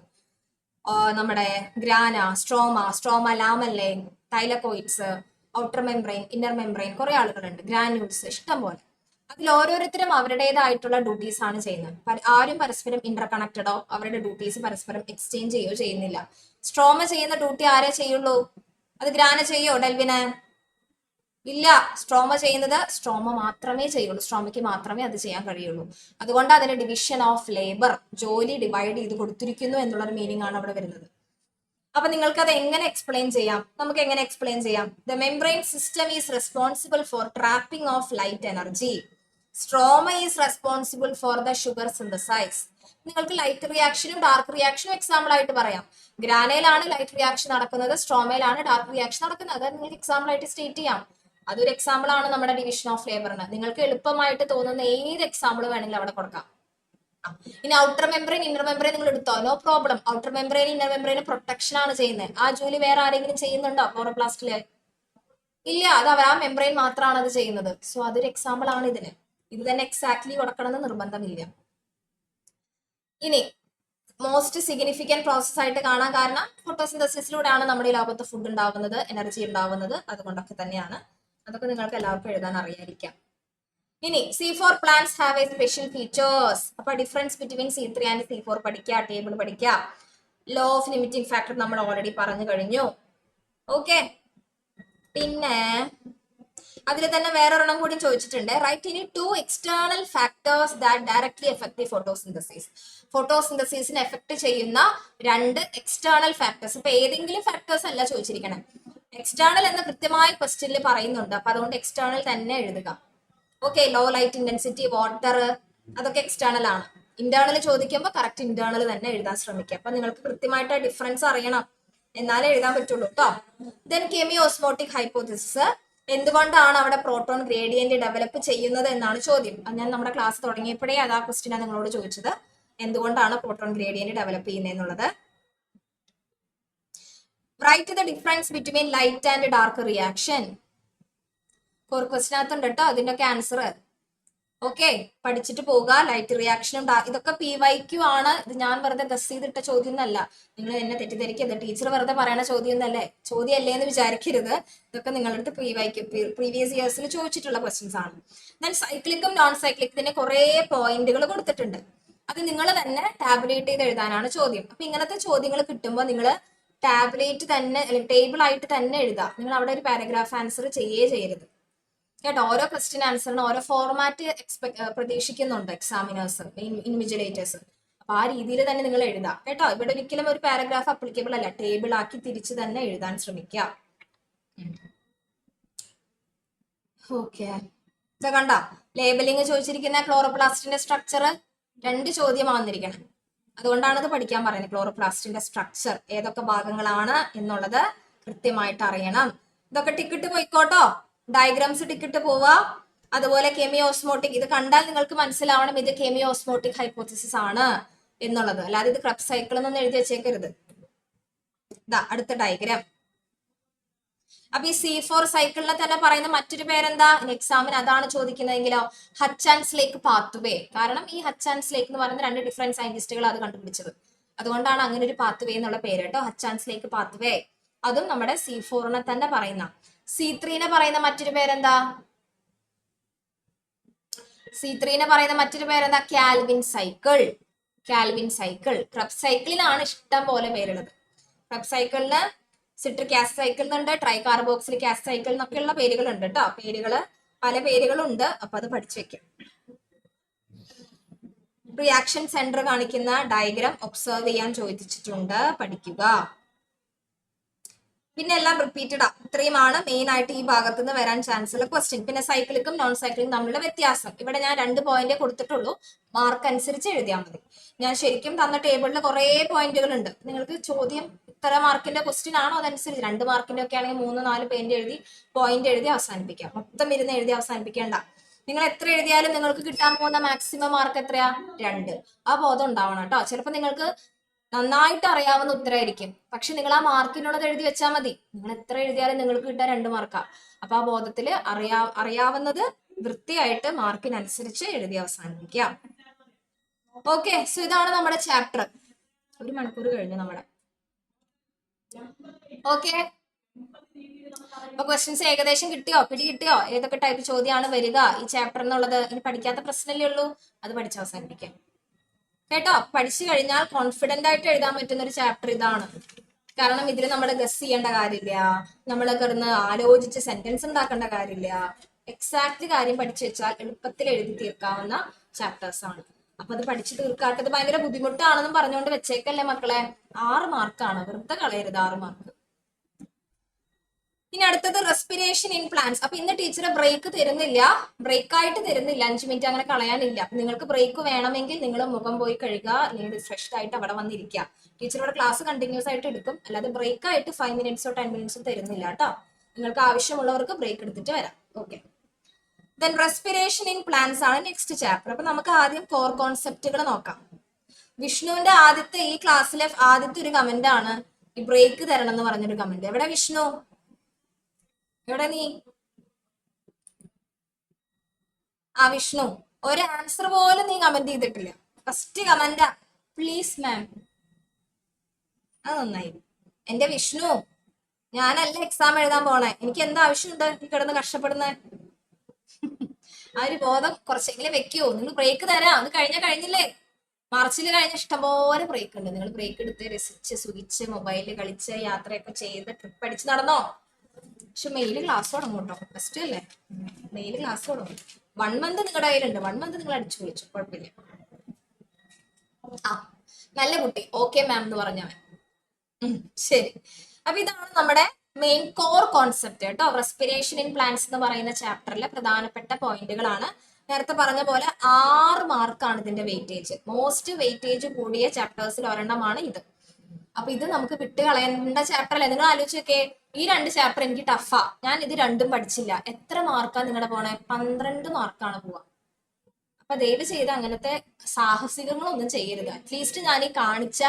Speaker 1: നമ്മുടെ grana, stroma, lamellae, thylakoids, outer membrane, inner membrane, കുറെ ആളുകളുണ്ട്, ഗ്രാനുൾസ്, ഇഷ്ടം പോലെ. അതിൽ ഓരോരുത്തരും അവരുടേതായിട്ടുള്ള ഡ്യൂട്ടീസ് ആണ് ചെയ്യുന്നത്. ആരും പരസ്പരം ഇന്റർ കണക്റ്റഡോ അവരുടെ ഡ്യൂട്ടീസ് പരസ്പരം എക്സ്ചേഞ്ച് ചെയ്യുകയോ ചെയ്യുന്നില്ല. സ്ട്രോമ ചെയ്യുന്ന ഡ്യൂട്ടി ആരേ ചെയ്യുള്ളൂ? അത് ഗ്രാന ചെയ്യോ ഡെൽവിന്? ഇല്ല. സ്ട്രോമ ചെയ്യുന്നത് സ്ട്രോമ മാത്രമേ ചെയ്യുള്ളൂ, സ്ട്രോമയ്ക്ക് മാത്രമേ അത് ചെയ്യാൻ കഴിയുള്ളൂ. അതുകൊണ്ട് അതിന് ഡിവിഷൻ ഓഫ് ലേബർ, ജോലി ഡിവൈഡ് ചെയ്ത് കൊടുത്തിരിക്കുന്നു എന്നുള്ള ഒരു മീനിങ് ആണ് അവിടെ വരുന്നത്. അപ്പൊ നിങ്ങൾക്ക് അത് എങ്ങനെ എക്സ്പ്ലെയിൻ ചെയ്യാം? നമുക്ക് എങ്ങനെ എക്സ്പ്ലെയിൻ ചെയ്യാം? The membrane system is responsible for trapping of light energy. Stroma is responsible for the sugar synthesize. നിങ്ങൾക്ക് ലൈറ്റ് റിയാക്ഷനും ഡാർക്ക് റിയാക്ഷനും എക്സാമ്പിൾ ആയിട്ട് പറയാം. ഗ്രാനയിലാണ് ലൈറ്റ് റിയാക്ഷൻ നടക്കുന്നത്, സ്ട്രോമയിലാണ് ഡാർക്ക് റിയാക്ഷൻ നടക്കുന്നത്. അത് നിങ്ങൾക്ക് എക്സാമ്പിൾ ആയിട്ട് സ്റ്റേറ്റ് ചെയ്യാം. അതൊരു എക്സാമ്പിൾ ആണ് നമ്മുടെ ഡിവിഷൻ ഓഫ് ലേബറിന്. നിങ്ങൾക്ക് എളുപ്പമായിട്ട് തോന്നുന്ന ഏത് എക്സാമ്പിൾ വേണമെങ്കിലും അവിടെ കൊടുക്കാം. ഇനി ഔട്ടർ മെംബ്രെയിൻ, ഇന്നർ മെംബ്രെയിൻ നിങ്ങൾ എടുത്തോ, no problem. Outer membrane, inner membrane protection ആണ് ചെയ്യുന്നത്. ആ ജോലി വേറെ ആരെങ്കിലും ചെയ്യുന്നുണ്ടോ ക്ലോറോപ്ലാസ്റ്റില്? ഇല്ല, അത് അവർ ആ മെംബ്രെയിൻ മാത്രമാണ് അത് ചെയ്യുന്നത്. സോ അതൊരു എക്സാമ്പിൾ ആണ് ഇതിന്. ഇത് തന്നെ എക്സാക്ട്ലി കൊടുക്കണമെന്ന് നിർബന്ധമില്ല. ഇനി മോസ്റ്റ് സിഗ്നിഫിക്കന്റ് പ്രോസസ് ആയിട്ട് കാണാൻ കാരണം ഫോട്ടോസിന്തസിസിലൂടെയാണ് നമ്മുടെ ഈ ലോകത്ത് ഫുഡ് ഉണ്ടാവുന്നത്, എനർജി ഉണ്ടാവുന്നത്. അതുകൊണ്ടൊക്കെ തന്നെയാണ്. അതൊക്കെ നിങ്ങൾക്ക് എല്ലാവർക്കും എഴുതാൻ അറിയാതിരിക്കാം. ഇനി C4 plants have a special features. അപ്പൊ difference between C3 and C4 പഠിക്കുക, ടേബിൾ പഠിക്കുക. ലോ ഓഫ് ലിമിറ്റിംഗ് ഫാക്ടർ നമ്മൾ ഓൾറെഡി പറഞ്ഞു കഴിഞ്ഞു. ഓക്കെ. പിന്നെ അതിൽ തന്നെ വേറൊരെണ്ണം കൂടി ചോദിച്ചിട്ടുണ്ട്. റൈറ്റ് ഇനി 2 external factors that directly affect the photosynthesis. ഫോട്ടോസിന്തസിസിനെ എഫക്ട് ചെയ്യുന്ന 2 എക്സ്റ്റേണൽ ഫാക്ടേഴ്സ്. ഇപ്പൊ ഏതെങ്കിലും ഫാക്ടേഴ്സ് അല്ല ചോദിച്ചിരിക്കണം, എക്സ്റ്റേണൽ എന്ന് കൃത്യമായ ക്വസ്റ്റ്യനിൽ പറയുന്നുണ്ട്. അപ്പൊ അതുകൊണ്ട് എക്സ്റ്റേണൽ തന്നെ എഴുതുക. Okay. Low light intensity, water, അതൊക്കെ എക്സ്റ്റേണൽ ആണ്. ഇന്റേണൽ ചോദിക്കുമ്പോൾ കറക്റ്റ് ഇന്റേണൽ തന്നെ എഴുതാൻ ശ്രമിക്കുക. അപ്പൊ നിങ്ങൾക്ക് കൃത്യമായിട്ട് ഡിഫറൻസ് അറിയണം, എന്നാലേ എഴുതാൻ പറ്റുള്ളൂ കേട്ടോ. Then chemiosmotic hypothesis. എന്തുകൊണ്ടാണ് അവിടെ പ്രോട്ടോൺ ഗ്രേഡിയന്റ് ഡെവലപ്പ് ചെയ്യുന്നത് എന്നാണ് ചോദ്യം. ഞാൻ നമ്മുടെ ക്ലാസ് തുടങ്ങിയപ്പോഴേ അതാ ക്വസ്റ്റ്യനാണ് നിങ്ങളോട് ചോദിച്ചത്, എന്തുകൊണ്ടാണ് പ്രോട്ടോൺ ഗ്രേഡിയന്റ് ഡെവലപ്പ് ചെയ്യുന്നത് എന്നുള്ളത്. Write the difference between light and dark reaction. ഒരു ക്വസ്റ്റിനകത്തുണ്ട് കേട്ടോ അതിന്റെയൊക്കെ ആൻസർ. ഓക്കെ, പഠിച്ചിട്ട് പോവുക. ലൈറ്റ് റിയാക്ഷനും ഇതൊക്കെ PYQ ആണ്. ഇത് ഞാൻ വെറുതെ ഗസ് ചെയ്തിട്ട ചോദ്യം ഒന്നല്ല. നിങ്ങൾ എന്നെ തെറ്റിദ്ധരിക്കരുത്, ടീച്ചർ വെറുതെ പറയണ ചോദ്യം ഒന്നല്ലേ, ചോദ്യം അല്ലേ എന്ന് വിചാരിക്കരുത്. ഇതൊക്കെ നിങ്ങളുടെ അടുത്ത് PYQ പ്രീവിയസ് ഇയേഴ്സിൽ ചോദിച്ചിട്ടുള്ള ക്വസ്റ്റ്യൻസ് ആണ്. ദെൻ സൈക്ലിക്കും നോൺ സൈക്ലിക്കിന് കുറെ പോയിന്റുകൾ കൊടുത്തിട്ടുണ്ട്. അത് നിങ്ങൾ തന്നെ ടാബുലേറ്റ് ചെയ്ത് എഴുതാനാണ് ചോദ്യം. അപ്പൊ ഇങ്ങനത്തെ ചോദ്യങ്ങൾ കിട്ടുമ്പോൾ നിങ്ങൾ ടാബുലേറ്റ് തന്നെ ടേബിൾ ആയിട്ട് തന്നെ എഴുതാം. നിങ്ങൾ അവിടെ ഒരു പാരഗ്രാഫ് ആൻസർ ചെയ്യരുത് കേട്ടോ. ഓരോ ക്വസ്റ്റ്യൻ ആൻസറിന് ഓരോ ഫോർമാറ്റ് പ്രതീക്ഷിക്കുന്നുണ്ട് എക്സാമിനേഴ്സ്, ഇൻവിജിലേറ്റേഴ്സ്. അപ്പൊ ആ രീതിയിൽ തന്നെ നിങ്ങൾ എഴുതാം കേട്ടോ. ഇവിടെ ഒരിക്കലും ഒരു പാരഗ്രാഫ് അപ്ലിക്കബിൾ അല്ല, ടേബിൾ ആക്കി തിരിച്ച് തന്നെ എഴുതാൻ ശ്രമിക്കുക. ഓക്കെ, ഇത് കണ്ട ലേബലിംഗ് ചോദിച്ചിരിക്കുന്ന ക്ലോറോപ്ലാസ്റ്റിന്റെ സ്ട്രക്ചർ 2 ചോദ്യം വന്നിരിക്കണം. അതുകൊണ്ടാണ് ഇത് പഠിക്കാൻ പറയുന്നത്. ക്ലോറോപ്ലാസ്റ്റിന്റെ സ്ട്രക്ചർ ഏതൊക്കെ ഭാഗങ്ങളാണ് എന്നുള്ളത് കൃത്യമായിട്ട് അറിയണം. ഇതൊക്കെ ടിക്കറ്റ് പോയിക്കോട്ടോ, ഡയഗ്രാംസ് ടിക്കറ്റ് പോവാ. അതുപോലെ കെമിയോസ്മോട്ടിക്, ഇത് കണ്ടാൽ നിങ്ങൾക്ക് മനസ്സിലാവണം ഇത് കെമിയോസ്മോട്ടിക് ഹൈപ്പോത്തിസിസ് ആണ് എന്നുള്ളത്. അല്ലാതെ ഇത് ക്രബ് സൈക്കിൾ എന്നൊന്നും എഴുതി വെച്ചേക്കരുത്. ഇതാ അടുത്ത ഡയഗ്രാം. അപ്പൊ ഈ C4 സൈക്കിളിനെ തന്നെ പറയുന്ന മറ്റൊരു പേരെന്താ? എക്സാമിന് അതാണ് ചോദിക്കുന്നതെങ്കിലോ ഹച്ചാൻസ്-ലേക്ക് പാത്വേ. കാരണം ഈ ഹച്ചാൻസ്-ലേക്ക് എന്ന് പറയുന്ന 2 ഡിഫറെന്റ് സയന്റിസ്റ്റുകൾ അത് കണ്ടുപിടിച്ചത്. അതുകൊണ്ടാണ് അങ്ങനെ ഒരു പാത്വേ എന്നുള്ള പേര് കേട്ടോ, ഹച്ചാൻസ്-ലേക്ക് പാത്വേ. അതും നമ്മുടെ C4നെ തന്നെ പറയുന്ന. C3നെ പറയുന്ന മറ്റൊരു പേരെന്താ? C3നെ പറയുന്ന മറ്റൊരു പേരെന്താ? Calvin cycle. Calvin cycle. Krebs സൈക്കിളിനാണ് ഇഷ്ടം പോലെ പേരുള്ളത്. ക്രബ് സൈക്കിളിന് സിട്രിക് ആസിഡ് സൈക്കിൾ എന്നുണ്ട്, ട്രൈകാർബോക്സിലിക് ആസിഡ് സൈക്കിൾ എന്നൊക്കെയുള്ള പേരുകളുണ്ട് കേട്ടോ. പല പേരുകളുണ്ട്. അപ്പൊ അത് പഠിച്ചു വെക്കാം. റിയാക്ഷൻ സെന്റർ കാണിക്കുന്ന ഡയഗ്രാം ഒബ്സർവ് ചെയ്യാൻ ചോദിച്ചിട്ടുണ്ട്, പഠിക്കുക. പിന്നെ എല്ലാം റിപ്പീറ്റഡ് ആ. ഇത്രയുമാണ് മെയിൻ ആയിട്ട് ഈ ഭാഗത്ത് നിന്ന് വരാൻ ചാൻസ് ഉള്ള ക്വസ്റ്റ്യൻ. പിന്നെ സൈക്ലിക്കും നോൺ സൈക്ലിക്കും തമ്മിലുള്ള വ്യത്യാസം. ഇവിടെ ഞാൻ 2 പോയിന്റ് കൊടുത്തിട്ടുള്ളൂ, മാർക്ക് അനുസരിച്ച് എഴുതിയാൽ മതി. ഞാൻ ശരിക്കും തന്ന ടേബിളിൽ കുറെ പോയിന്റുകൾ ഉണ്ട്. നിങ്ങൾക്ക് ചോദ്യം ഇത്ര മാർക്കിന്റെ ക്വസ്റ്റ്യൻ ആണോ അതനുസരിച്ച് 2 മാർക്കിന്റെ ഒക്കെ ആണെങ്കിൽ 3-4 പോയിന്റ് എഴുതി അവസാനിപ്പിക്കാം. മൊത്തം ഇരുന്ന് എഴുതി അവസാനിപ്പിക്കേണ്ട. നിങ്ങൾ എത്ര എഴുതിയാലും നിങ്ങൾക്ക് കിട്ടാൻ പോകുന്ന മാക്സിമം മാർക്ക് എത്രയാ? 2. ആ ബോധം ഉണ്ടാവണം കേട്ടോ. ചിലപ്പോൾ നിങ്ങൾക്ക് നന്നായിട്ട് അറിയാവുന്ന ഉത്തരമായിരിക്കും, പക്ഷെ നിങ്ങൾ ആ മാർക്കിനുള്ളത് എഴുതി വെച്ചാൽ മതി. നിങ്ങൾ എത്ര എഴുതിയാലും നിങ്ങൾക്ക് കിട്ടാൻ 2 മാർക്കാ. അപ്പൊ ആ ബോധത്തിൽ അറിയാവുന്നത് വൃത്തിയായിട്ട് മാർക്കിനനുസരിച്ച് എഴുതി അവസാനിപ്പിക്കുക. ഓക്കെ, സോ ഇതാണ് നമ്മുടെ ചാപ്റ്റർ. 1 മണിക്കൂർ കഴിഞ്ഞു നമ്മുടെ. ഓക്കെ, അപ്പൊ ക്വസ്റ്റ്യൻസ് ഏകദേശം കിട്ടിയോ? പിടി കിട്ടിയോ? ഏതൊക്കെ ടൈപ്പ് ചോദ്യമാണ് വരിക ഈ ചാപ്റ്റർ എന്നുള്ളത്? ഇനി പഠിക്കാത്ത പ്രശ്നമല്ലേ ഉള്ളൂ, അത് പഠിച്ച് അവസാനിപ്പിക്കാം കേട്ടോ. പഠിച്ചു കഴിഞ്ഞാൽ കോൺഫിഡന്റ് ആയിട്ട് എഴുതാൻ പറ്റുന്ന ഒരു ചാപ്റ്റർ ഇതാണ്. കാരണം ഇതിൽ നമ്മൾ ഗസ് ചെയ്യേണ്ട കാര്യമില്ല, നമ്മൾ കിടന്ന് ആലോചിച്ച് സെന്റൻസ് ഉണ്ടാക്കേണ്ട കാര്യമില്ല. എക്സാക്ട് കാര്യം പഠിച്ചു വെച്ചാൽ എളുപ്പത്തിൽ എഴുതി തീർക്കാവുന്ന ചാപ്റ്റേഴ്സ് ആണ്. അപ്പൊ അത് പഠിച്ചു തീർക്കാത്തത് ഭയങ്കര ബുദ്ധിമുട്ടാണെന്നും പറഞ്ഞുകൊണ്ട് വെച്ചേക്കല്ലേ മക്കളെ. 6 മാർക്കാണ്, വെറുതെ കളയരുത് 6 മാർക്ക്. ഇനി അടുത്തത് റെസ്പിറേഷൻ ഇൻ പ്ലാന്റ്സ്. അപ്പൊ ഇന്ന് ടീച്ചർ ബ്രേക്ക് തരുന്നില്ല, ബ്രേക്ക് ആയിട്ട് തരുന്നില്ല, 5 മിനിറ്റ് അങ്ങനെ കളയാനില്ല. നിങ്ങൾക്ക് ബ്രേക്ക് വേണമെങ്കിൽ നിങ്ങൾ മുഖം പോയി കഴുകുക, അല്ലെങ്കിൽ റിഫ്രഷ്ഡ് ആയിട്ട് അവിടെ വന്നിരിക്കുക. ടീച്ചറുടെ ക്ലാസ് കണ്ടിന്യൂസ് ആയിട്ട് എടുക്കും, അല്ലാതെ ബ്രേക്ക് ആയിട്ട് 5 മിനിറ്റ്സോ 10 മിനിറ്റ്സോ തരുന്നില്ല കേട്ടോ. നിങ്ങൾക്ക് ആവശ്യമുള്ളവർക്ക് ബ്രേക്ക് എടുത്തിട്ട് വരാം. Okay, then respiration in plants ആണ് നെക്സ്റ്റ് ചാപ്റ്റർ. അപ്പൊ നമുക്ക് ആദ്യം കോർ കോൺസെപ്റ്റുകൾ നോക്കാം. വിഷ്ണുവിന്റെ ഈ ക്ലാസ്സിലെ ആദ്യത്തെ ഒരു കമന്റ് ആണ് ഈ ബ്രേക്ക് തരണം എന്ന് പറഞ്ഞൊരു കമന്റ്. എവിടെ വിഷ്ണു? എവിടെ നീ? ആ വിഷ്ണു, ഒരു ആൻസർ പോലും നീ കമന്റ് ചെയ്തിട്ടില്ല. ഫസ്റ്റ് കമന്റാ, പ്ലീസ് മാം. അത് നന്നായി. എന്റെ വിഷ്ണു, ഞാനല്ല എക്സാം എഴുതാൻ പോണേ, എനിക്ക് എന്താ ആവശ്യമുണ്ട് ഈ കിടന്ന് കഷ്ടപ്പെടുന്ന? ആ ഒരു ബോധം കുറച്ചെങ്കിലും വെക്കുവോ? നിങ്ങൾ ബ്രേക്ക് തരാം, അത് കഴിഞ്ഞില്ലേ? മാർച്ചിൽ കഴിഞ്ഞ ഇഷ്ടംപോലെ ബ്രേക്ക് ഉണ്ട്. നിങ്ങൾ ബ്രേക്ക് എടുത്ത് രസിച്ച് സുഖിച്ച് മൊബൈലിൽ കളിച്ച് യാത്രയൊക്കെ ചെയ്ത് ട്രിപ്പ് അടിച്ച് നടന്നോ? പക്ഷെ മെയില് ക്ലാസ് തുടങ്ങും കേട്ടോ, ഫസ്റ്റ് അല്ലേ? മെയില് ക്ലാസ് തുടങ്ങും. 1 മന്ത് നിങ്ങളുടെ കയ്യിലുണ്ട്, 1 മന്ത് നിങ്ങൾ അടിച്ചു വിളിച്ചു, കുഴപ്പമില്ല. ആ, നല്ല കുട്ടി, ഓക്കെ മാം എന്ന് പറഞ്ഞവൻ. ശരി, അപ്പൊ ഇതാണ് നമ്മുടെ മെയിൻ കോർ കോൺസെപ്റ്റ് കേട്ടോ. റെസ്പിറേഷൻ ഇൻ പ്ലാന്റ്സ് എന്ന് പറയുന്ന ചാപ്റ്ററിലെ പ്രധാനപ്പെട്ട പോയിന്റുകളാണ്. നേരത്തെ പറഞ്ഞ പോലെ 6 മാർക്കാണ് ഇതിന്റെ വെയിറ്റേജ്. മോസ്റ്റ് വെയിറ്റേജ് കൂടിയ ചാപ്റ്റേഴ്സിൽ ഒരെണ്ണമാണ് ഇത്. അപ്പൊ ഇത് നമുക്ക് വിട്ട് കളയേണ്ട ചാപ്റ്റർ അല്ലേ? നിങ്ങൾ ആലോചിച്ചൊക്കെ, ഈ 2 ചാപ്റ്റർ എനിക്ക് ടഫാ, ഞാൻ ഇത് 2ഉം പഠിച്ചില്ല. എത്ര മാർക്കാ നിങ്ങളുടെ പോണേ? 12 മാർക്കാണ് പോവാ. അപ്പൊ ദയവ് ചെയ്ത് അങ്ങനത്തെ സാഹസികങ്ങളൊന്നും ചെയ്യരുത്. അറ്റ്ലീസ്റ്റ് ഞാൻ ഈ കാണിച്ച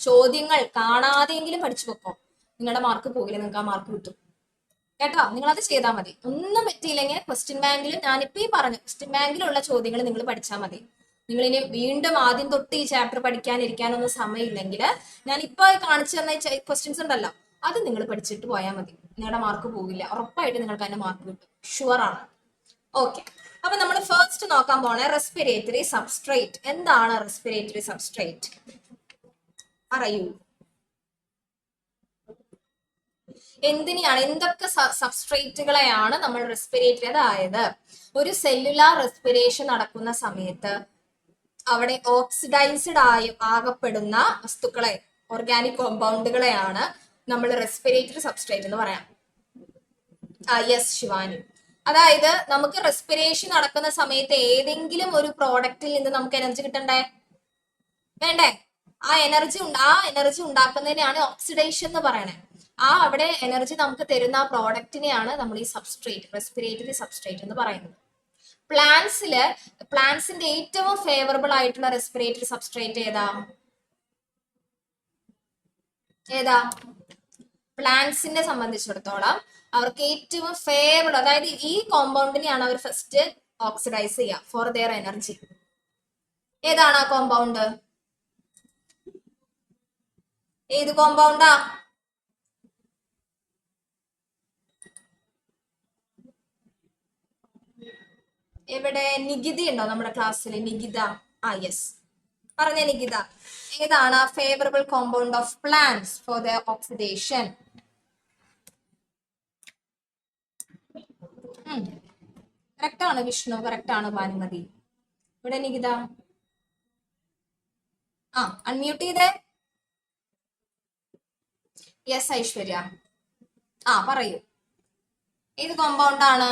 Speaker 1: ചോദ്യങ്ങൾ കാണാതെയെങ്കിലും പഠിച്ചു വെക്കോ. നിങ്ങളുടെ മാർക്ക് പോകില്ല, നിങ്ങൾക്ക് ആ മാർക്ക് കിട്ടും കേട്ടോ. നിങ്ങൾ അത് ചെയ്താൽ മതി. ഒന്നും പറ്റിയില്ലെങ്കിൽ ക്വസ്റ്റ്യൻ ബാങ്കിലും ഞാനിപ്പോ ഈ പറഞ്ഞ ക്വസ്റ്റ്യൻ ബാങ്കിലുള്ള ചോദ്യങ്ങൾ നിങ്ങൾ പഠിച്ചാൽ മതി. നിങ്ങൾ ഇനി വീണ്ടും ആദ്യം തൊട്ട് ഈ ചാപ്റ്റർ പഠിക്കാനിരിക്കാനൊന്നും സമയമില്ലെങ്കിൽ ഞാൻ ഇപ്പൊ കാണിച്ചു തന്ന ക്വസ്റ്റ്യൻസ് ഉണ്ടല്ലോ, അത് നിങ്ങൾ പഠിച്ചിട്ട് പോയാൽ മതി. നിങ്ങളുടെ മാർക്ക് പോകില്ല, ഉറപ്പായിട്ട് നിങ്ങൾക്ക് അതിന്റെ മാർക്ക് കിട്ടും, ഷുവർ ആണ്. ഓക്കെ, അപ്പൊ നമ്മൾ ഫസ്റ്റ് നോക്കാൻ പോണേ റെസ്പിറേറ്ററി സബ്സ്ട്രേറ്റ്. എന്താണ് റെസ്പിറേറ്ററി സബ്സ്ട്രേറ്റ്? അറിയൂ, എന്തൊക്കെ സബ്സ്ട്രേറ്റുകളെയാണ് നമ്മൾ റെസ്പിറേറ്ററി, അതായത് ഒരു സെല്ലുലാർ റെസ്പിറേഷൻ നടക്കുന്ന സമയത്ത് അവിടെ ഓക്സിഡൈസ്ഡ് ആകപ്പെടുന്ന വസ്തുക്കളെ, ഓർഗാനിക് കോമ്പൗണ്ടുകളെയാണ് നമ്മൾ റെസ്പിറേറ്ററി സബ്സ്ട്രേറ്റ് എന്ന് പറയാം. യെസ് ശിവാനി, അതായത് നമുക്ക് റെസ്പിറേഷൻ നടക്കുന്ന സമയത്ത് ഏതെങ്കിലും ഒരു പ്രോഡക്റ്റിൽ നിന്ന് നമുക്ക് എനർജി കിട്ടണ്ടേ? വേണ്ടേ? ആ എനർജി ഉണ്ടാക്കുന്നതിനെയാണ് ഓക്സിഡേഷൻ എന്ന് പറയണേ. അവിടെ എനർജി നമുക്ക് തരുന്ന ആ പ്രോഡക്റ്റിനെയാണ് നമ്മൾ ഈ സബ്സ്ട്രേറ്റ്, റെസ്പിറേറ്ററി സബ്സ്ട്രേറ്റ് എന്ന് പറയുന്നത്. പ്ലാന്റ്സിന്റെ ഏറ്റവും ഫേവറബിൾ ആയിട്ടുള്ള റെസ്പിറേറ്ററി സബ്സ്ട്രേറ്റ് ഏതാ? പ്ലാന്റ്സിനെ സംബന്ധിച്ചിടത്തോളം അവർക്ക് ഏറ്റവും ഫേവറബിൾ, അതായത് ഈ കോമ്പൗണ്ടിനെയാണ് അവർ ഫസ്റ്റ് ഓക്സിഡൈസ് ചെയ്യുക ഫോർ ദെയർ എനർജി. ഏതാണ് ആ കോമ്പൗണ്ട്? ഏത് കോമ്പൗണ്ടാ? എവിടെ? നികിത ഉണ്ടോ നമ്മുടെ ക്ലാസ്സിൽ? നികിത, യെസ്, പറഞ്ഞ നികിത. ഏതാണ് favourable compound of plants for the oxidation? Correct ആണ് വിഷ്ണു, കറക്റ്റ് ആണ് ഭാനുമതി. ഇവിടെ നികിത, അൺമ്യൂട്ട് ചെയ്തേ. യെസ് ഐശ്വര്യ, പറയൂ, ഏത് കോമ്പൗണ്ട് ആണ്?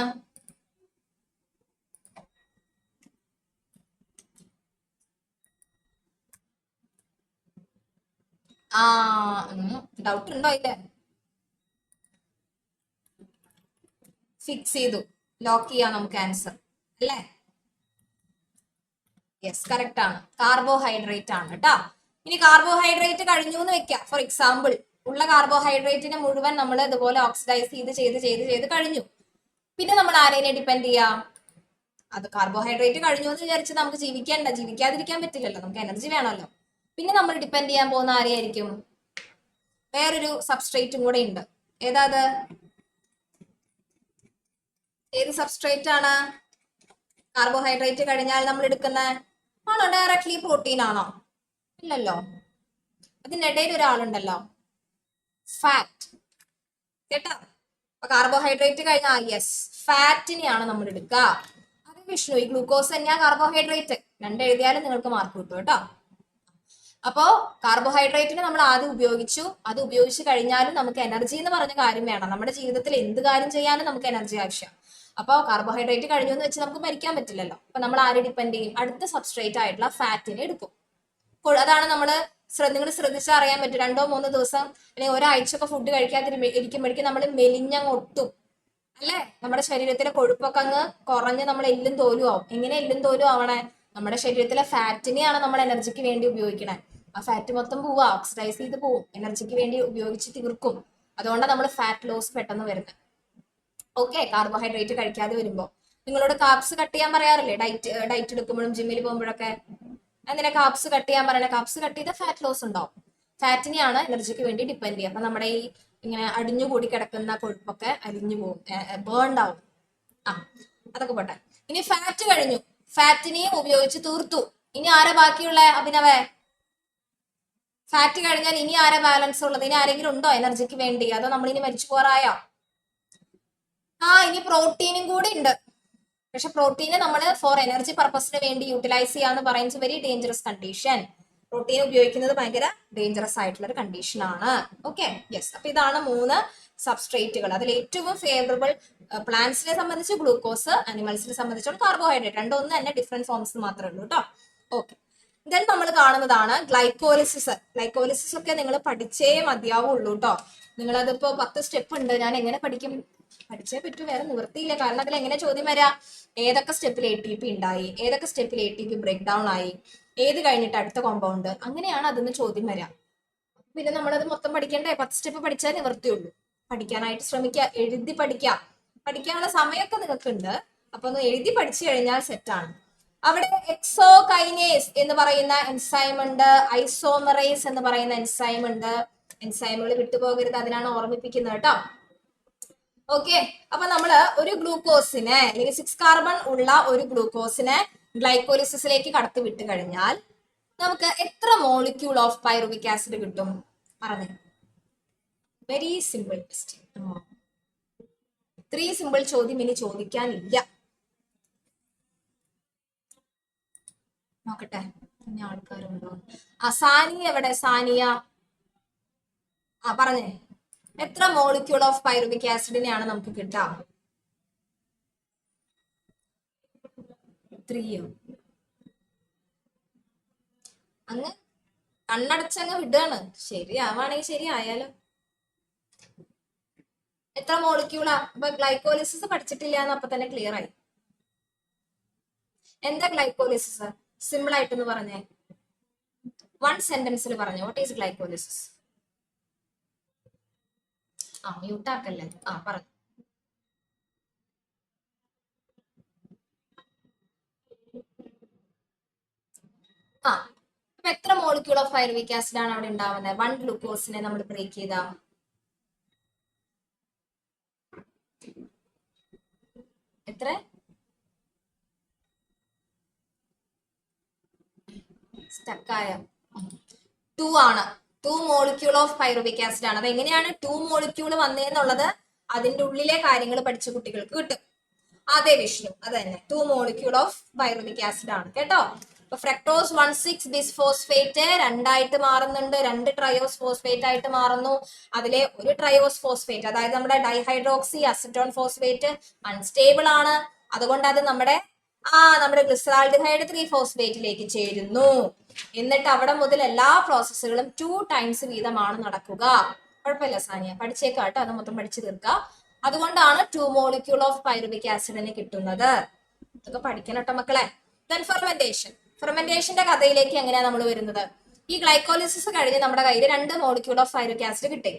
Speaker 1: ഡൗട്ട് ഉണ്ടോ ഇല്ലേ? ഫിക്സ് ചെയ്തു, ലോക്ക് ചെയ്യാം നമുക്ക് ആൻസർ അല്ലേ? യെസ്, കറക്റ്റ് ആണ്, കാർബോഹൈഡ്രേറ്റ് ആണ് കേട്ടോ. ഇനി കാർബോഹൈഡ്രേറ്റ് കഴിഞ്ഞു എന്ന് വെക്കാം. ഫോർ എക്സാമ്പിൾ, ഉള്ള കാർബോഹൈഡ്രേറ്റിനെ മുഴുവൻ നമ്മൾ ഇതുപോലെ ഓക്സിഡൈസ് ചെയ്ത് കഴിഞ്ഞു. പിന്നെ നമ്മൾ ആരെയും ഡിപ്പെൻഡ് ചെയ്യാം? അത് കാർബോഹൈഡ്രേറ്റ് കഴിഞ്ഞു എന്ന് വിചാരിച്ച് നമുക്ക് ജീവിക്കാതിരിക്കാൻ പറ്റില്ലല്ലോ, നമുക്ക് എനർജി വേണമല്ലോ. പിന്നെ നമ്മൾ ഡിപ്പെൻഡ് ചെയ്യാൻ പോകുന്ന ആരെയായിരിക്കും? വേറൊരു സബ്സ്ട്രേറ്റും കൂടെ ഉണ്ട്. ഏതാ അത്? ഏത് സബ്സ്ട്രേറ്റ് ആണ് കാർബോഹൈഡ്രേറ്റ് കഴിഞ്ഞാൽ നമ്മൾ എടുക്കുന്ന? ആണോ ഡയറക്ട്ലി പ്രോട്ടീൻ ആണോ? ഇല്ലല്ലോ, അതിനിടയിൽ ഒരാളുണ്ടല്ലോ, ഫാറ്റ്. കേട്ടോ, അപ്പൊ കാർബോഹൈഡ്രേറ്റ് കഴിഞ്ഞാൽ യെസ്, ഫാറ്റിനെയാണ് നമ്മൾ എടുക്കുക. അത് വിഷ്ണു, ഈ ഗ്ലൂക്കോസ് തന്നെയാ കാർബോഹൈഡ്രേറ്റ്, എഴുതിയാലും നിങ്ങൾക്ക് മാർക്ക് കിട്ടും കേട്ടോ. അപ്പോ കാർബോഹൈഡ്രേറ്റിനെ നമ്മൾ ആദ്യം ഉപയോഗിച്ചു, അത് ഉപയോഗിച്ച് കഴിഞ്ഞാലും നമുക്ക് എനർജി എന്ന് പറഞ്ഞ കാര്യം വേണം. നമ്മുടെ ജീവിതത്തിൽ എന്ത് കാര്യം ചെയ്യാനും നമുക്ക് എനർജി ആവശ്യം. അപ്പോൾ കാർബോഹൈഡ്രേറ്റ് കഴിഞ്ഞു എന്ന് വെച്ച് നമുക്ക് മരിക്കാൻ പറ്റില്ലല്ലോ. അപ്പൊ നമ്മൾ ആരെ ഡിപ്പെൻഡ് ചെയ്യും? അടുത്ത സബ്സ്ട്രേറ്റ് ആയിട്ടുള്ള ഫാറ്റിനെ എടുക്കും. അതാണ് നമ്മൾ നിങ്ങൾ ശ്രദ്ധിച്ചാൽ അറിയാൻ പറ്റും, 2-3 ദിവസം അല്ലെങ്കിൽ ഒരാഴ്ച ഒക്കെ ഫുഡ് ഇരിക്കുമ്പോഴേക്കും നമ്മൾ മെലിഞ്ഞങ്ങ് ഒട്ടും അല്ലേ? നമ്മുടെ ശരീരത്തിലെ കൊഴുപ്പൊക്കെ അങ്ങ് കുറഞ്ഞ് നമ്മൾ എല്ലും തോലും ആവും. എങ്ങനെ എല്ലും തോലും ആവണേ? നമ്മുടെ ശരീരത്തിലെ ഫാറ്റിനെയാണ് നമ്മൾ എനർജിക്ക് വേണ്ടി ഉപയോഗിക്കണേ. ആ ഫാറ്റ് മൊത്തം പോവുക, ഓക്സിഡൈസ് ചെയ്ത് പോവും, എനർജിക്ക് വേണ്ടി ഉപയോഗിച്ച് തീർക്കും. അതുകൊണ്ടാണ് നമ്മൾ ഫാറ്റ് ലോസ് പെട്ടെന്ന് വരുന്നത്. ഓക്കെ, കാർബോഹൈഡ്രേറ്റ് കഴിക്കാതെ വരുമ്പോൾ നിങ്ങളോട് കാപ്സ് കട്ട് ചെയ്യാൻ പറയാറില്ലേ? ഡയറ്റ് എടുക്കുമ്പോഴും ജിമ്മിൽ പോകുമ്പോഴൊക്കെ എന്തിനാ കാപ്സ് കട്ട് ചെയ്യാൻ പറയണേ? കാപ്സ് കട്ട് ചെയ്താൽ ഫാറ്റ് ലോസ് ഉണ്ടാവും. ഫാറ്റിനെയാണ് എനർജിക്ക് വേണ്ടി ഡിപ്പെൻഡ് ചെയ്യുക. അപ്പൊ നമ്മുടെ ഈ ഇങ്ങനെ അടിഞ്ഞുകൂടി കിടക്കുന്ന കൊഴുപ്പൊക്കെ അലിഞ്ഞു പോകും, ബേൺഡ് ആവും. അതൊക്കെ പോട്ടെ. ഇനി ഫാറ്റ് കഴിഞ്ഞു, ഫാറ്റിനെയും ഉപയോഗിച്ച് തീർത്തു. ഇനി ആരാ ബാക്കിയുള്ള അഭിനവേ? ഫാറ്റ് കഴിഞ്ഞാൽ ഇനി ആരാ ബാലൻസ് ഉള്ളത്? ഇനി ആരെങ്കിലും ഉണ്ടോ എനർജിക്ക് വേണ്ടി? അതോ നമ്മളിനി മരിച്ചു പോറായോ? ഇനി പ്രോട്ടീനും കൂടി ഉണ്ട്. പക്ഷെ പ്രോട്ടീനെ നമ്മൾ ഫോർ എനർജി പർപ്പസിന് വേണ്ടി യൂട്ടിലൈസ് ചെയ്യാന്ന് പറയുന്നത് വെരി ഡേഞ്ചറസ് കണ്ടീഷൻ. പ്രോട്ടീൻ ഉപയോഗിക്കുന്നത് ഭയങ്കര ഡേഞ്ചറസ് ആയിട്ടുള്ള ഒരു കണ്ടീഷൻ ആണ്. Okay, yes. അപ്പൊ ഇതാണ് 3 സബ്സ്ട്രേറ്റുകൾ. അതിൽ ഏറ്റവും ഫേവറബിൾ പ്ലാന്റ്സിനെ സംബന്ധിച്ച് ഗ്ലൂക്കോസ്, അനിമൽസിനെ സംബന്ധിച്ചുള്ള കാർബോഹൈഡ്രേറ്റ്. രണ്ടൊന്നും തന്നെ ഡിഫറെന്റ് ഫോംസ് മാത്രമേ ഉള്ളൂ കേട്ടോ. ഓക്കെ, ദെൻ നമ്മൾ കാണുന്നതാണ് ഗ്ലൈക്കോലിസിസ്. ഗ്ലൈക്കോലിസിസ് ഒക്കെ നിങ്ങൾ പഠിച്ചേ മതിയാവുള്ളൂ കേട്ടോ. നിങ്ങളതിപ്പോ 10 സ്റ്റെപ്പ് ഉണ്ട്. ഞാൻ എങ്ങനെ പഠിക്കും? പഠിച്ചേ പറ്റൂ, വേറെ നിവൃത്തിയില്ല. കാരണം അതിൽ എങ്ങനെ ചോദ്യം വരാ? ഏതൊക്കെ സ്റ്റെപ്പിൽ ATP ഉണ്ടായി, ഏതൊക്കെ സ്റ്റെപ്പിൽ ATP ബ്രേക്ക് ഡൗൺ ആയി, ഏത് കഴിഞ്ഞിട്ട് അടുത്ത കോമ്പൗണ്ട്, അങ്ങനെയാണ് അതിന് ചോദ്യം വരാം. പിന്നെ നമ്മളത് മൊത്തം പഠിക്കണ്ടേ? 10 സ്റ്റെപ്പ് പഠിച്ചാൽ നിവൃത്തിയുള്ളൂ. പഠിക്കാനായിട്ട് ശ്രമിക്കുക, എഴുതി പഠിക്കാം. പഠിക്കാനുള്ള സമയമൊക്കെ നിങ്ങൾക്ക് ഉണ്ട്. അപ്പൊ ഒന്ന് എഴുതി പഠിച്ചു കഴിഞ്ഞാൽ സെറ്റാണ്. അവിടെ എക്സോകൈനേസ് എന്ന് പറയുന്ന എൻസൈം ഉണ്ട്, ഐസോമറേസ് എന്ന് പറയുന്ന എൻസൈം ഉണ്ട്. എൻസൈമുകൾ വിട്ടുപോകരുത്, അതിനാണ് ഓർമ്മിപ്പിക്കുന്നത് കേട്ടോ. ഓക്കെ, അപ്പൊ നമ്മള് ഒരു ഗ്ലൂക്കോസിനെ അല്ലെങ്കിൽ 6 കാർബൺ ഉള്ള ഒരു ഗ്ലൂക്കോസിനെ ഗ്ലൈക്കോലിസിസിലേക്ക് കടത്തി വിട്ട് കഴിഞ്ഞാൽ നമുക്ക് എത്ര മോളിക്യൂൾ ഓഫ് പൈറുവിക് ആസിഡ് കിട്ടും? പറഞ്ഞു. Very simple question. ഇത്രയും സിമ്പിൾ ചോദ്യം ഇനി ചോദിക്കാനില്ല. നോക്കട്ടെ ഇനി ആൾക്കാരുണ്ടോ? സാനിയ എവിടെ? സാനിയ പറഞ്ഞേ, എത്ര മോളിക്യൂൾ ഓഫ് പൈറുവിക് ആസിഡിനെയാണ് നമുക്ക് കിട്ടുക? 3. അങ്ങ് കണ്ണടച്ചങ്ങ് വിടുകയാണ്. ശരിയാവാണെങ്കിൽ ശരിയായാലോ. എത്ര മോളിക്യൂളാ? അപ്പൊ ഗ്ലൈക്കോലിസിസ് പഠിച്ചിട്ടില്ല എന്ന് അപ്പൊ തന്നെ ക്ലിയർ ആയി. എന്താ ഗ്ലൈക്കോലിസിസ്? സിമ്പിൾ ആയിട്ടൊന്ന് പറഞ്ഞേ, 1 സെന്റൻസിൽ പറഞ്ഞു. What is glycolysis? മ്യൂട്ടാക്കല്ലേ. പറഞ്ഞു. അപ്പൊ എത്ര മോളിക്യൂൾ ഓഫ് പൈറുവിക് ആസിഡ് ആണ് അവിടെ ഉണ്ടാവുന്നത്? 1 ഗ്ലൂക്കോസിനെ നമ്മൾ ബ്രേക്ക് ചെയ്താ എത്ര? സ്റ്റക്കായ 2 ആണ്. 2 മോളിക്യൂൾ ഓഫ് പൈറുവിക് ആസിഡ് ആണ്. അത് എങ്ങനെയാണ് 2 മോളിക്യൂൾ വന്നേന്നുള്ളത് അതിന്റെ ഉള്ളിലെ കാര്യങ്ങൾ പഠിച്ച കുട്ടികൾക്ക് കിട്ടും. അതെ വിഷ്ണു, അത് തന്നെ 2 മോളിക്യൂൾ ഓഫ് പൈറുവിക് ആസിഡ് ആണ് കേട്ടോ. ഇപ്പൊ ഫ്രക്ടോസ് 1,6 ബിസ്ഫോസ്ഫേറ്റ് രണ്ടായിട്ട് മാറുന്നുണ്ട്, 2 ട്രയോസ് ഫോസ്ഫേറ്റ് ആയിട്ട് മാറുന്നു. അതിലെ ഒരു ട്രയോസ് ഫോസ്ഫേറ്റ് അതായത് നമ്മുടെ ഡൈഹൈഡ്രോക്സി അസറ്റോൺ ഫോസ്ഫേറ്റ് അൺസ്റ്റേബിൾ ആണ്. അതുകൊണ്ട് അത് നമ്മുടെ ഗ്ലിസറാൾഡിഹൈഡ് 3-ഫോസ്ഫേറ്റിലേക്ക് ചേരുന്നു. എന്നിട്ട് അവിടെ മുതൽ എല്ലാ പ്രോസസ്സുകളും 2 ടൈംസ് വീതമാണ് നടക്കുക. കുഴപ്പമില്ല സാനിയ, പഠിച്ചേക്കാട്ടോ, അത് മൊത്തം പഠിച്ചു തീർക്കുക. അതുകൊണ്ടാണ് 2 മോളിക്യൂൾ ഓഫ് പൈറുവിക് ആസിഡിന് കിട്ടുന്നത്. ഇതൊക്കെ പഠിക്കണം കേട്ടോ മക്കളെ. ദെൻ ഫെർമെന്റേഷന്റെ കഥയിലേക്ക് എങ്ങനെയാണ് നമ്മൾ വരുന്നത്? ഈ ഗ്ലൈക്കോളിസിസ് കഴിഞ്ഞ് നമ്മുടെ കയ്യിൽ 2 മോളിക്യൂൾ ഓഫ് പൈറുവിക് ആസിഡ് കിട്ടി.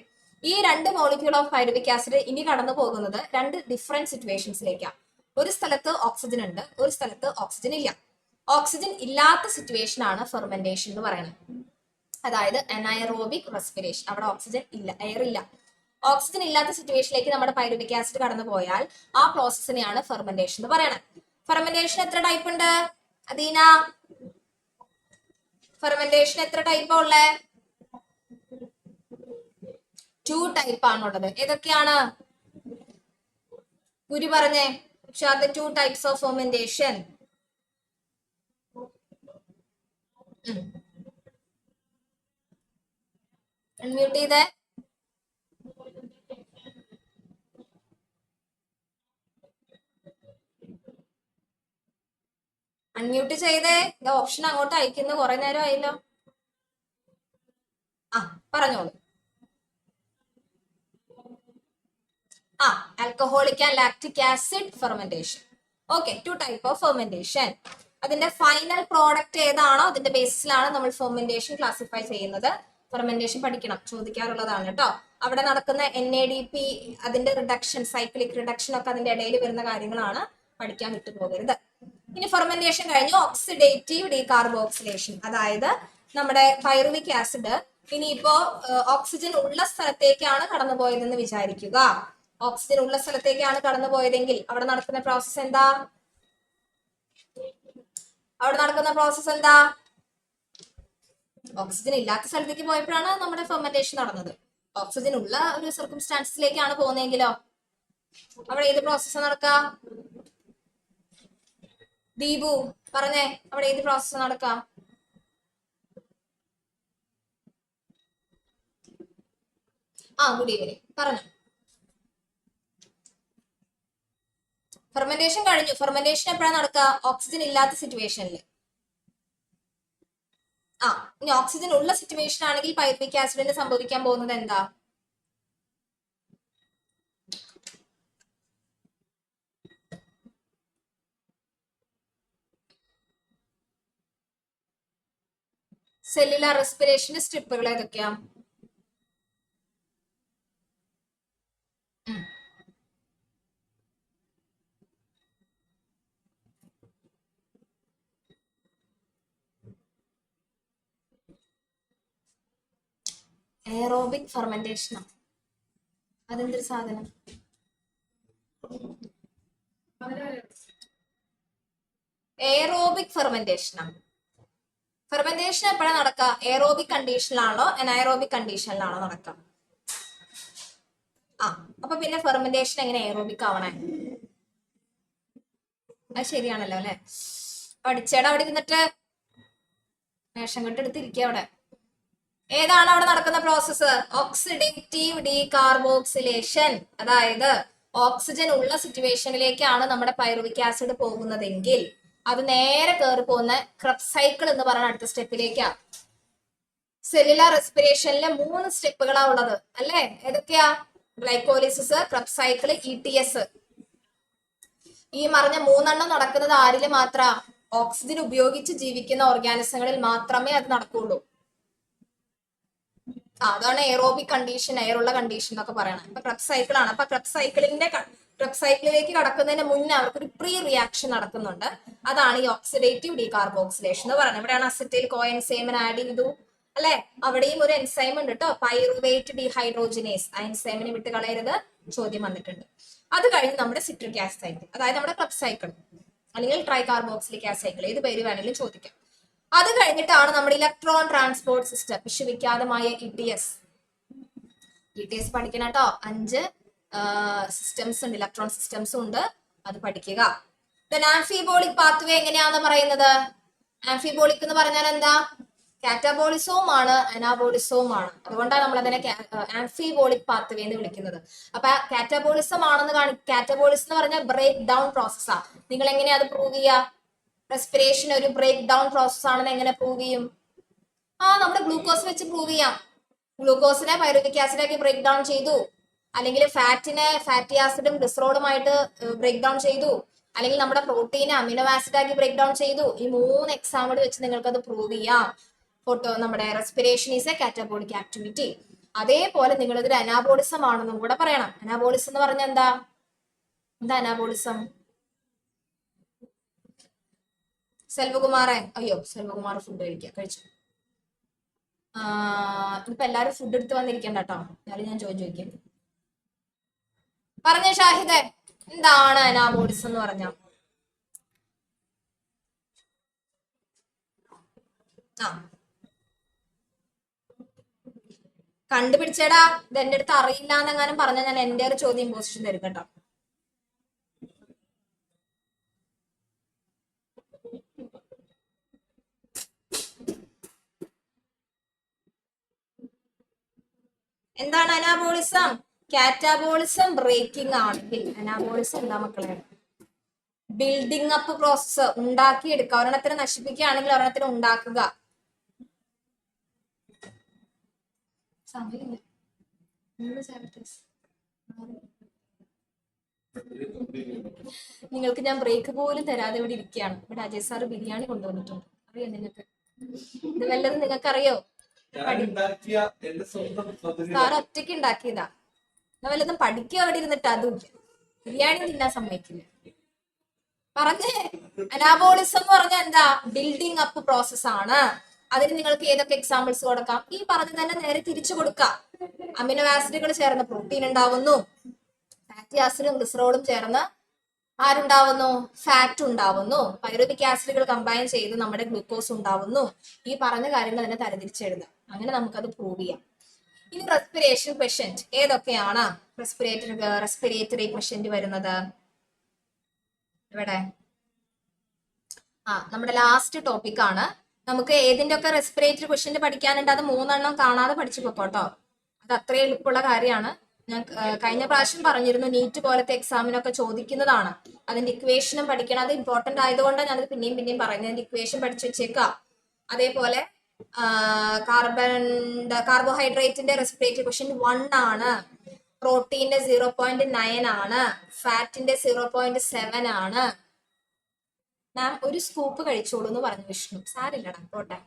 Speaker 1: ഈ 2 മോളിക്യൂൾ ഓഫ് പൈറുവിക് ആസിഡ് ഇനി കടന്നു പോകുന്നത് 2 ഡിഫറെന്റ് സിറ്റുവേഷൻസിലേക്കാണ്. ഒരു സ്ഥലത്ത് ഓക്സിജൻ ഉണ്ട്, ഒരു സ്ഥലത്ത് ഓക്സിജൻ ഇല്ല. ഓക്സിജൻ ഇല്ലാത്ത സിറ്റുവേഷൻ ആണ് ഫെർമെന്റേഷൻ എന്ന് പറയുന്നത്. അതായത് അനൈറോബിക് റെസ്പിറേഷൻ. അവിടെ ഓക്സിജൻ ഇല്ല, എയർ ഇല്ല. ഓക്സിജൻ ഇല്ലാത്ത സിറ്റുവേഷനിലേക്ക് നമ്മുടെ പൈറുവിക് ആസിഡ് കടന്നു പോയാൽ ആ പ്രോസസ്സിനെയാണ് ഫെർമെന്റേഷൻ എന്ന് പറയുന്നത്. ഫെർമെന്റേഷൻ എത്ര ടൈപ്പ് ഉണ്ട് അദീന? ഫെർമെന്റേഷൻ എത്ര ടൈപ്പാ ഉള്ളേ? 2 ടൈപ്പ് ആണുള്ളത്. ഏതൊക്കെയാണ് ഗുരു പറഞ്ഞേ? which are the 2 types of fermentation? Unmute ചെയ്തേ. അൺമ്യൂട്ട് ചെയ്തേ. ഓപ്ഷൻ അങ്ങോട്ട് അയക്കുന്നു, കുറെ നേരം ആയല്ലോ. പറഞ്ഞോളൂ. Alcoholic and lactic acid fermentation. Okay, 2 type of fermentation. അതിന്റെ ഫൈനൽ പ്രോഡക്റ്റ് ഏതാണോ അതിന്റെ ബേസിലാണ് നമ്മൾ ഫെർമെന്റേഷൻ ക്ലാസിഫൈ ചെയ്യുന്നത്. ഫെർമെന്റേഷൻ പഠിക്കണം, ചോദിക്കാറുള്ളതാണ് കേട്ടോ. അവിടെ നടക്കുന്ന NADP, അതിന്റെ റിഡക്ഷൻ, സൈക്ലിക് റിഡക്ഷൻ ഒക്കെ അതിന്റെ ഇടയിൽ വരുന്ന കാര്യങ്ങളാണ്, പഠിക്കാൻ വിട്ടുപോകരുത്. ഇനി ഫെർമെന്റേഷൻ കഴിഞ്ഞു ഓക്സിഡേറ്റീവ് ഡീകാർബോക്സിലേഷൻ. അതായത് നമ്മുടെ പൈറുവിക് ആസിഡ് ഇനിയിപ്പോ ഓക്സിജൻ ഉള്ള സ്ഥലത്തേക്കാണ് കടന്നുപോയതെന്ന് വിചാരിക്കുക. ഓക്സിജൻ ഉള്ള സ്ഥലത്തേക്കാണ് കടന്നുപോയതെങ്കിൽ അവിടെ നടക്കുന്ന പ്രോസസ് എന്താ? ഓക്സിജൻ ഇല്ലാത്ത സ്ഥലത്തേക്ക് പോയപ്പോഴാണ് നമ്മുടെ ഫെർമെന്റേഷൻ നടന്നത്. ഓക്സിജൻ ഉള്ള ഒരു സർക്കംസ്റ്റാൻസിലേക്കാണ് പോകുന്നതെങ്കിലോ അവിടെ ഏത് പ്രോസസ് നടക്കുക? ദീപു പറഞ്ഞേ, അവിടെ ഏത് പ്രോസസ് നടക്കുക? ഗുഡ് ഈവനിങ്, പറഞ്ഞു. ഫെർമെന്റേഷൻ കഴിഞ്ഞു. ഫെർമെന്റേഷൻ എപ്പോഴാണ് നടക്കുക? ഓക്സിജൻ ഇല്ലാത്ത സിറ്റുവേഷനിൽ. ഇനി ഓക്സിജൻ ഉള്ള സിറ്റുവേഷൻ ആണെങ്കിൽ പൈറുവിക് ആസിഡിന് സംഭവിക്കാൻ പോകുന്നത് എന്താ? സെല്ലുലാർ റെസ്പിറേഷന്റെ സ്ട്രിപ്പുകൾ ഏതൊക്കെയാ? എയറോബിക് ഫെർമെന്റേഷനാ. അതെന്തൊരു സാധനം? എയറോബിക് ഫെർമെന്റേഷനാണ്. ഫെർമെന്റേഷൻ എപ്പോഴാണ് നടക്കുക? എയറോബിക് കണ്ടീഷനിലാണോ അനൈറോബിക് കണ്ടീഷനിലാണോ നടക്കുക? അപ്പൊ പിന്നെ ഫെർമെന്റേഷൻ എങ്ങനെ എയറോബിക് ആവണേ? അത് ശരിയാണല്ലോ അല്ലെ? പഠിച്ചേടാ അവിടെ ഇരുന്നിട്ട് മേഷം കെട്ടെടുത്തിരിക്കുക. അവിടെ ഏതാണ് അവിടെ നടക്കുന്ന പ്രോസസ്സ്? Oxidative decarboxylation. അതായത് ഓക്സിജൻ ഉള്ള സിറ്റുവേഷനിലേക്കാണ് നമ്മുടെ പൈറുവിക് ആസിഡ് പോകുന്നതെങ്കിൽ അത് നേരെ കയറി പോകുന്ന ക്രബ്സ് സൈക്കിൾ എന്ന് പറയുന്ന അടുത്ത സ്റ്റെപ്പിലേക്കാ. സെല്ലുലാർ റെസ്പിറേഷനിൽ 3 സ്റ്റെപ്പുകളാ ഉള്ളത് അല്ലേ? ഏതൊക്കെയാ? Glycolysis, Krebs cycle, ETS. ഈ പറഞ്ഞ 3 നടക്കുന്നത് ആരിൽ മാത്ര? ഓക്സിജൻ ഉപയോഗിച്ച് ജീവിക്കുന്ന ഓർഗാനിസങ്ങളിൽ മാത്രമേ അത് നടക്കുള്ളൂ. അതാണ് എയറോബിക് കണ്ടീഷൻ, എയറുള്ള കണ്ടീഷൻ എന്നൊക്കെ പറയണം. ഇപ്പൊ ക്രബ്സ് സൈക്കിൾ ആണ്. അപ്പൊ ക്രബ്സ് സൈക്കിളിലേക്ക് കടക്കുന്നതിന് മുന്നേ അവർക്കൊരു പ്രീ റിയാക്ഷൻ നടക്കുന്നുണ്ട്. അതാണ് ഈ ഓക്സിഡേറ്റീവ് ഡീകാർബോക്സിലേഷൻ എന്ന് പറയുന്നത്. ഇവിടെയാണ് അസറ്റൈൽ കോഎൻസൈമിന് ആഡ് ചെയ്തു അല്ലെ? അവിടെയും ഒരു എൻസൈം ഉണ്ട് കേട്ടോ, പൈറുവേറ്റ് ഡീഹൈഡ്രോജിനേസ്. ആ എൻസൈമിനെ വിട്ട് കളയരുത്, ചോദ്യം വന്നിട്ടുണ്ട്. അത് കഴിഞ്ഞ് നമ്മുടെ സിട്രിക് ആസിഡ് സൈക്കിൾ, അതായത് നമ്മുടെ ക്രബ്സ് സൈക്കിൾ അല്ലെങ്കിൽ ട്രൈകാർബോക്സിലിക് ആസിഡ് സൈക്കിൾ, ഏത് പേര് വേണമെങ്കിലും ചോദിക്കാം. അത് കഴിഞ്ഞിട്ടാണ് നമ്മുടെ ഇലക്ട്രോൺ ട്രാൻസ്പോർട്ട് സിസ്റ്റം, വിശ്വവിഖ്യാതമായ ETS പഠിക്കണം കേട്ടോ. 5 സിസ്റ്റംസ് ഉണ്ട്, ഇലക്ട്രോൺ സിസ്റ്റംസും ഉണ്ട്, അത് പഠിക്കുക. ആംഫിബോളിക് പാത്വേ എങ്ങനെയാന്ന് പറയുന്നത്? ആംഫിബോളിക് എന്ന് പറഞ്ഞാൽ എന്താ? കാറ്റബോളിസവും ആണ് അനാബോളിസവും ആണ്. അതുകൊണ്ടാണ് നമ്മൾ അതിനെ ആംഫിബോളിക് പാത്വേ എന്ന് വിളിക്കുന്നത്. അപ്പൊ കാറ്റബോളിസം ആണെന്ന് കാറ്റബോളിസം എന്ന് പറഞ്ഞാൽ ബ്രേക്ക് ഡൗൺ പ്രോസസ്സാ. നിങ്ങൾ എങ്ങനെയാ അത് പ്രൂവ് ചെയ്യുക? റെസ്പിറേഷൻ ഒരു ബ്രേക്ക് ഡൗൺ പ്രോസസ് ആണെന്ന് എങ്ങനെ പ്രൂവ് ചെയ്യും? നമ്മുടെ ഗ്ലൂക്കോസ് വെച്ച് പ്രൂവ് ചെയ്യാം. ഗ്ലൂക്കോസിനെ പൈറുവിക് ആസിഡാക്കി ബ്രേക്ക് ഡൗൺ ചെയ്തു, അല്ലെങ്കിൽ ഫാറ്റിനെ ഫാറ്റി ആസിഡും ഗ്ലിസറോളുമായിട്ട് ബ്രേക്ക് ഡൗൺ ചെയ്തു, അല്ലെങ്കിൽ നമ്മുടെ പ്രോട്ടീനെ അമിനോ ആസിഡാക്കി ബ്രേക്ക് ഡൗൺ ചെയ്തു. ഈ 3 എക്സാമ്പിൾ വെച്ച് നിങ്ങൾക്ക് അത് പ്രൂവ് ചെയ്യാം. നമ്മുടെ respiration is A catabolic activity. അതേപോലെ നിങ്ങൾ ഇതൊരു അനാബോളിസം ആണെന്നും കൂടെ പറയണം. അനാബോളിസം എന്ന് പറഞ്ഞാൽ എന്താ? അനാബോളിസം? സെൽവകുമാറെ, അയ്യോ സെൽവകുമാർ ഫുഡ് കഴിച്ചു. ഇപ്പൊ എല്ലാരും ഫുഡ് എടുത്ത് വന്നിരിക്കണ്ട കേട്ടോ, എന്നാലും ഞാൻ ചോദിക്കാം. പറഞ്ഞ ഷാഹിദെ, എന്താണ് അനാബോളിസം എന്ന് പറഞ്ഞ? കണ്ടുപിടിച്ചേടാ. ഇത് എന്റെ അടുത്ത് അറിയില്ല എന്നെങ്ങാനും പറഞ്ഞ ഞാൻ എന്റെ ഒരു ചോദ്യം പോസിഷൻ തരും കേട്ടോ. എന്താണ് അനാബോളിസം? കാറ്റാബോളിസം ബ്രേക്കിംഗ് ആണെങ്കിൽ അനാബോളിസം എന്താ മക്കളെ? ബിൽഡിംഗ് അപ്പ് പ്രോസസ്, ഉണ്ടാക്കിയെടുക്കുക. ഒരെണ്ണത്തിന് നശിപ്പിക്കുകയാണെങ്കിൽ ഒരെണ്ണത്തിന് ഉണ്ടാക്കുക. നിങ്ങൾക്ക് ഞാൻ ബ്രേക്ക് പോലും തരാതെ ഇവിടെ ഇരിക്കുകയാണ്. ഇവിടെ അജയ് സാറ് ബിരിയാണി കൊണ്ടുവന്നിട്ടുണ്ട്. അറിയോ നിങ്ങൾക്ക്? ഇത് വല്ലതും നിങ്ങൾക്ക് അറിയോ? സാറ് ഒറ്റയ്ക്ക് ഉണ്ടാക്കിയതാ. വല്ലതും പഠിക്കുക അവിടെ ഇരുന്നിട്ട്. അതും ബിരിയാണി തിന്നാൻ സമ്മതിക്കില്ല. പറഞ്ഞേ, അനാബോളിസം എന്ന് പറഞ്ഞാൽ എന്താ? ബിൽഡിംഗ് അപ്പ് പ്രോസസ് ആണ്. അതിന് നിങ്ങൾക്ക് ഏതൊക്കെ എക്സാമ്പിൾസ് കൊടുക്കാം? ഈ പറഞ്ഞ തന്നെ നേരെ തിരിച്ചു കൊടുക്കാം. അമിനോ ആസിഡുകൾ ചേർന്ന് പ്രോട്ടീൻ ഉണ്ടാവുന്നു, ഫാറ്റി ആസിഡും ഗ്ലിസറോളും ചേർന്ന് ആരുണ്ടാവുന്നു? ഫാറ്റ് ഉണ്ടാവുന്നു. പൈറുവിക് ആസിഡുകൾ കമ്പൈൻ ചെയ്ത് നമ്മുടെ ഗ്ലൂക്കോസ് ഉണ്ടാവുന്നു. ഈ പറഞ്ഞ കാര്യങ്ങൾ തന്നെ തരംതിരിച്ചെഴുതാം. അങ്ങനെ നമുക്കത് പ്രൂവ് ചെയ്യാം. ഇനി റെസ്പിറേഷൻ ക്വസ്റ്റ്യന്റ് ഏതൊക്കെയാണ്? റെസ്പിറേറ്ററി ക്വസ്റ്റ്യന്റ് വരുന്നത് ഇവിടെ നമ്മുടെ ലാസ്റ്റ് ടോപ്പിക് ആണ്. നമുക്ക് ഏതിന്റെ ഒക്കെ റെസ്പിറേറ്ററി ക്വസ്റ്റ്യന്റ് പഠിക്കാനുണ്ട്. അത് 3 എണ്ണം കാണാതെ പഠിച്ചു പോക്കോട്ടോ. അത് അത്രയും എളുപ്പമുള്ള കാര്യമാണ്. ഞാൻ കഴിഞ്ഞ പ്രാവശ്യം പറഞ്ഞിരുന്നു, നീറ്റ് പോലത്തെ എക്സാമിനൊക്കെ ചോദിക്കുന്നതാണ്. അതിന്റെ ഇക്വേഷനും പഠിക്കണം. അത് ഇമ്പോർട്ടന്റ് ആയതുകൊണ്ടാണ് ഞാനത് പിന്നെയും പറയുന്നത്. അതിന്റെ ഇക്വേഷൻ പഠിച്ചു വെച്ചേക്കാം. അതേപോലെ കാർബോഹൈഡ്രേറ്റിന്റെ റെസ്പിറേറ്ററി ക്വസ്റ്റ്യൻ 1 ആണ്. പ്രോട്ടീന്റെ 0.9 ആണ്. ഫാറ്റിന്റെ 0.7 ആണ്. മാം ഒരു സ്കൂപ്പ് കഴിച്ചോളൂ എന്ന് പറഞ്ഞു വിഷ്ണു. സാരില്ലടാ, പോട്ടെ.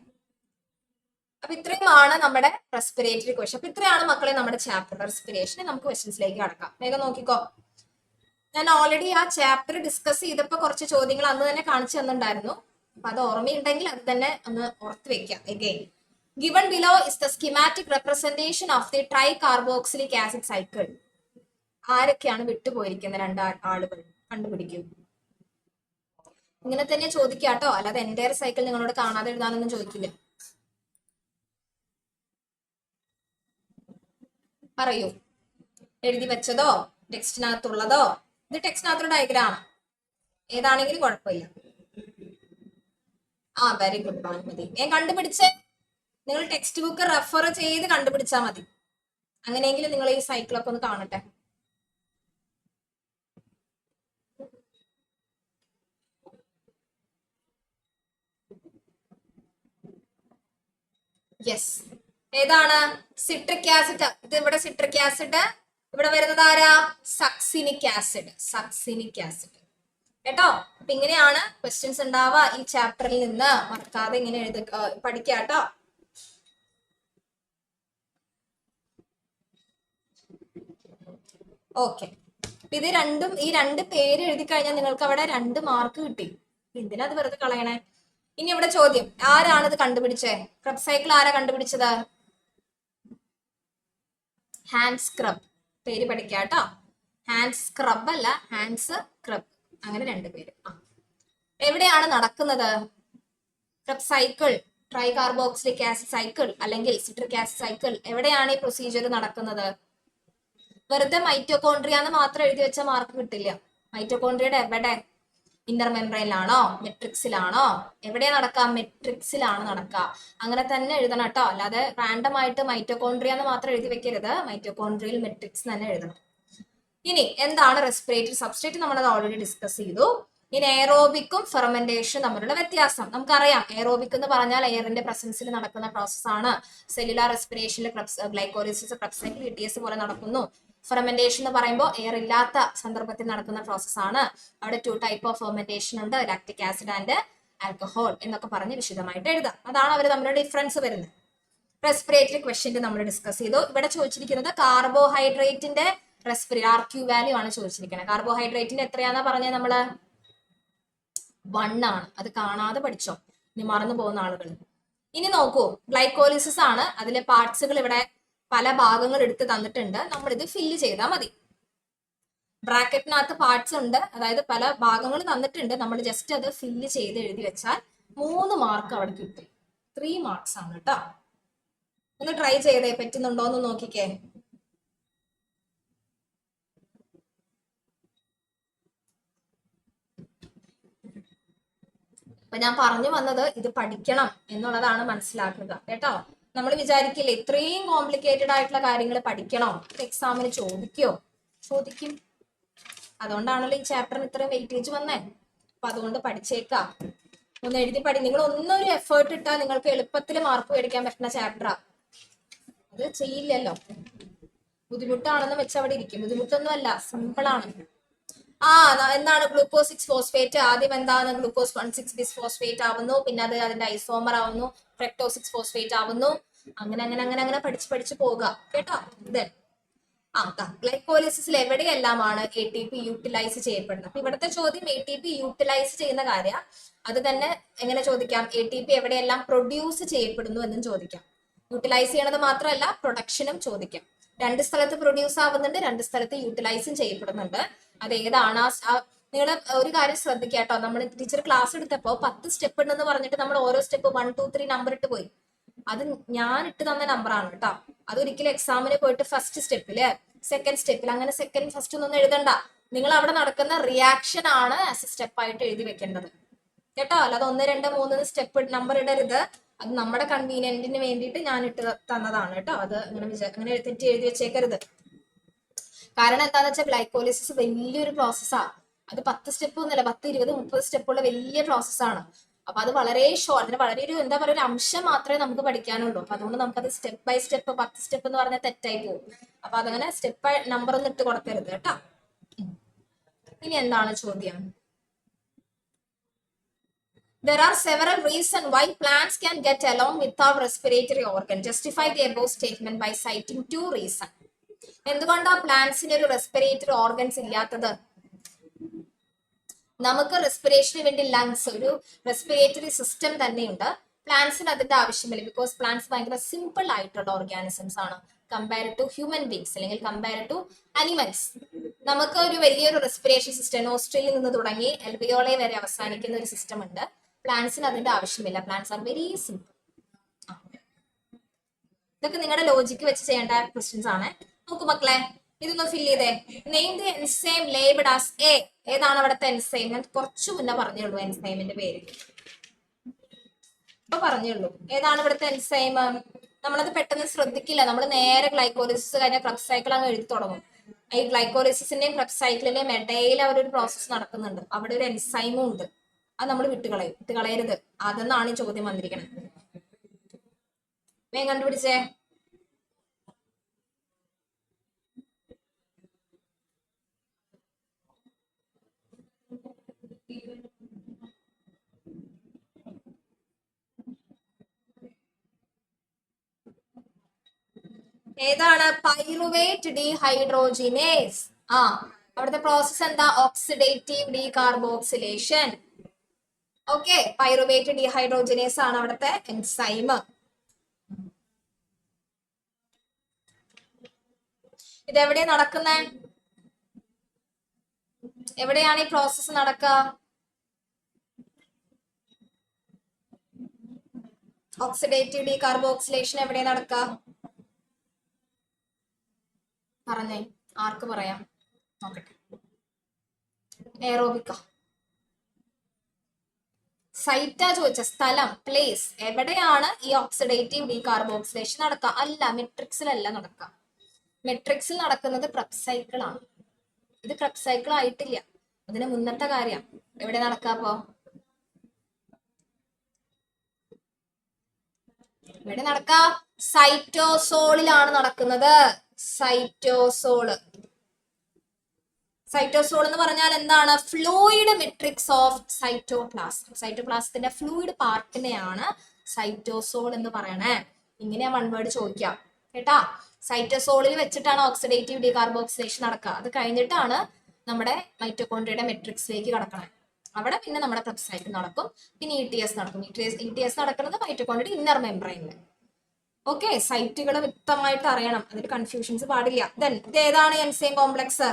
Speaker 1: അപ്പൊ ഇത്രയുമാണ് നമ്മുടെ റെസ്പിറേറ്ററി ക്വസ്റ്റ്യൻ. അപ്പൊ ഇത്രയാണ് മക്കളെ നമ്മുടെ ചാപ്റ്റർ റെസ്പിറേഷൻ. നമുക്ക് ക്വസ്റ്റ്യൻസിലേക്ക് കടക്കാം. വേഗം നോക്കിക്കോ. ഞാൻ ഓൾറെഡി ആ ചാപ്റ്റർ ഡിസ്കസ് ചെയ്തപ്പോ കുറച്ച് ചോദ്യങ്ങൾ അന്ന് തന്നെ കാണിച്ചു തന്നിട്ടുണ്ടായിരുന്നു. അപ്പൊ അത് ഓർമ്മയുണ്ടെങ്കിൽ അത് തന്നെ ഒന്ന് ഓർത്ത് വെക്കാം. Again, given below is the schematic representation of the try carboxylic acid cycle. ആരൊക്കെയാണ് വിട്ടുപോയിരിക്കുന്ന 2 ആളുകൾ? കണ്ടുപിടിക്കൂ. ഇങ്ങനെ തന്നെ ചോദിക്കാട്ടോ, അല്ലാതെ എൻ്റെ സൈക്കിൾ നിങ്ങളോട് കാണാതെ എഴുതാനൊന്നും ചോദിക്കില്ല. പറയൂ. എഴുതി വെച്ചതോ ടെക്സ്റ്റിനകത്തുള്ളതോ? ഇത് ടെക്സ്റ്റിനകത്തുള്ള ഡയഗ്രാം ഏതാണെങ്കിലും കുഴപ്പമില്ല. Very good Bhanumathi. ഞാൻ കണ്ടുപിടിച്ച് നിങ്ങൾ ടെക്സ്റ്റ് ബുക്ക് റെഫർ ചെയ്ത് കണ്ടുപിടിച്ചാൽ മതി. അങ്ങനെയെങ്കിലും നിങ്ങൾ ഈ സൈക്കിളൊക്കെ ഒന്ന് കാണട്ടെ. യെസ്, ഏതാണ്? Citric acid. ഇത് ഇവിടെ സിട്രിക് ആസിഡ്, ഇവിടെ വരുന്നത് ആരാ? Succinic acid. സക്സിനിക് ആസിഡ് കേട്ടോ. അപ്പൊ ഇങ്ങനെയാണ് ക്വസ്റ്റ്യൻസ് ഉണ്ടാവുക ഈ ചാപ്റ്ററിൽ നിന്ന്. മറക്കാതെ ഇങ്ങനെ പഠിക്കാട്ടോ. ഓക്കെ, ഇത് രണ്ടും, ഈ 2 പേര് എഴുതി കഴിഞ്ഞാൽ നിങ്ങൾക്ക് അവിടെ 2 മാർക്ക് കിട്ടി. എന്തിനാ അത് വെറുതെ കളയണേ? ഇനി ഇവിടെ ചോദ്യം, ആരാണ് ഇത് കണ്ടുപിടിച്ചേ? ക്രബ് സൈക്കിൾ ആരാ കണ്ടുപിടിച്ചത്? Hans Krebs. പേര് പഠിക്കാട്ടോ. ഹാൻസ് ക്രബ് അല്ല, ഹാൻസ് ക്രബ്. അങ്ങനെ 2 പേര്. എവിടെയാണ് നടക്കുന്നത്? Krebs cycle, tricarboxylic acid cycle അല്ലെങ്കിൽ സിട്രിക് ആസിഡ് സൈക്കിൾ, എവിടെയാണ് ഈ പ്രൊസീജിയർ നടക്കുന്നത്? വെറുതെ മൈറ്റോകോൺട്രിയ എന്ന് മാത്രം എഴുതി വെച്ച മാർക്ക് കിട്ടില്ല. മൈറ്റോകോൺട്രിയയുടെ എവിടെ? ഇന്നർ മെംബ്രെയിനിലാണോ, മെട്രിക്സിലാണോ, എവിടെയാ നടക്കുക? മെട്രിക്സിലാണ് നടക്കുക. അങ്ങനെ തന്നെ എഴുതണം കേട്ടോ, അല്ലാതെ റാൻഡം ആയിട്ട് മൈറ്റോകോൺട്രിയ എന്ന് മാത്രം എഴുതി വെക്കരുത്. മൈറ്റോകോൺട്രിയൽ മെട്രിക്സ് തന്നെ എഴുതണം. ഇനി എന്താണ് റെസ്പിറേറ്ററി സബ്സ്ട്രേറ്റ്? നമ്മളത് ഓൾറെഡി ഡിസ്കസ് ചെയ്തു. ഇനി എയറോബിക്കും ഫെർമെന്റേഷൻ തമ്മിലുള്ള വ്യത്യാസം നമുക്കറിയാം. എയറോബിക് എന്ന് പറഞ്ഞാൽ എയറിന്റെ പ്രസൻസിൽ നടക്കുന്ന പ്രോസസ്സാണ്. സെല്ലുലാർ റെസ്പിറേഷനിൽ ഗ്ലൈക്കോളിസിസ്, ക്രെബ്സ് സൈക്കിൾ, ETS പോലെ നടക്കുന്നു. ഫെർമെന്റേഷൻ എന്ന് പറയുമ്പോൾ എയർ ഇല്ലാത്ത സന്ദർഭത്തിൽ നടക്കുന്ന പ്രോസസ്സാണ്. അവിടെ 2 ടൈപ്പ് ഓഫ് ഫെർമെന്റേഷൻ ഉണ്ട്, ലാക്റ്റിക് ആസിഡ് ആൻഡ് ആൽക്കഹോൾ എന്നൊക്കെ പറഞ്ഞ് വിശദമായിട്ട് എഴുതാം. അതാണ് അവർ തമ്മിലുള്ള ഡിഫറൻസ് വരുന്നത്. റെസ്പിറേറ്ററി ക്വസ്റ്റ്യൻ നമ്മൾ ഡിസ്കസ് ചെയ്തു. ഇവിടെ ചോദിച്ചിരിക്കുന്നത് കാർബോഹൈഡ്രേറ്റിന്റെ RQ വാല്യൂ ആണ് ചോദിച്ചിരിക്കുന്നത്. കാർബോഹൈഡ്രേറ്റിന്റെ എത്രയാണെന്നാ പറഞ്ഞത് നമ്മള്? 1 ആണ്. അത് കാണാതെ പഠിച്ചോ, ഇനി മറന്നു പോകുന്ന ആളുകൾ. ഇനി നോക്കൂ, ഗ്ലൈക്കോലിസിസ് ആണ്. അതിലെ പാർട്സുകൾ ഇവിടെ പല ഭാഗങ്ങൾ എടുത്ത് തന്നിട്ടുണ്ട്. നമ്മൾ ഇത് ഫില്ല് ചെയ്താൽ മതി. ബ്രാക്കറ്റിനകത്ത് പാർട്സ് ഉണ്ട്, അതായത് പല ഭാഗങ്ങൾ തന്നിട്ടുണ്ട്. നമ്മൾ ജസ്റ്റ് അത് ഫില്ല് ചെയ്ത് എഴുതി വെച്ചാൽ 3 മാർക്ക് അവിടെ കിട്ടും. 3 മാർക്സ് ആണ് കേട്ടോ. ഒന്ന് ട്രൈ ചെയ്തേ, പറ്റുന്നുണ്ടോ എന്ന് നോക്കിക്കേ. അപ്പൊ ഞാൻ പറഞ്ഞു വന്നത് ഇത് പഠിക്കണം എന്നുള്ളതാണ്, മനസ്സിലാക്കുക കേട്ടോ. നമ്മൾ വിചാരിക്കില്ലേ ഇത്രയും കോംപ്ലിക്കേറ്റഡ് ആയിട്ടുള്ള കാര്യങ്ങൾ പഠിക്കണോ, എക്സാമിന് ചോദിക്കും. അതുകൊണ്ടാണല്ലോ ഈ ചാപ്റ്ററിന് ഇത്രയും വെയിറ്റേജ് വന്നേ. അപ്പൊ അതുകൊണ്ട് പഠിച്ചേക്കാം, ഒന്ന് എഴുതി നിങ്ങൾ ഒന്നൊരു എഫേർട്ട് ഇട്ടാൽ നിങ്ങൾക്ക് എളുപ്പത്തിൽ മാർക്ക് മേടിക്കാൻ പറ്റുന്ന ചാപ്റ്ററാ. അത് ചെയ്യില്ലല്ലോ, ബുദ്ധിമുട്ടാണെന്ന് വെച്ച് അവിടെ ഇരിക്കും. ബുദ്ധിമുട്ടൊന്നും അല്ല, സിമ്പിൾ ആണ്. എന്താണ് ഗ്ലൂക്കോസ് 6 ഫോസ്ഫേറ്റ്? ആദ്യം എന്താണ് ഗ്ലൂക്കോസ് 1,6 ബിസ്ഫോസ്ഫേറ്റ് ആവുന്നു, പിന്നെ അത് അതിന്റെ ഐസോമർ ആവുന്നു, ഫ്രക്ടോസ് 6 ഫോസ്ഫേറ്റ് ആവുന്നു. അങ്ങനെ അങ്ങനെ അങ്ങനെ അങ്ങനെ പഠിച്ച് പോവുക കേട്ടോ. ഗ്ലൈക്കോലിസിസിൽ എവിടെയെല്ലാമാണ് ATP യൂട്ടിലൈസ് ചെയ്യപ്പെടുന്നത്? അപ്പൊ ഇവിടുത്തെ ചോദ്യം ATP യൂട്ടിലൈസ് ചെയ്യുന്ന കാര്യം. അത് തന്നെ എങ്ങനെ ചോദിക്കാം? ATP എവിടെയെല്ലാം പ്രൊഡ്യൂസ് ചെയ്യപ്പെടുന്നു എന്നും ചോദിക്കാം. യൂട്ടിലൈസ് ചെയ്യണത് മാത്രമല്ല, പ്രൊഡക്ഷനും ചോദിക്കാം. 2 സ്ഥലത്ത് പ്രൊഡ്യൂസ് ആവുന്നുണ്ട്, 2 സ്ഥലത്ത് യൂട്ടിലൈസും ചെയ്യപ്പെടുന്നുണ്ട്. അത് ഏതാണ്? നിങ്ങൾ ഒരു കാര്യം ശ്രദ്ധിക്കുക കേട്ടോ. നമ്മൾ ടീച്ചർ ക്ലാസ് എടുത്തപ്പോ 10 സ്റ്റെപ്പ് ഉണ്ടെന്ന് പറഞ്ഞിട്ട് നമ്മൾ ഓരോ സ്റ്റെപ്പ് 1, 2, 3 നമ്പർ ഇട്ട് പോയി. അത് ഞാൻ ഇട്ട് തന്ന നമ്പറാണ് കേട്ടോ. അതൊരിക്കലും എക്സാമിന് പോയിട്ട് ഫസ്റ്റ് സ്റ്റെപ്പില്, സെക്കൻഡ് സ്റ്റെപ്പിൽ, അങ്ങനെ സെക്കൻഡ് ഫസ്റ്റ് ഒന്നും എഴുതണ്ട. നിങ്ങൾ അവിടെ നടക്കുന്ന റിയാക്ഷൻ ആണ് ആസ് എ സ്റ്റെപ്പ് ആയിട്ട് എഴുതി വെക്കേണ്ടത് കേട്ടോ. അല്ലാതെ 1, 2, 3 സ്റ്റെപ്പ് നമ്പർ ഇടരുത്. അത് നമ്മുടെ കൺവീനിയന്റിന് വേണ്ടിയിട്ട് ഞാൻ ഇട്ട് തന്നതാണ് കേട്ടോ. അത് അങ്ങനെ തെറ്റി എഴുതി വെച്ചേക്കരുത്. കാരണം എന്താന്ന് വെച്ചാൽ ഗ്ലൈക്കോലിസിസ് വലിയൊരു പ്രോസസ്സാണ്. അത് 10 സ്റ്റെപ്പ് ഒന്നുമല്ല, 10, 20, 30 സ്റ്റെപ്പുള്ള വലിയ പ്രോസസ്സാണ്. അപ്പൊ അത് വളരെ അതിന് വളരെ ഒരു എന്താ പറയുക, ഒരു അംശം മാത്രമേ നമുക്ക് പഠിക്കാനുള്ളൂ. അപ്പൊ അതുകൊണ്ട് നമുക്കത് സ്റ്റെപ്പ് ബൈ സ്റ്റെപ്പ് 10 സ്റ്റെപ്പ് എന്ന് പറഞ്ഞാൽ തെറ്റായി പോകും. അപ്പൊ അതങ്ങനെ സ്റ്റെപ്പ് നമ്പർ ഒന്നും ഇട്ട് കൊടുക്കരുത് കേട്ടോ. ഇനി എന്താണ് ചോദ്യം? There are several reasons why plants can get along without respiratory organ. Justify the above statement by citing 2 reasons. എന്തുകൊണ്ടാ പ്ലാന്റ്സിന് ഒരു റെസ്പിറേറ്ററി ഓർഗൻസ് ഇല്ലാത്തത്? നമുക്ക് റെസ്പിറേഷന് വേണ്ടി ലങ്സ്, ഒരു റെസ്പിറേറ്ററി സിസ്റ്റം തന്നെയുണ്ട്. പ്ലാന്റ്സിന് അതിന്റെ ആവശ്യമില്ല. ബിക്കോസ് പ്ലാന്റ്സ് ഭയങ്കര സിമ്പിൾ ആയിട്ടുള്ള ഓർഗാനിസംസ് ആണ് കമ്പയർഡ് ടു ഹ്യൂമൻ ബീങ്സ് അല്ലെങ്കിൽ കമ്പയർഡ് ടു അനിമൽസ്. നമുക്ക് ഒരു വലിയൊരു റെസ്പിറേഷൻ സിസ്റ്റം, നോസ്ട്രിയിൽ നിന്ന് തുടങ്ങി എൽവിയോളെ വരെ അവസാനിക്കുന്ന ഒരു സിസ്റ്റം ഉണ്ട്. പ്ലാന്റ്സിന് അതിന്റെ ആവശ്യമില്ല. Plants are very simple. ഇതൊക്കെ നിങ്ങളുടെ ലോജിക്ക് വെച്ച് ചെയ്യേണ്ട ക്വസ്റ്റ്യൻസ് ആണ്. നോക്കൂ മക്കളെ, ഇതൊന്ന് ഫില്ല് ചെയ്തേ. Name the enzyme labelled as A. ഏതാണ് അവിടുത്തെ എൻസൈം? ഞാൻ കുറച്ചു മുന്നേ പറഞ്ഞുള്ളൂ എൻസൈമിന്റെ പേര്. ഇപ്പൊ പറഞ്ഞുള്ളൂ. ഏതാണ് ഇവിടുത്തെ എൻസൈം? നമ്മളത് പെട്ടെന്ന് ശ്രദ്ധിക്കില്ല. നമ്മൾ നേരെ ഗ്ലൈക്കോലിസിസ് കഴിഞ്ഞ ക്രെബ്സ് സൈക്കിൾ അങ്ങ് എഴുതി തുടങ്ങും. ഈ ഗ്ലൈക്കോലിസിന്റെയും ക്രെബ്സ് സൈക്കിളിന്റെയും ഇടയിൽ അവരൊരു പ്രോസസ്സ് നടക്കുന്നുണ്ട്. അവിടെ ഒരു എൻസൈമും ഉണ്ട്. അത് നമ്മൾ വിട്ടുകളയരുത്. അതെന്നാണ് ഈ ചോദ്യം വന്നിരിക്കുന്നത്. വേഗം കണ്ടുപിടിച്ചേ. ഏതാണ്? Pyruvate dehydrogenase. അവിടുത്തെ പ്രോസസ് എന്താ? Oxidative decarboxylation. Okay, pyruvate dehydrogenase ആണ് അവിടുത്തെ എൻസൈം. ഇതെവിടെ നടക്കുന്നേ? എവിടെയാണ് ഈ പ്രോസസ് നടക്കുക? ഓക്സിഡേറ്റീവ് ഡീകാർബോക്സിലേഷൻ എവിടെ നടക്കുക? പറഞ്ഞേ, ആർക്ക് പറയാം? നോക്കട്ടെ. എയറോബിക്ക. സൈറ്റാ ചോദിച്ച സ്ഥലം, പ്ലേസ്, എവിടെയാണ് ഈ ഓക്സിഡേറ്റീവ് ഡീകാർബോക്സിലേഷൻ നടക്കുക? അല്ല, മെട്രിക്സിലല്ല നടക്കുക. മെട്രിക്സിൽ നടക്കുന്നത് ക്രബ് സൈക്കിൾ ആണ്. ഇത് ക്രബ് സൈക്കിൾ ആയിട്ടില്ല, അതിന് മുന്നത്തെ കാര്യം. എവിടെ നടക്കുക അപ്പോ? എവിടെ നടക്ക? സൈറ്റോസോളിലാണ് നടക്കുന്നത്. സൈറ്റോസോള്. സൈറ്റോസോൾ എന്ന് പറഞ്ഞാൽ എന്താണ്? Fluid matrix of cytoplasm. സൈറ്റോപ്ലാസത്തിന്റെ ഫ്ലൂയിഡ് പാർട്ടിനെയാണ് സൈറ്റോസോൾ എന്ന് പറയണേ. ഇങ്ങനെയാ വൺ വേർഡ് ചോദിക്കാം കേട്ടാ. സൈറ്റോസോളിൽ വെച്ചിട്ടാണ് ഓക്സിഡേറ്റീവ് ഡീകാർബോക്സിലേഷൻ നടക്കുക. അത് കഴിഞ്ഞിട്ടാണ് നമ്മുടെ മൈറ്റോകോൺഡ്രിയയുടെ മെട്രിക്സിലേക്ക് കടക്കണേ. അവിടെ പിന്നെ നമ്മുടെ ക്രബ് സൈക്കിൾ നടക്കും, പിന്നെ ETS നടക്കും. ETS നടക്കുന്നത് മൈറ്റോകോൺഡ്രിയയുടെ ഇന്നർ മെംബ്രെയിനിൽ. ഓക്കെ, സൈറ്റുകൾ വ്യക്തമായിട്ട് അറിയണം, അതിൽ കൺഫ്യൂഷൻസ് പാടില്ല. ദെൻ ഇത് ഏതാണ് എൻസൈം കോംപ്ലക്സ്?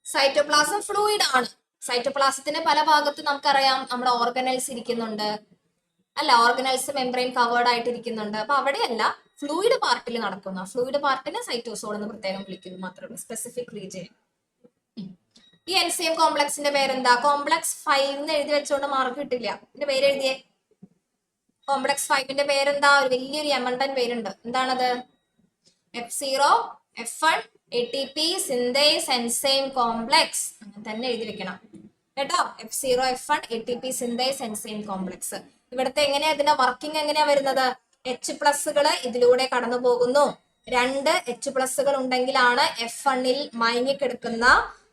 Speaker 1: സൈറ്റോപ്ലാസം ഫ്ലൂയിഡ് ആണ്. സൈറ്റോപ്ലാസത്തിന്റെ പല ഭാഗത്തും നമുക്കറിയാം നമ്മുടെ ഓർഗനൽസ് ഇരിക്കുന്നുണ്ട്, അല്ല, ഓർഗനൽസ് മെംബ്രെയിൻ കവേർഡ് ആയിട്ട് ഇരിക്കുന്നുണ്ട്. അപ്പൊ അവിടെയല്ല, ഫ്ലൂയിഡ് പാർട്ടിൽ നടക്കുന്ന ഫ്ലൂയിഡ് പാർട്ടിനെ സൈറ്റോസോൾ എന്ന് പ്രത്യേകം വിളിക്കുന്നു മാത്രമേ, സ്പെസിഫിക് റീജിയൻ. ഈ എൻസൈം കോംപ്ലക്സിന്റെ പേരെന്താ? കോംപ്ലക്സ് 5 എന്ന് എഴുതി വെച്ചോണ്ട് മാർക്ക് കിട്ടില്ല. ഇതിന്റെ പേര് എഴുതിയേ. കോംപ്ലക്സ് 5ന്റെ പേരെന്താ? ഒരു വലിയൊരു യമണ്ടൻ പേരുണ്ട്. എന്താണത്? F0F1 ATP synthase enzyme complex. അങ്ങനെ തന്നെ എഴുതി വെക്കണം കേട്ടോ. F0F1 ATP synthase enzyme complex. ഇവിടുത്തെ എങ്ങനെയാ ഇതിന്റെ വർക്കിംഗ് എങ്ങനെയാ വരുന്നത്? H+ ഇതിലൂടെ കടന്നു പോകുന്നു. 2 H+ ഉണ്ടെങ്കിലാണ് F1ൽ മയങ്ങിക്കെടുക്കുന്ന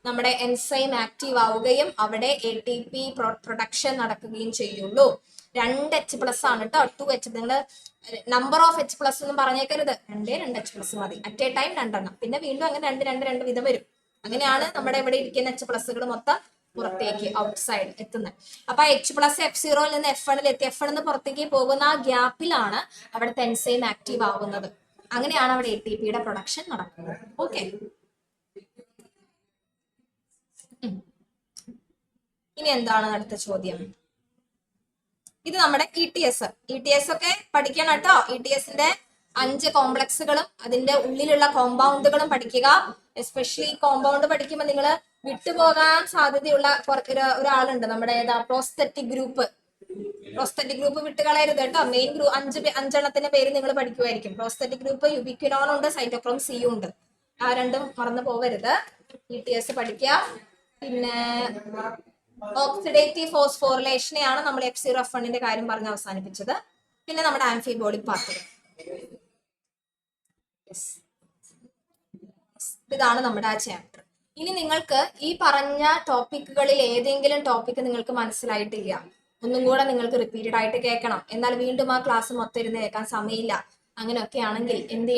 Speaker 1: നമ്മുടെ എൻസൈം ആക്റ്റീവ് ആവുകയും അവിടെ ATP പ്രൊഡക്ഷൻ നടക്കുകയും ചെയ്യുള്ളൂ. 2 H+ ആണ് കേട്ടോ. 2 H. നിങ്ങൾ നമ്പർ ഓഫ് H+ ഒന്നും പറഞ്ഞേക്കരുത്. 2 H+ മതി. അറ്റ് എ ടൈം 2 എണ്ണം. പിന്നെ വീണ്ടും അങ്ങനെ 2 വീതം വരും. അങ്ങനെയാണ് നമ്മുടെ ഇവിടെ ഇരിക്കുന്ന H+ മൊത്തം പുറത്തേക്ക് ഔട്ട്സൈഡ് എത്തുന്നത്. അപ്പൊ H+ F0ൽ നിന്ന് F1ൽ എത്തി. F1 നിന്ന് പുറത്തേക്ക് പോകുന്ന ആ ഗ്യാപ്പിലാണ് അവിടുത്തെ എൻസൈം ആക്റ്റീവ് ആവുന്നത്. അങ്ങനെയാണ് അവിടെ ATPയുടെ പ്രൊഡക്ഷൻ നടക്കുന്നത്. ഓക്കെ, ഇനി എന്താണ് അടുത്ത ചോദ്യം? ഇത് നമ്മുടെ ETS ഒക്കെ പഠിക്കണം കേട്ടോ. ETSന്റെ 5 കോംപ്ലക്സുകളും അതിന്റെ ഉള്ളിലുള്ള കോമ്പൗണ്ടുകളും പഠിക്കുക. എസ്പെഷ്യലി കോമ്പൗണ്ട് പഠിക്കുമ്പോൾ നിങ്ങൾ വിട്ടുപോകാൻ സാധ്യതയുള്ള ഒരാളുണ്ട്, നമ്മുടെ ഏതാ? Prosthetic group. പ്രോസ്തെറ്റിക് ഗ്രൂപ്പ് വിട്ടുകളയരുത് കേട്ടോ. മെയിൻ ഗ്രൂപ്പ് 5 പേര് നിങ്ങൾ പഠിക്കുമായിരിക്കും. പ്രോസ്തെറ്റിക് ഗ്രൂപ്പ് യുബിക്വിനോൺ ഉണ്ട്, സൈറ്റോക്രോം C ഉണ്ട്. ആ രണ്ടും മറന്നു പോകരുത്. ETS പഠിക്കുക. പിന്നെ ഓക്സിഡേറ്റീവ് ഫോസ്ഫോറിലേഷനെയാണ് നമ്മൾ F0F1ന്റെ കാര്യം പറഞ്ഞ് അവസാനിപ്പിച്ചത്. പിന്നെ നമ്മുടെ ആംഫിബോളിക് പാത്തുകൾ. ഇതാണ് നമ്മുടെ ആ ചാപ്റ്റർ. ഇനി നിങ്ങൾക്ക് ഈ പറഞ്ഞ ടോപ്പിക്കുകളിൽ ഏതെങ്കിലും ടോപ്പിക്ക് നിങ്ങൾക്ക് മനസ്സിലായിട്ടില്ല, ഒന്നും കൂടെ നിങ്ങൾക്ക് റിപ്പീറ്റഡ് ആയിട്ട് കേൾക്കണം. എന്നാൽ വീണ്ടും ആ ക്ലാസ് മൊത്തം ഇരുന്ന് കേൾക്കാൻ സമയമില്ല. അങ്ങനെയൊക്കെ ആണെങ്കിൽ എന്ത്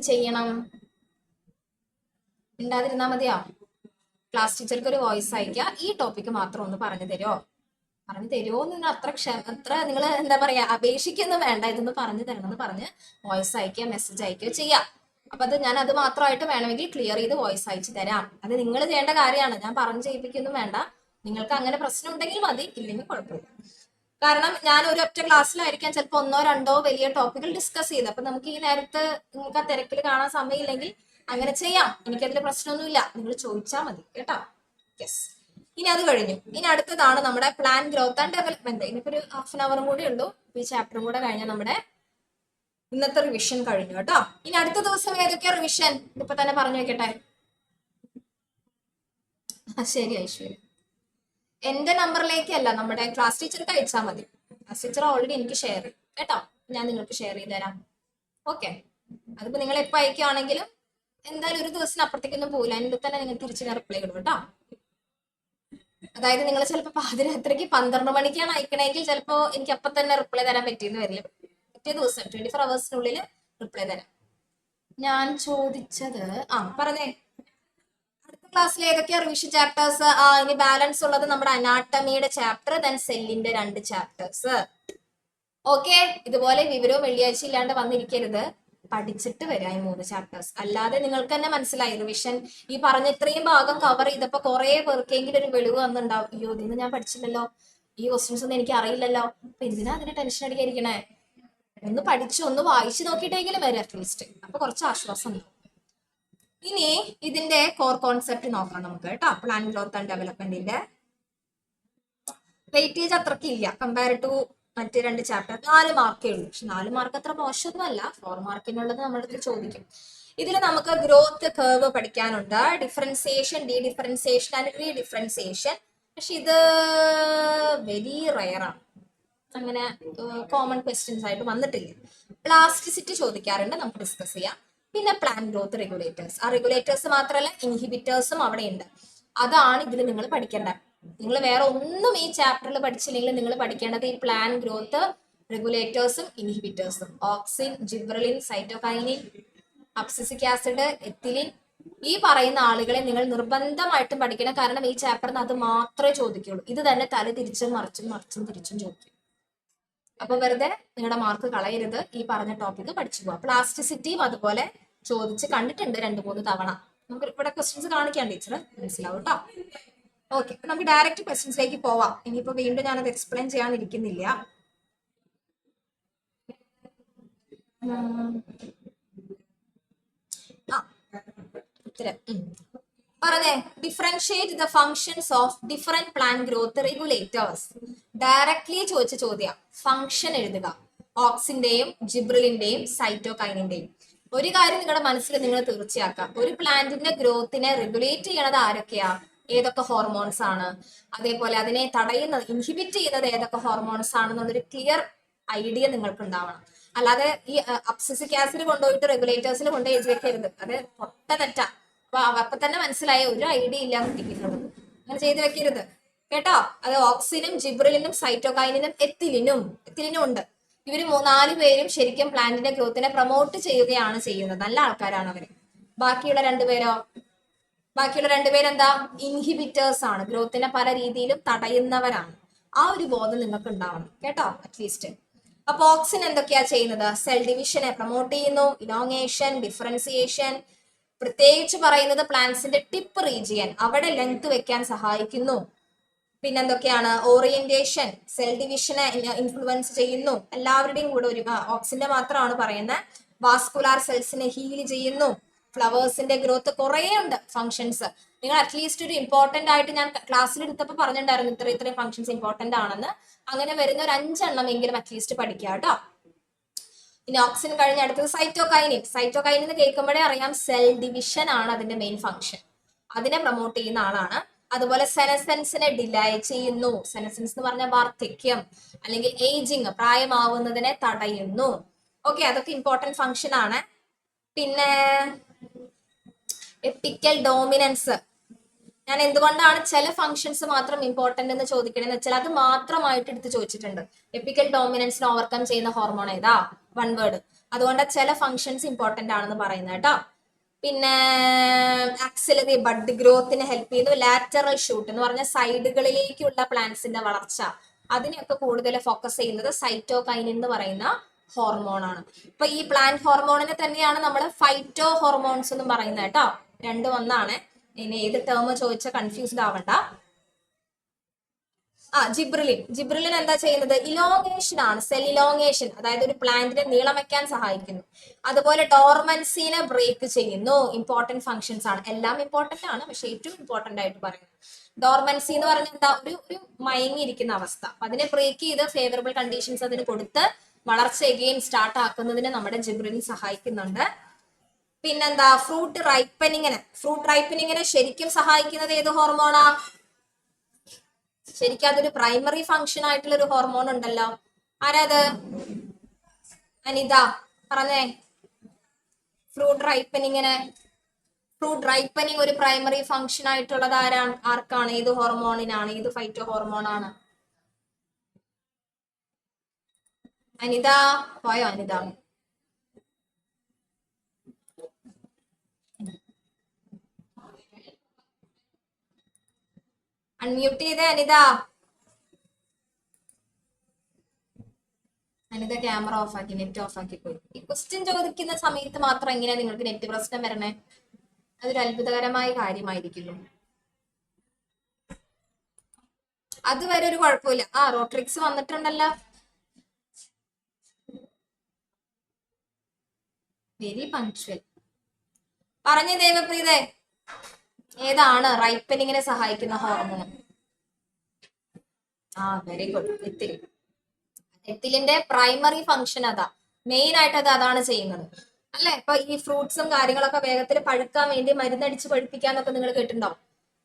Speaker 1: ചെയ്യണം? ഉണ്ടാതിരുന്നാ മതിയോ? ക്ലാസ് ടീച്ചർക്ക് ഒരു വോയിസ് അയക്കുക, ഈ ടോപ്പിക്ക് മാത്രം ഒന്ന് പറഞ്ഞു തരുമോ എന്ന് അത്ര നിങ്ങൾ എന്താ പറയാ അപേക്ഷിക്കൊന്നും വേണ്ട, ഇതൊന്ന് പറഞ്ഞു തരണമെന്ന് പറഞ്ഞ് വോയിസ് അയക്കുക, മെസ്സേജ് അയക്കുകയോ ചെയ്യാം. അപ്പൊ ഞാൻ അത് മാത്രമായിട്ട് വേണമെങ്കിൽ ക്ലിയർ ചെയ്ത് വോയിസ് അയച്ചു തരാം. അത് നിങ്ങൾ ചെയ്യേണ്ട കാര്യമാണ്, ഞാൻ പറഞ്ഞു ചെയ്യിപ്പിക്കൊന്നും വേണ്ട. നിങ്ങൾക്ക് അങ്ങനെ പ്രശ്നം ഉണ്ടെങ്കിൽ മതി, ഇല്ലെങ്കിൽ കുഴപ്പമില്ല. കാരണം ഞാൻ ഒരു ഒറ്റ ക്ലാസ്സിലായിരിക്കാം ചിലപ്പോൾ 1-2 വലിയ ടോപ്പിക്കുകൾ ഡിസ്കസ് ചെയ്ത്. അപ്പൊ നമുക്ക് ഈ നേരത്ത് നിങ്ങൾക്ക് ആ തിരക്കിൽ കാണാൻ സമയമില്ലെങ്കിൽ അങ്ങനെ ചെയ്യാം. എനിക്കതിൽ പ്രശ്നമൊന്നുമില്ല, നിങ്ങൾ ചോദിച്ചാൽ മതി കേട്ടോ. യെസ്, ഇനി അത് കഴിഞ്ഞു. ഇനി അടുത്തതാണ് നമ്മുടെ പ്ലാൻ ഗ്രോത്ത് ആൻഡ് ഡെവലപ്മെന്റ്. ഇനിയിപ്പോ ഒരു ഹാഫ് ആൻ അവറും കൂടെ ഉള്ളൂ. ഈ ചാപ്റ്ററും കൂടെ കഴിഞ്ഞാൽ നമ്മുടെ ഇന്നത്തെ റിവിഷൻ കഴിഞ്ഞു കേട്ടോ. ഇനി അടുത്ത ദിവസം ഏതൊക്കെയാ റിവിഷൻ ഇപ്പൊ തന്നെ പറഞ്ഞു വെക്കട്ടെ. ശരി ഐശ്വര്യ, എന്റെ നമ്പറിലേക്കല്ല, നമ്മുടെ ക്ലാസ് ടീച്ചർക്ക് അയച്ചാൽ മതി. ക്ലാസ് ടീച്ചർ ഓൾറെഡി എനിക്ക് ഷെയർ ചെയ്യും കേട്ടോ. ഞാൻ നിങ്ങൾക്ക് ഷെയർ ചെയ്ത് തരാം. ഓക്കെ, അതിപ്പോ നിങ്ങൾ എപ്പോ അയക്കുകയാണെങ്കിലും എന്തായാലും ഒരു ദിവസം അപ്പുറത്തേക്കൊന്നും പോകില്ല. അതിൻ്റെ തന്നെ നിങ്ങൾ തിരിച്ച് റിപ്ലൈ ഇടും കേട്ടോ. അതായത് നിങ്ങൾ ചിലപ്പോൾ പാതിരാത്രിക്ക് 12 മണിക്കാണ് അയക്കണമെങ്കിൽ ചിലപ്പോൾ എനിക്ക് അപ്പം തന്നെ റിപ്ലൈ തരാൻ പറ്റിയെന്ന് വരില്ല. പിറ്റേ ദിവസം 24 hours റിപ്ലൈ തരാം. ഞാൻ ചോദിച്ചത് പറഞ്ഞേ, അടുത്ത ക്ലാസ്സിൽ ഏതൊക്കെയാ റിവിഷൻ ചാപ്റ്റേഴ്സ്? ഇനി ബാലൻസ് ഉള്ളത് നമ്മുടെ അനാട്ടമിയുടെ ചാപ്റ്റർ, ദെൻ സെല്ലിന്റെ 2 ചാപ്റ്റേഴ്സ്. ഓക്കെ, ഇതുപോലെ വിവരവും വെള്ളിയാഴ്ച ഇല്ലാണ്ട് വന്നിരിക്കരുത്. പഠിച്ചിട്ട് വരാം ഈ 3 ചാപ്റ്റേഴ്സ്. അല്ലാതെ നിങ്ങൾക്ക് തന്നെ മനസ്സിലായി റിവിഷൻ ഈ പറഞ്ഞ ഇത്രയും ഭാഗം കവർ ചെയ്തപ്പോ കുറെ പേർക്കെങ്കിലും ഒരു വെളിവ് വന്നിട്ടുണ്ടാവും. അയ്യോ, ഇന്ന് ഞാൻ പഠിച്ചില്ലല്ലോ, ഈ ക്വസ്റ്റ്യൻസ് ഒന്നും എനിക്ക് അറിയില്ലല്ലോ. അപ്പൊ എന്തിനാ അതിന് ടെൻഷൻ അടിക്കാതിരിക്കണേ? ഒന്ന് പഠിച്ചു ഒന്ന് വായിച്ചു നോക്കിയിട്ടെങ്കിലും വരും അറ്റ്ലീസ്റ്റ്. അപ്പൊ കുറച്ച് ആശ്വാസം ഉണ്ടാവും. ഇനി ഇതിന്റെ കോർ കോൺസെപ്റ്റ് നോക്കാം നമുക്ക് കേട്ടോ. പ്ലാൻ ഗ്രോത്ത് ആൻഡ് ഡെവലപ്മെന്റിന്റെ വെയിറ്റേജ് അത്രയ്ക്ക് ഇല്ല കമ്പയർ ടു മറ്റ് 2 ചാപ്റ്റർ. 4 മാർക്കേ ഉള്ളൂ. പക്ഷെ 4 മാർക്ക് അത്ര മോശമൊന്നുമല്ല. 4 മാർക്കിനുള്ളത് നമ്മുടെ അടുത്ത് ചോദിക്കും. ഇതിൽ നമുക്ക് ഗ്രോത്ത് കർവ് പഠിക്കാനുണ്ട്, differentiation, D differentiation and re differentiation. പക്ഷെ ഇത് വെരി റയർ ആണ്, അങ്ങനെ കോമൺ ക്വസ്റ്റ്യൻസ് ആയിട്ട് വന്നിട്ടില്ല. പ്ലാസ്റ്റിസിറ്റി ചോദിക്കാറുണ്ട്, നമുക്ക് ഡിസ്കസ് ചെയ്യാം. പിന്നെ പ്ലാൻ ഗ്രോത്ത് റെഗുലേറ്റേഴ്സ്. ആ റെഗുലേറ്റേഴ്സ് മാത്രമല്ല ഇൻഹിബിറ്റേഴ്സും അവിടെ ഉണ്ട്. അതാണ് ഇതിൽ നിങ്ങൾ പഠിക്കേണ്ടത്. നിങ്ങൾ വേറെ ഒന്നും ഈ ചാപ്റ്ററിൽ പഠിച്ചില്ലെങ്കിൽ നിങ്ങൾ പഠിക്കേണ്ടത് ഈ പ്ലാൻ ഗ്രോത്ത് റെഗുലേറ്റേഴ്സും ഇൻഹിബിറ്റേഴ്സും. Auxin, gibberellin, cytokinin, abscisic acid, ethylene, ഈ പറയുന്ന ആളുകളെ നിങ്ങൾ നിർബന്ധമായിട്ടും പഠിക്കണം. കാരണം ഈ ചാപ്റ്ററിന് അത് മാത്രമേ ചോദിക്കുള്ളൂ. ഇത് തന്നെ തല തിരിച്ചും മറിച്ചും തിരിച്ചും ചോദിക്കും. അപ്പൊ വെറുതെ നിങ്ങളുടെ മാർക്ക് കളയരുത്. ഈ പറഞ്ഞ ടോപ്പിക് പഠിച്ചു പോവാം. പ്ലാസ്റ്റിസിറ്റിയും അതുപോലെ ചോദിച്ച് കണ്ടിട്ടുണ്ട് 2-3 തവണ. നമുക്ക് ഇവിടെ ക്വസ്റ്റ്യൻസ് കാണിക്കാം ടീച്ചർ, മനസ്സിലാവും കേട്ടോ. ഓക്കെ, നമുക്ക് ഡയറക്റ്റ് ക്വസ്റ്റ്യൻസിലേക്ക് പോവാം. ഇനിയിപ്പോ വീണ്ടും ഞാനത് എക്സ്പ്ലെയിൻ ചെയ്യാനിരിക്കുന്നില്ല. പറഞ്ഞേ, differentiate the functions of different plan growth regulators. Directly ചോദിച്ച ചോദ്യം. ഫംഗ്ഷൻ എഴുതുക, ഓക്സിന്റെയും ജിബ്രലിന്റെയും സൈറ്റോകൈനിന്റെയും. ഒരു കാര്യം നിങ്ങളുടെ മനസ്സിൽ നിങ്ങൾ തീർച്ചയാക്കാം, ഒരു പ്ലാന്റിന്റെ ഗ്രോത്തിനെ റെഗുലേറ്റ് ചെയ്യണത് ആരൊക്കെയാ, ഏതൊക്കെ ഹോർമോൺസ് ആണ്, അതേപോലെ അതിനെ തടയുന്നത്, ഇൻഹിബിറ്റ് ചെയ്യുന്നത് ഏതൊക്കെ ഹോർമോൺസ് ആണെന്നുള്ളൊരു ക്ലിയർ ഐഡിയ നിങ്ങൾക്ക് ഉണ്ടാവണം. അല്ലാതെ ഈ അബ്സിസിക് ആസിഡ് കൊണ്ടുപോയിട്ട് റെഗുലേറ്റേഴ്സിൽ കൊണ്ടുപോയി എഴുതി വെക്കരുത്. അത് പൊട്ട തെറ്റാ. അപ്പൊ തന്നെ മനസ്സിലായ ഒരു ഐഡിയ ഇല്ല കുട്ടിക്കുള്ളത്. അങ്ങനെ ചെയ്ത് വെക്കരുത് കേട്ടോ. അത് ഓക്സിനും ജിബ്രലിനും സൈറ്റോകൈനിനും എത്തിലിനും ഉണ്ട്. ഇവര് 4 പേരും ശരിക്കും പ്ലാന്റിന്റെ ഗ്രോത്തിനെ പ്രൊമോട്ട് ചെയ്യുകയാണ് ചെയ്യുന്നത്. നല്ല ആൾക്കാരാണ് അവര്. ബാക്കിയുള്ള 2 പേരോ? ബാക്കിയുള്ള 2 പേരെന്താ? ഇൻഹിബിറ്റേഴ്സ് ആണ്. ഗ്രോത്തിനെ പല രീതിയിലും തടയുന്നവരാണ്. ആ ഒരു ബോധം നിങ്ങൾക്ക് ഉണ്ടാവണം കേട്ടോ, അറ്റ്ലീസ്റ്റ്. അപ്പൊ ഓക്സിൻ എന്തൊക്കെയാ ചെയ്യുന്നത്? സെൽ ഡിവിഷനെ പ്രൊമോട്ട് ചെയ്യുന്നു, ഇലോങ്ങേഷൻ, ഡിഫറൻസിയേഷൻ. പ്രത്യേകിച്ച് പറയുന്നത് പ്ലാന്റ്സിന്റെ ടിപ്പ് റീജിയൻ, അവിടെ ലെങ്ത് വെക്കാൻ സഹായിക്കുന്നു. പിന്നെന്തൊക്കെയാണ്? ഓറിയന്റേഷൻ, സെൽ ഡിവിഷനെ ഇൻഫ്ലുവൻസ് ചെയ്യുന്നു. എല്ലാവരുടെയും കൂടെ ഒരു ഓക്സിന്റെ മാത്രമാണ് പറയുന്നത്. വാസ്കുലാർ സെൽസിനെ ഹീൽ ചെയ്യുന്നു. ഫ്ലവേഴ്സിന്റെ ഗ്രോത്ത് കുറേ ഉണ്ട് ഫങ്ഷൻസ്. നിങ്ങൾ അറ്റ്ലീസ്റ്റ് ഒരു ഇമ്പോർട്ടന്റ് ആയിട്ട് ഞാൻ ക്ലാസ്സിൽ എടുത്തപ്പോൾ പറഞ്ഞിട്ടുണ്ടായിരുന്നു ഇത്രയും ഫങ്ഷൻസ് ഇമ്പോർട്ടന്റ് ആണെന്ന്. അങ്ങനെ വരുന്ന ഒരു 5 എണ്ണമെങ്കിലും അറ്റ്ലീസ്റ്റ് പഠിക്കുക കേട്ടോ. ഇനി ഓക്സിൻ കഴിഞ്ഞ അടുത്തത് സൈറ്റോകൈനിൻ. സൈറ്റോകൈനിൻ എന്ന് കേൾക്കുമ്പോഴേ അറിയാം സെൽ ഡിവിഷൻ ആണ് അതിന്റെ മെയിൻ ഫംഗ്ഷൻ. അതിനെ പ്രൊമോട്ട് ചെയ്യുന്ന ആളാണ്. അതുപോലെ സെനസെൻസിനെ ഡിലേ ചെയ്യുന്നു. സെനസെൻസ് എന്ന് പറഞ്ഞ വാർദ്ധക്യം അല്ലെങ്കിൽ ഏജിങ്, പ്രായമാവുന്നതിനെ തടയുന്നു. ഓക്കെ, അതൊക്കെ ഇമ്പോർട്ടന്റ് ഫംഗ്ഷൻ ആണ്. പിന്നെ എപ്പിക്കൽ ഡോമിനൻസ്. ഞാൻ എന്തുകൊണ്ടാണ് ചില ഫംഗ്ഷൻസ് മാത്രം ഇമ്പോർട്ടന്റ് എന്ന് ചോദിക്കണെന്ന് വെച്ചാൽ അത് മാത്രമായിട്ട് എടുത്ത് ചോദിച്ചിട്ടുണ്ട്. എപ്പിക്കൽ ഡോമിനൻസിനെ ഓവർകം ചെയ്യുന്ന ഹോർമോൺ ഏതാ? 1 വേർഡ്. അതുകൊണ്ട് ചില ഫംഗ്ഷൻസ് ഇമ്പോർട്ടന്റ് ആണെന്ന് പറയുന്നത് കേട്ടോ. പിന്നെ ആക്സിലറി ബഡ് ഗ്രോത്തിന് ഹെൽപ്പ് ചെയ്യുന്നു. ലാറ്ററൽ ഷൂട്ട് എന്ന് പറഞ്ഞ സൈഡുകളിലേക്കുള്ള പ്ലാന്റ്സിന്റെ വളർച്ച, അതിനെയൊക്കെ കൂടുതൽ ഫോക്കസ് ചെയ്യുന്നത് സൈറ്റോകൈനിൻ എന്ന് പറയുന്ന ഹോർമോൺ ആണ്. ഇപ്പൊ ഈ പ്ലാന്റ് ഹോർമോണിനെ തന്നെയാണ് നമ്മൾ ഫൈറ്റോ ഹോർമോൺസ് എന്ന് പറയുന്നത് കേട്ടോ. 2 ഒന്നാണ്. ഇനി ഏത് ടേം ചോദിച്ചാൽ കൺഫ്യൂസ്ഡ് ആവണ്ട. ജിബ്രലിൻ എന്താ ചെയ്യുന്നത്? ഇലോങ്ങേഷൻ ആണ്. സെൽ ഇലോങ്ങേഷൻ, അതായത് ഒരു പ്ലാന്റിനെ നീളം വെക്കാൻ സഹായിക്കുന്നു. അതുപോലെ ഡോർമൻസിനെ ബ്രേക്ക് ചെയ്യുന്നു. ഇമ്പോർട്ടന്റ് ഫങ്ഷൻസ് ആണ്. എല്ലാം ഇമ്പോർട്ടന്റ് ആണ്, പക്ഷെ ഏറ്റവും ഇമ്പോർട്ടന്റ് ആയിട്ട് പറയുന്നത് ഡോർമൻസി എന്ന് പറഞ്ഞാൽ എന്താ? ഒരു മയങ്ങിയിരിക്കുന്ന അവസ്ഥ. അപ്പൊ അതിനെ ബ്രേക്ക് ചെയ്ത് ഫേവറബിൾ കണ്ടീഷൻസ് അതിന് കൊടുത്ത് വളർച്ച എഗെയിൻ സ്റ്റാർട്ട് ആക്കുന്നതിന് നമ്മുടെ ജിബ്രലിൻ സഹായിക്കുന്നുണ്ട്. പിന്നെന്താ? ഫ്രൂട്ട് റൈപ്പനിങ്ങിനെ ശരിക്കും സഹായിക്കുന്നത് ഏത് ഹോർമോണാ? ശരിക്കും അതൊരു പ്രൈമറി ഫങ്ഷൻ ആയിട്ടുള്ള ഒരു ഹോർമോൺ ഉണ്ടല്ലോ. ആരാത്? അനിത പറഞ്ഞേ. ഫ്രൂട്ട് റൈപ്പനിങ് ഒരു പ്രൈമറി ഫങ്ഷൻ ആയിട്ടുള്ളത് ആർക്കാണ്? ഏത് ഹോർമോണിനാണ്? ഏത് ഫൈറ്റോ ഹോർമോണാണ്? അനിത പോയോ? അനിത അൺമ്യൂട്ട് ചെയ്തേ. അനിത ക്യാമറ ഓഫ് ആക്കി, നെറ്റ് ഓഫ് ആക്കി പോയി. ഈ ക്വസ്റ്റ്യൻ ചോദിക്കുന്ന സമയത്ത് മാത്രം എങ്ങനെയാ നിങ്ങൾക്ക് നെറ്റ് പ്രശ്നം വരണേ? അതൊരു അത്ഭുതകരമായ കാര്യമായിരിക്കുന്നു. അതുവരെ ഒരു കുഴപ്പമില്ല. റോട്രിക്സ് വന്നിട്ടുണ്ടല്ലോ. Very punctual. പറഞ്ഞേ ദേവപ്രീതേ, ഏതാണ് റൈപ്പനിങ്ങിനെ സഹായിക്കുന്ന ഹോർമോൺ? Very good, ethylene. എത്തിലിന്റെ പ്രൈമറി ഫംഗ്ഷൻ അതാ, മെയിൻ ആയിട്ട് അതാണ് ചെയ്യുന്നത് അല്ലെ. ഇപ്പൊ ഈ ഫ്രൂട്ട്സും കാര്യങ്ങളൊക്കെ വേഗത്തിൽ പഴുക്കാൻ വേണ്ടി മരുന്നടിച്ച് പഴുപ്പിക്കാന്നൊക്കെ നിങ്ങൾ കേട്ടിട്ടുണ്ടാവും.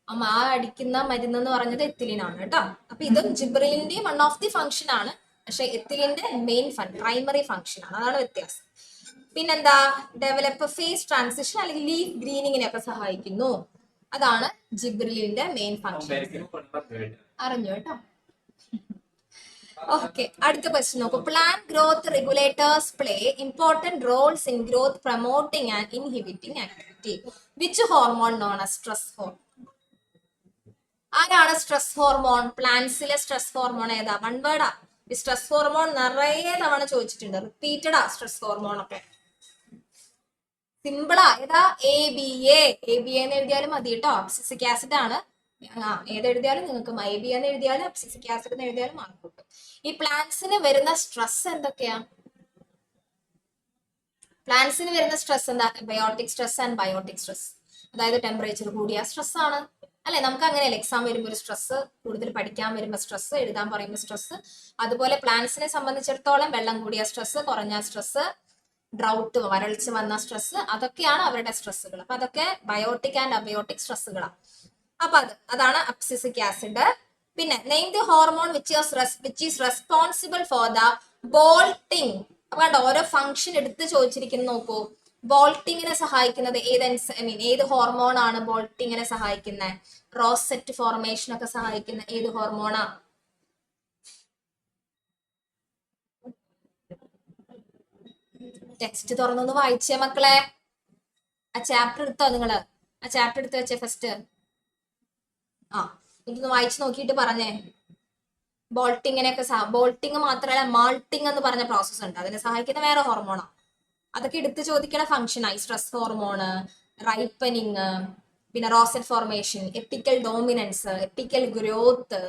Speaker 1: ആ അടിക്കുന്ന മരുന്ന് എന്ന് പറഞ്ഞത് എത്തിലിനാണ് കേട്ടോ. അപ്പൊ ഇതും ജിബ്രലിന്റെ വൺ ഓഫ് ദി ഫംഗ്ഷൻ ആണ്, പക്ഷെ എത്തിലിന്റെ മെയിൻ പ്രൈമറി ഫംഗ്ഷൻ ആണ്, അതാണ് വ്യത്യാസം. പിന്നെന്താ, ഡെവലപ്പ് ഫേസ് ട്രാൻസിഷൻ അല്ലെങ്കിൽ ലീഫ് ഗ്രീനിങ്ങിനെയൊക്കെ സഹായിക്കുന്നു, അതാണ് ജിബ്രലിന്റെ മെയിൻ ഫംഗ്ഷൻ. അറിഞ്ഞു കേട്ടോ. ഓക്കെ, അടുത്ത ക്വസ്റ്റ്യൻ നോക്കൂ. Plant growth regulators play important Rolls in growth promoting and inhibiting activity. Which hormone known as stress hormone? ആരാണ് സ്ട്രെസ് ഹോർമോൺ? പ്ലാന്റ്സിലെ സ്ട്രെസ് ഹോർമോൺ ഏതാ? വൺ വേർഡാ. ഈ സ്ട്രെസ് ഹോർമോൺ നിറയെ തവണ ചോദിച്ചിട്ടുണ്ട്, റിപ്പീറ്റഡാ സ്ട്രെസ് ഹോർമോൺ ഒക്കെ. സിമ്പിളാ. ഏതാ? ABA. ABA എന്ന് എഴുതിയാലും മതി കേട്ടോ. അബ്സിസിക് ആസിഡ് ആണ്. ഏതെഴുതിയാലും നിങ്ങൾക്ക് ABA എന്ന് എഴുതിയാലും അബ്സിസിക് ആസിഡ് എന്ന് എഴുതിയാലും മാർക്ക് കിട്ടും. ഈ പ്ലാന്റ്സിന് വരുന്ന സ്ട്രെസ് എന്തൊക്കെയാ? പ്ലാന്റ്സിന് വരുന്ന സ്ട്രെസ് എന്താ? Biotic stress and biotic stress. അതായത് ടെമ്പറേച്ചർ കൂടിയ സ്ട്രെസ് ആണ് അല്ലെ. നമുക്ക് അങ്ങനെയല്ല, എക്സാം വരുമ്പോൾ ഒരു സ്ട്രെസ്, കൂടുതൽ പഠിക്കാൻ വരുമ്പോൾ സ്ട്രെസ്, എഴുതാൻ പറയുമ്പോൾ സ്ട്രെസ്. അതുപോലെ പ്ലാന്റ്സിനെ സംബന്ധിച്ചിടത്തോളം വെള്ളം കൂടിയ സ്ട്രെസ്, കുറഞ്ഞ സ്ട്രെസ്, ഡ്രൗട്ട് വരൾച്ച വന്ന സ്ട്രെസ്, അതൊക്കെയാണ് അവരുടെ സ്ട്രെസ്സുകൾ. അപ്പൊ അതൊക്കെ ബയോട്ടിക് ആൻഡ് അബയോട്ടിക് സ്ട്രെസ്സുകളാണ്. അപ്പൊ അതാണ് അബ്സിസിക് ആസിഡ്. പിന്നെ name the hormone which is responsible for the bolting. അപ്പൊ കണ്ടോ, ഓരോ ഫംഗ്ഷൻ എടുത്ത് ചോദിച്ചിരിക്കുന്നു. നോക്കൂ, ബോൾട്ടിങ്ങിനെ സഹായിക്കുന്നത് ഏത് ഹോർമോൺ ആണ് ബോൾട്ടിങ്ങിനെ സഹായിക്കുന്നത്? റോസെറ്റ് ഫോർമേഷൻ ഒക്കെ സഹായിക്കുന്ന ഏത് ഹോർമോണാ? ടെക്സ്റ്റ് തുറന്നൊന്ന് വായിച്ചേ മക്കളെ. ആ ചാപ്റ്റർ എടുത്തോ നിങ്ങള്? ആ ചാപ്റ്റർ എടുത്ത് വെച്ചേ ഫസ്റ്റ്. ഇതൊന്ന് വായിച്ചു നോക്കിയിട്ട് പറഞ്ഞേ. ബോൾട്ടിങ്ങിനെയൊക്കെ ബോൾട്ടിങ് മാത്രമല്ല, മാൾട്ടിങ് എന്ന് പറഞ്ഞ പ്രോസസ് ഉണ്ട്, അതിനെ സഹായിക്കുന്ന വേറെ ഹോർമോണാ. അതൊക്കെ എടുത്ത് ചോദിക്കണ ഫംഗ്ഷനായി. സ്ട്രെസ് ഹോർമോണ്, റൈപ്പനിങ്, പിന്നെ rosette formation, apical dominance, apical growth,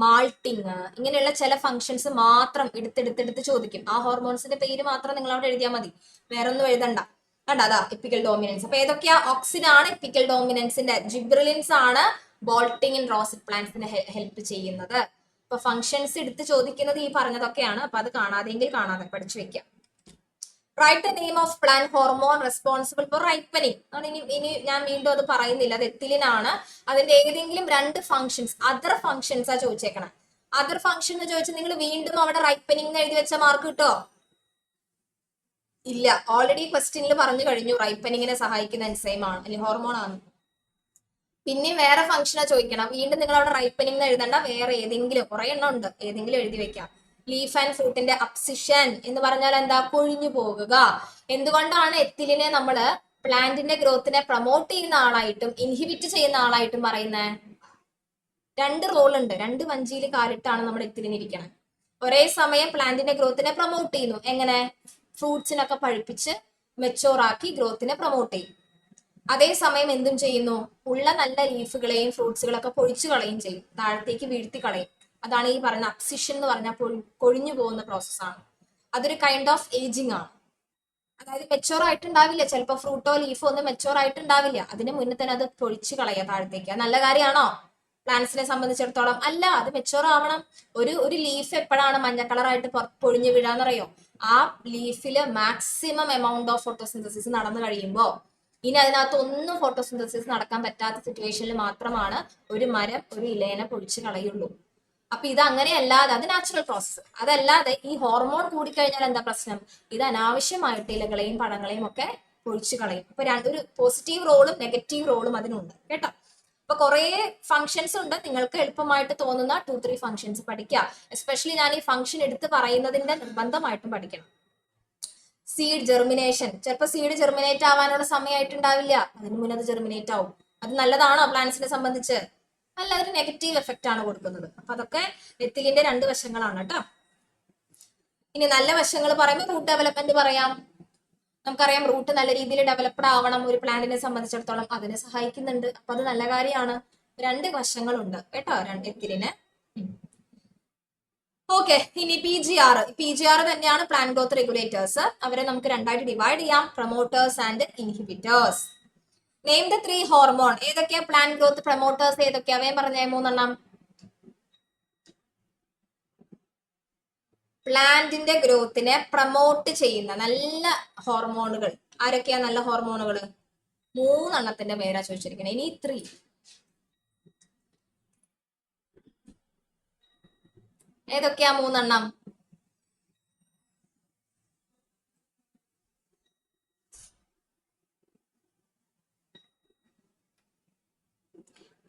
Speaker 1: malting, ഇങ്ങനെയുള്ള ചില ഫംഗ്ഷൻസ് മാത്രം എടുത്തെടുത്തെടുത്ത് ചോദിക്കും. ആ ഹോർമോൺസിന്റെ പേര് മാത്രം നിങ്ങൾ അവിടെ എഴുതിയാൽ മതി, വേറെ ഒന്നും എഴുതണ്ട. കണ്ടോ, അതാ എപ്പിക്കൽ ഡോമിനൻസ്. അപ്പൊ ഏതൊക്കെയാ? ഓക്സിൻ ആണ് എപ്പിക്കൽ ഡോമിനൻസിന്റെ, ജിബ്രലിൻസ് ആണ് ബോൾട്ടിങ് ഇൻ റോസെറ്റ് പ്ലാന്റ്സിനെ ഹെൽപ്പ് ചെയ്യുന്നത്. അപ്പൊ ഫംഗ്ഷൻസ് എടുത്ത് ചോദിക്കുന്നത് ഈ പറഞ്ഞതൊക്കെയാണ്. അപ്പൊ അത് കാണാതെങ്കിൽ കാണാതെ പഠിച്ചു വെക്കാം. Write the name of plant hormone responsible four ripening. ഇനി ഞാൻ വീണ്ടും അത് പറയുന്നില്ല, അത് എത്തിലിനാണ്. അതിന്റെ ഏതെങ്കിലും രണ്ട് ഫംഗ്ഷൻസ്, അതർ ഫംഗ്ഷൻസാ ചോദിച്ചേക്കണം. അതർ ഫംഗ്ഷൻ എന്ന് ചോദിച്ചാൽ നിങ്ങൾ വീണ്ടും അവിടെ റൈപ്പനിങ് എഴുതി വെച്ച മാർക്ക് കിട്ടോ? ഇല്ല, ഓൾറെഡി ക്വസ്റ്റ്യനിൽ പറഞ്ഞു കഴിഞ്ഞു റൈപ്പനിങ്ങിനെ സഹായിക്കുന്ന എൻസൈം ആണ് അല്ലെങ്കിൽ ഹോർമോൺ ആണ്. പിന്നെയും വേറെ ഫംഗ്ഷനാ ചോദിക്കണം. വീണ്ടും നിങ്ങൾ അവിടെ റൈപ്പനിങ് എഴുതണ്ട, വേറെ ഏതെങ്കിലും, കുറെ എണ്ണം ഉണ്ട്, ഏതെങ്കിലും എഴുതി വെക്കാം. ലീഫ് ആൻഡ് ഫ്രൂട്ടിന്റെ അബ്സിഷൻ എന്ന് പറഞ്ഞാൽ എന്താ? കൊഴിഞ്ഞു പോകുക. എന്തുകൊണ്ടാണ് എത്തിലിനെ നമ്മള് പ്ലാന്റിന്റെ ഗ്രോത്തിനെ പ്രൊമോട്ട് ചെയ്യുന്ന ആളായിട്ടും ഇൻഹിബിറ്റ് ചെയ്യുന്ന ആളായിട്ടും പറയുന്നത്? രണ്ട് റോൾ ഉണ്ട്, രണ്ട് വഞ്ചിയിൽ കാലിട്ടാണ് നമ്മുടെ എത്തിലിന് ഇരിക്കണം. ഒരേ സമയം പ്ലാന്റിന്റെ ഗ്രോത്തിനെ പ്രൊമോട്ട് ചെയ്യുന്നു. എങ്ങനെ? ഫ്രൂട്ട്സിനൊക്കെ പഴുപ്പിച്ച് മെച്ചോറാക്കി ഗ്രോത്തിനെ പ്രൊമോട്ട് ചെയ്യും. അതേസമയം എന്തും ചെയ്യുന്നു? ഉള്ള നല്ല ലീഫുകളെയും ഫ്രൂട്ട്സുകളൊക്കെ പൊഴിച്ചു കളയും ചെയ്യും, താഴത്തേക്ക് വീഴ്ത്തി കളയും. അതാണ് ഈ പറയുന്ന അബ്സിഷൻ എന്ന് പറഞ്ഞാൽ കൊഴിഞ്ഞു പോകുന്ന പ്രോസസ്സാണ്. അതൊരു കൈൻഡ് ഓഫ് ഏജിങ് ആണ്. അതായത് മെച്ചോർ ആയിട്ടുണ്ടാവില്ല, ചിലപ്പോൾ ഫ്രൂട്ടോ ലീഫോ ഒന്നും മെച്ചോർ ആയിട്ടുണ്ടാവില്ല, അതിന് മുന്നേ തന്നെ അത് പൊഴിച്ചു കളയുക താഴത്തേക്ക്. അത് നല്ല കാര്യമാണോ പ്ലാന്റ്സിനെ സംബന്ധിച്ചിടത്തോളം? അല്ല, അത് മെച്ചോർ ആവണം. ഒരു ലീഫ് എപ്പോഴാണ് മഞ്ഞ കളറായിട്ട് പൊഴിഞ്ഞു വീഴാന്നറിയോ? ആ ലീഫില് മാക്സിമം എമൗണ്ട് ഓഫ് ഫോട്ടോസിന്തസിസ് നടന്നു കഴിയുമ്പോൾ, ഇനി അതിനകത്ത് ഒന്നും ഫോട്ടോസിന്തസിസ് നടക്കാൻ പറ്റാത്ത സിറ്റുവേഷനിൽ മാത്രമാണ് ഒരു മരം ഒരു ഇലേനെ പൊഴിച്ചു കളയുള്ളൂ. അപ്പൊ ഇത് അങ്ങനെയല്ലാതെ, അത് നാച്ചുറൽ പ്രോസസ്സ്. അതല്ലാതെ ഈ ഹോർമോൺ കൂടിക്കഴിഞ്ഞാൽ എന്താ പ്രശ്നം? ഇത് അനാവശ്യമായിട്ട് ഇലകളെയും പഴങ്ങളെയും ഒക്കെ പൊഴിച്ചു കളയും. അപ്പൊ ഒരു പോസിറ്റീവ് റോളും നെഗറ്റീവ് റോളും അതിനുണ്ട് കേട്ടോ. അപ്പൊ കുറെ ഫംഗ്ഷൻസ് ഉണ്ട്, നിങ്ങൾക്ക് എളുപ്പമായിട്ട് തോന്നുന്ന 2-3 ഫംഗ്ഷൻസ് പഠിക്കുക. എസ്പെഷ്യലി ഞാൻ ഈ ഫംഗ്ഷൻ എടുത്ത് പറയുന്നതിന്റെ നിർബന്ധമായിട്ടും പഠിക്കണം. സീഡ് ജെർമിനേഷൻ, ചിലപ്പോൾ സീഡ് ജെർമിനേറ്റ് ആവാനുള്ള സമയമായിട്ടുണ്ടാവില്ല, അതിന് മുന്നേ അത് ജെർമിനേറ്റ് ആവും. അത് നല്ലതാണോ പ്ലാന്റ്സിനെ സംബന്ധിച്ച്? അല്ല, അതൊരു നെഗറ്റീവ് എഫക്റ്റ് ആണ് കൊടുക്കുന്നത്. അപ്പൊ അതൊക്കെ എത്തിലിന്റെ രണ്ട് വശങ്ങളാണ് കേട്ടോ. ഇനി നല്ല വശങ്ങൾ പറയുമ്പോൾ റൂട്ട് ഡെവലപ്മെന്റ് പറയാം. നമുക്കറിയാം റൂട്ട് നല്ല രീതിയിൽ ഡെവലപ്ഡ് ആവണം ഒരു പ്ലാന്റിനെ സംബന്ധിച്ചിടത്തോളം, അതിനെ സഹായിക്കുന്നുണ്ട്. അപ്പൊ അത് നല്ല കാര്യമാണ്. രണ്ട് വശങ്ങളുണ്ട് കേട്ടോ എത്തിലിന്. ഓക്കെ, ഇനി PGR തന്നെയാണ് പ്ലാന്റ് ഗ്രോത്ത് റെഗുലേറ്റേഴ്സ്. അവരെ നമുക്ക് രണ്ടായിട്ട് ഡിവൈഡ് ചെയ്യാം, promoters and inhibitors. Name the 3 hormone. ഏതൊക്കെയാ പ്ലാന്റ് ഗ്രോത്ത് പ്രൊമോട്ടേഴ്സ്? ഏതൊക്കെയാ വേഗം പറഞ്ഞേ? 3 പ്ലാന്റിന്റെ ഗ്രോത്തിനെ പ്രൊമോട്ട് ചെയ്യുന്ന നല്ല ഹോർമോണുകൾ ആരൊക്കെയാ? നല്ല ഹോർമോണുകൾ 3 പേരാ ചോദിച്ചിരിക്കുന്നത്. ഇനി 3 ഏതൊക്കെയാ? 3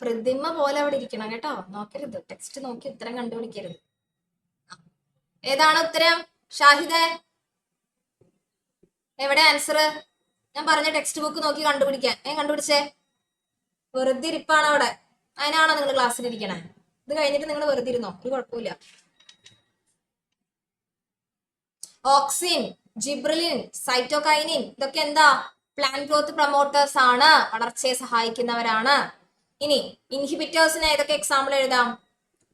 Speaker 1: പ്രതിമ പോലെ അവിടെ ഇരിക്കണം കേട്ടോ. നോക്കരുത്, ടെക്സ്റ്റ് നോക്കി ഉത്തരം കണ്ടുപിടിക്കരുത്. ഏതാണ് ഉത്തരം? ഷാഹിദ എവിടെ ആൻസർ? ഞാൻ പറഞ്ഞ ടെക്സ്റ്റ് ബുക്ക് നോക്കി കണ്ടുപിടിക്കാൻ. കണ്ടുപിടിച്ചേ. വെറുതെ ഇരിപ്പാണ് അവിടെ. അതിനാണോ നിങ്ങൾ ക്ലാസ്സിൽ ഇരിക്കണേ? ഇത് കഴിഞ്ഞിട്ട് നിങ്ങൾ വെറുതെ ഇരുന്നോ, ഒരു കുഴപ്പമില്ല. ഓക്സിൻ, ജിബ്രലിൻ, സൈറ്റോകൈനിൻ ഇതൊക്കെ എന്താ? പ്ലാന്റ് ഗ്രോത്ത് പ്രൊമോട്ടേഴ്സ് ആണ്, വളർച്ചയെ സഹായിക്കുന്നവരാണ്. ഇനി ഇൻഹിബിറ്റേഴ്സിന് ഏതൊക്കെ എക്സാമ്പിൾ എഴുതാം?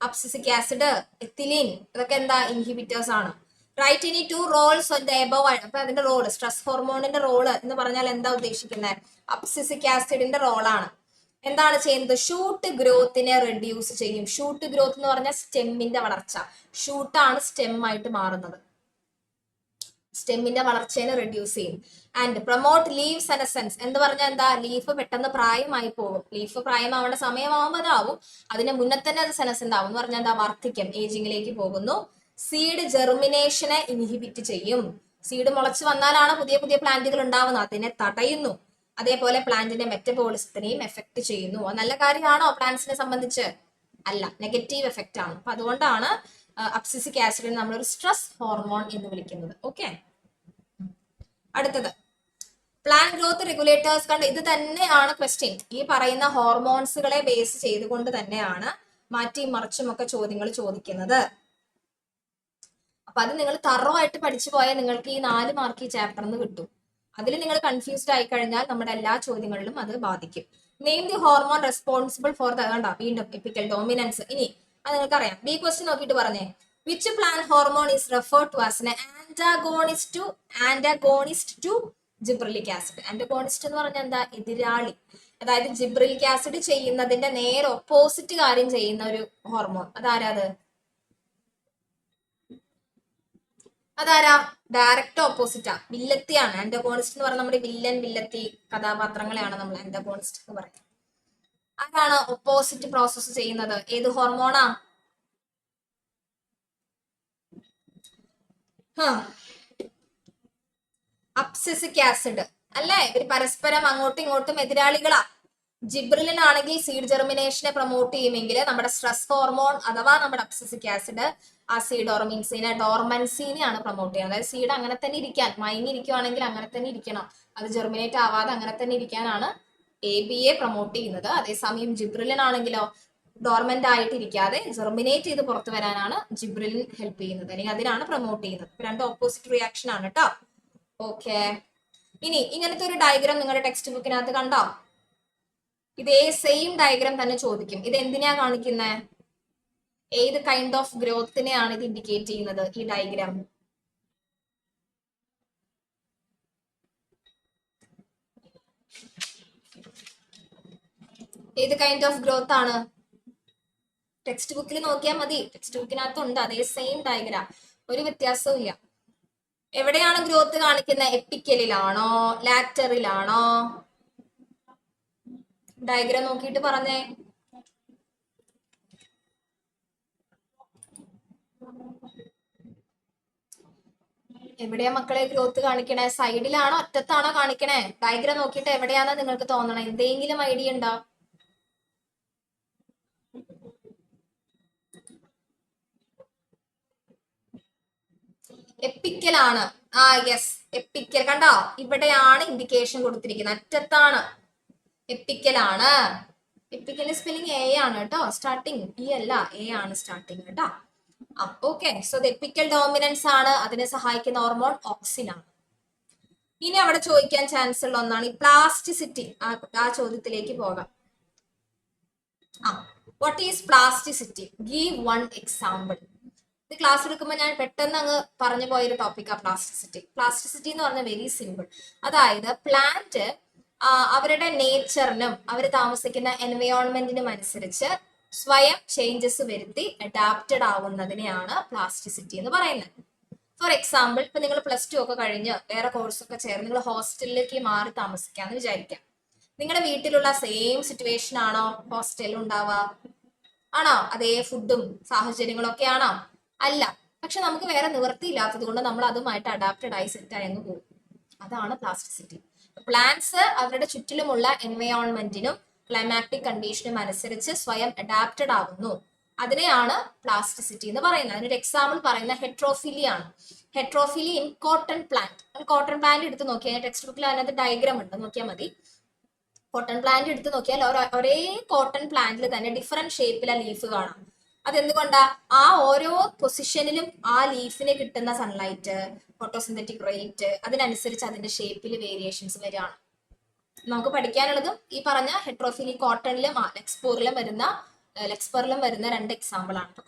Speaker 1: അബ്സിസിക് ആസിഡ്, എത്തിലിൻ ഇതൊക്കെ എന്താ? ഇൻഹിബിറ്റേഴ്സ് ആണ്. റൈറ്റ്. ഇനി 2 റോൾസ് അപ്പൊ അതിന്റെ റോള്, സ്ട്രെസ് ഹോർമോണിന്റെ റോള് എന്ന് പറഞ്ഞാൽ എന്താ ഉദ്ദേശിക്കുന്നത്? അബ്സിസിക് ആസിഡിന്റെ റോളാണ്. എന്താണ് ചെയ്യുന്നത്? ഷൂട്ട് ഗ്രോത്തിനെ റെഡ്യൂസ് ചെയ്യും. ഷൂട്ട് ഗ്രോത്ത് എന്ന് പറഞ്ഞാൽ സ്റ്റെമ്മിന്റെ വളർച്ച. ഷൂട്ടാണ് സ്റ്റെം ആയിട്ട് മാറുന്നത്. സ്റ്റെമ്മിന്റെ വളർച്ചയെ റെഡ്യൂസ് ചെയ്യും. ആൻഡ് പ്രൊമോട്ട് ലീവ് സെനസൻസ് എന്ന് പറഞ്ഞാൽ എന്താ? ലീഫ് പെട്ടെന്ന് പ്രായമായി പോകും. ലീഫ് പ്രായമാവേണ്ട സമയമാവുമ്പോൾ അതാവും. അതിന് മുന്നേ തന്നെ അത് സെനസെന്റ് ആവും എന്ന് പറഞ്ഞാൽ എന്താ? വാർദ്ധക്യം, ഏജിങ്ങിലേക്ക് പോകുന്നു. സീഡ് ജെർമിനേഷനെ ഇൻഹിബിറ്റ് ചെയ്യും. സീഡ് മുളച്ചു വന്നാലാണ് പുതിയ പുതിയ പ്ലാന്റുകൾ ഉണ്ടാവുന്നത്, അതിനെ തടയുന്നു. അതേപോലെ പ്ലാന്റിന്റെ മെറ്റബോളിസത്തിനെയും എഫക്ട് ചെയ്യുന്നു. നല്ല കാര്യമാണോ പ്ലാന്റ്സിനെ സംബന്ധിച്ച്? അല്ല, നെഗറ്റീവ് എഫക്റ്റ് ആണ്. അപ്പൊ അതുകൊണ്ടാണ് അബ്സിസിക് ആസിഡിനെ നമ്മളൊരു സ്ട്രെസ് ഹോർമോൺ എന്ന് വിളിക്കുന്നത്. ഓക്കെ, അടുത്തത് പ്ലാന്റ് ഗ്രോത്ത് റെഗുലേറ്റേഴ്സ്. കണ്ട് ഇത് തന്നെയാണ് ക്വസ്റ്റ്യൻ. ഈ പറയുന്ന ഹോർമോൺസുകളെ ബേസ് ചെയ്തുകൊണ്ട് തന്നെയാണ് മാറ്റിയും മറിച്ചും ഒക്കെ ചോദ്യങ്ങൾ ചോദിക്കുന്നത്. അപ്പൊ അത് നിങ്ങൾ തറോ ആയിട്ട് പഠിച്ചു പോയാൽ നിങ്ങൾക്ക് ഈ 4 മാർക്ക് ഈ ചാപ്റ്ററിന് കിട്ടും. അതിൽ നിങ്ങൾ കൺഫ്യൂസ്ഡ് ആയി കഴിഞ്ഞാൽ നമ്മുടെ എല്ലാ ചോദ്യങ്ങളിലും അത് ബാധിക്കും. Name the hormone responsible for the വീണ്ടും എപ്പിക്കൽ ഡോമിനൻസ്. ഇനി അത് നിങ്ങൾക്ക് അറിയാം. ബി ക്വസ്റ്റ്യൻ നോക്കിയിട്ട് പറഞ്ഞേ. Which plant hormone is referred to as antagonist to gibberellic acid. Antagonist എന്ന് പറഞ്ഞാൽ എന്താ? എതിരാളി. അതായത് ജിബ്രലിക് ആസിഡ് ചെയ്യുന്നതിന്റെ നേരെ ഓപ്പോസിറ്റ് കാര്യം ചെയ്യുന്ന ഒരു ഹോർമോൺ. അതാരാത്? അതാരാ? ഡയറക്റ്റ് ഓപ്പോസിറ്റാ, വില്ലത്തിയാണ്. ആന്റഗോണിസ്റ്റ് എന്ന് പറഞ്ഞാൽ നമ്മുടെ വില്ലൻ വില്ലത്തി കഥാപാത്രങ്ങളെയാണ് നമ്മൾ ആന്റഗോണിസ്റ്റ് എന്ന് പറയുന്നത്. ആരാണ് ഓപ്പോസിറ്റ് പ്രോസസ് ചെയ്യുന്നത്? ഏത് ഹോർമോണാ? അബ്സിസിക് ആസിഡ് അല്ലേ? ഇവർ പരസ്പരം അങ്ങോട്ടും ഇങ്ങോട്ടും എതിരാളികളാ. ജിബ്രലിൻ ആണെങ്കിൽ സീഡ് ജെർമിനേഷനെ പ്രൊമോട്ട് ചെയ്യുമെങ്കിൽ നമ്മുടെ സ്ട്രെസ് ഹോർമോൺ അഥവാ നമ്മുടെ അബ്സിസിക് ആസിഡ് ആ സീഡ് ഡോർമൻസിനെയാണ് പ്രൊമോട്ട് ചെയ്യുന്നത്. അതായത് സീഡ് അങ്ങനെ തന്നെ ഇരിക്കാൻ, മയങ്ങിയിരിക്കുവാണെങ്കിൽ അങ്ങനെ തന്നെ ഇരിക്കണം, അത് ജെർമിനേറ്റ് ആവാതെ അങ്ങനെ തന്നെ ഇരിക്കാനാണ് ABA പ്രൊമോട്ട് ചെയ്യുന്നത്. അതേസമയം ജിബ്രലിൻ ആണെങ്കിലോ ഡോർമെന്റ് ആയിട്ട് ഇരിക്കാതെ ജെർമിനേറ്റ് ചെയ്ത് പുറത്തു വരാനാണ് ജിബ്രലിൻ ഹെൽപ്പ് ചെയ്യുന്നത്, അല്ലെങ്കിൽ അതിനാണ് പ്രൊമോട്ട് ചെയ്യുന്നത്. രണ്ട് ഓപ്പോസിറ്റ് റിയാക്ഷൻ ആണ് കേട്ടോ. ഓക്കെ, ഇനി ഇങ്ങനത്തെ ഒരു ഡയഗ്രാം നിങ്ങളുടെ ടെക്സ്റ്റ് ബുക്കിനകത്ത് കണ്ടോ? ഇതേ സെയിം ഡയഗ്രാം തന്നെ ചോദിക്കും. ഇത് എന്തിനാ കാണിക്കുന്നത്? ഏത് കൈൻഡ് ഓഫ് ഗ്രോത്തിനെയാണ് ഇത് ഇൻഡിക്കേറ്റ് ചെയ്യുന്നത്? ഈ ഡയഗ്രാം ഏത് കൈൻഡ് ഓഫ് ഗ്രോത്ത് ആണ്? ടെക്സ്റ്റ് ബുക്കിൽ നോക്കിയാൽ മതി. ടെക്സ്റ്റ് ബുക്കിനകത്തുണ്ട് അതേ സെയിം ഡയഗ്രാം, ഒരു വ്യത്യാസവും ഇല്ല. എവിടെയാണ് ഗ്രോത്ത് കാണിക്കുന്നത്? എപ്പിക്കലിലാണോ ലാറ്ററിലാണോ? ഡയഗ്രാം നോക്കിയിട്ട് പറഞ്ഞേ. എവിടെയാ മക്കളെ ഗ്രോത്ത് കാണിക്കണേ? സൈഡിലാണോ ഒറ്റത്താണോ കാണിക്കണേ? ഡയഗ്രാം നോക്കിയിട്ട് എവിടെയാണെന്ന് നിങ്ങൾക്ക് തോന്നണം. എന്തെങ്കിലും ഐഡിയ ഉണ്ടോ? എപ്പിക്കലാണ്. Yes, apical. കണ്ടോ, ഇവിടെയാണ് ഇൻഡിക്കേഷൻ കൊടുത്തിരിക്കുന്നത്, അറ്റത്താണ്. എപ്പിക്കലാണ്. എപ്പിക്കലിന്റെ സ്പെല്ലിംഗ് A ആണ് കേട്ടോ, സ്റ്റാർട്ടിങ് E അല്ല, A ആണ് സ്റ്റാർട്ടിങ് കേട്ടോ. ഓക്കെ, സോ എപ്പിക്കൽ ഡോമിനൻസ് ആണ്. അതിനെ സഹായിക്കുന്ന ഹോർമോൺ ഓക്സിൻ ആണ്. ഇനി അവിടെ ചോദിക്കാൻ ചാൻസ് ഉള്ള ഒന്നാണ് ഈ പ്ലാസ്റ്റിസിറ്റി. ആ ചോദ്യത്തിലേക്ക് പോകാം. What is plasticity? Give one example. ഇത് ക്ലാസ് എടുക്കുമ്പോൾ ഞാൻ പെട്ടെന്ന് അങ്ങ് പറഞ്ഞു പോയൊരു ടോപ്പിക്കാണ് പ്ലാസ്റ്റിസിറ്റി. പ്ലാസ്റ്റിസിറ്റി എന്ന് പറഞ്ഞാൽ വെരി സിമ്പിൾ. അതായത് പ്ലാന്റ് അവരുടെ നേച്ചറിനും അവർ താമസിക്കുന്ന എൻവയോൺമെന്റിനും അനുസരിച്ച് സ്വയം ചേഞ്ചസ് വരുത്തി അഡാപ്റ്റഡ് ആവുന്നതിനെയാണ് പ്ലാസ്റ്റിസിറ്റി എന്ന് പറയുന്നത്. ഫോർ എക്സാമ്പിൾ, ഇപ്പൊ നിങ്ങൾ +2 ഒക്കെ കഴിഞ്ഞ് വേറെ കോഴ്സൊക്കെ ചേർന്ന് നിങ്ങൾ ഹോസ്റ്റലിലേക്ക് മാറി താമസിക്കാന്ന് വിചാരിക്കാം. നിങ്ങളുടെ വീട്ടിലുള്ള സെയിം സിറ്റുവേഷൻ ആണോ ഹോസ്റ്റലിൽ ഉണ്ടാവുക? ആണോ? അതേ ഫുഡും സാഹചര്യങ്ങളും ഒക്കെ ആണോ? അല്ല. പക്ഷെ നമുക്ക് വേറെ നിവൃത്തിയില്ലാത്തത് കൊണ്ട് നമ്മൾ അതുമായിട്ട് അഡാപ്റ്റഡ് ആയി സെറ്റായി അങ്ങ് പോകും. അതാണ് പ്ലാസ്റ്റിസിറ്റി. പ്ലാന്റ്സ് അവരുടെ ചുറ്റിലുമുള്ള എൻവയോൺമെന്റിനും ക്ലൈമാറ്റിക് കണ്ടീഷനും അനുസരിച്ച് സ്വയം അഡാപ്റ്റഡ് ആകുന്നു. അതിനെയാണ് പ്ലാസ്റ്റിസിറ്റി എന്ന് പറയുന്നത്. അതിനൊരു എക്സാമ്പിൾ പറയുന്ന ഹെട്രോഫിലി ആണ്. Heterophylly in cotton plant. Cotton plant എടുത്ത് നോക്കിയാൽ ടെക്സ്റ്റ് ബുക്കിൽ അതിനകത്ത് ഡയഗ്രാം ഉണ്ട്, നോക്കിയാൽ മതി. കോട്ടൺ പ്ലാന്റ് എടുത്ത് നോക്കിയാൽ ഒരേ കോട്ടൺ പ്ലാന്റിൽ തന്നെ ഡിഫറെന്റ് ഷേപ്പിലെ ലീഫ് കാണാം. അതെന്തുകൊണ്ടാ? ആ ഓരോ പൊസിഷനിലും ആ ലീഫിന് കിട്ടുന്ന സൺലൈറ്റ്, ഫോട്ടോസിന്തറ്റിക് റേറ്റ് അതിനനുസരിച്ച് അതിന്റെ ഷേപ്പിൽ വേരിയേഷൻസ് വരികയാണ്. നമുക്ക് പഠിക്കാനുള്ളതും ഈ പറഞ്ഞ ഹെട്രോഫിലി കോട്ടണിലും ലെക്സ്പറിലും വരുന്ന 2 എക്സാമ്പിൾ ആണ്. അപ്പൊ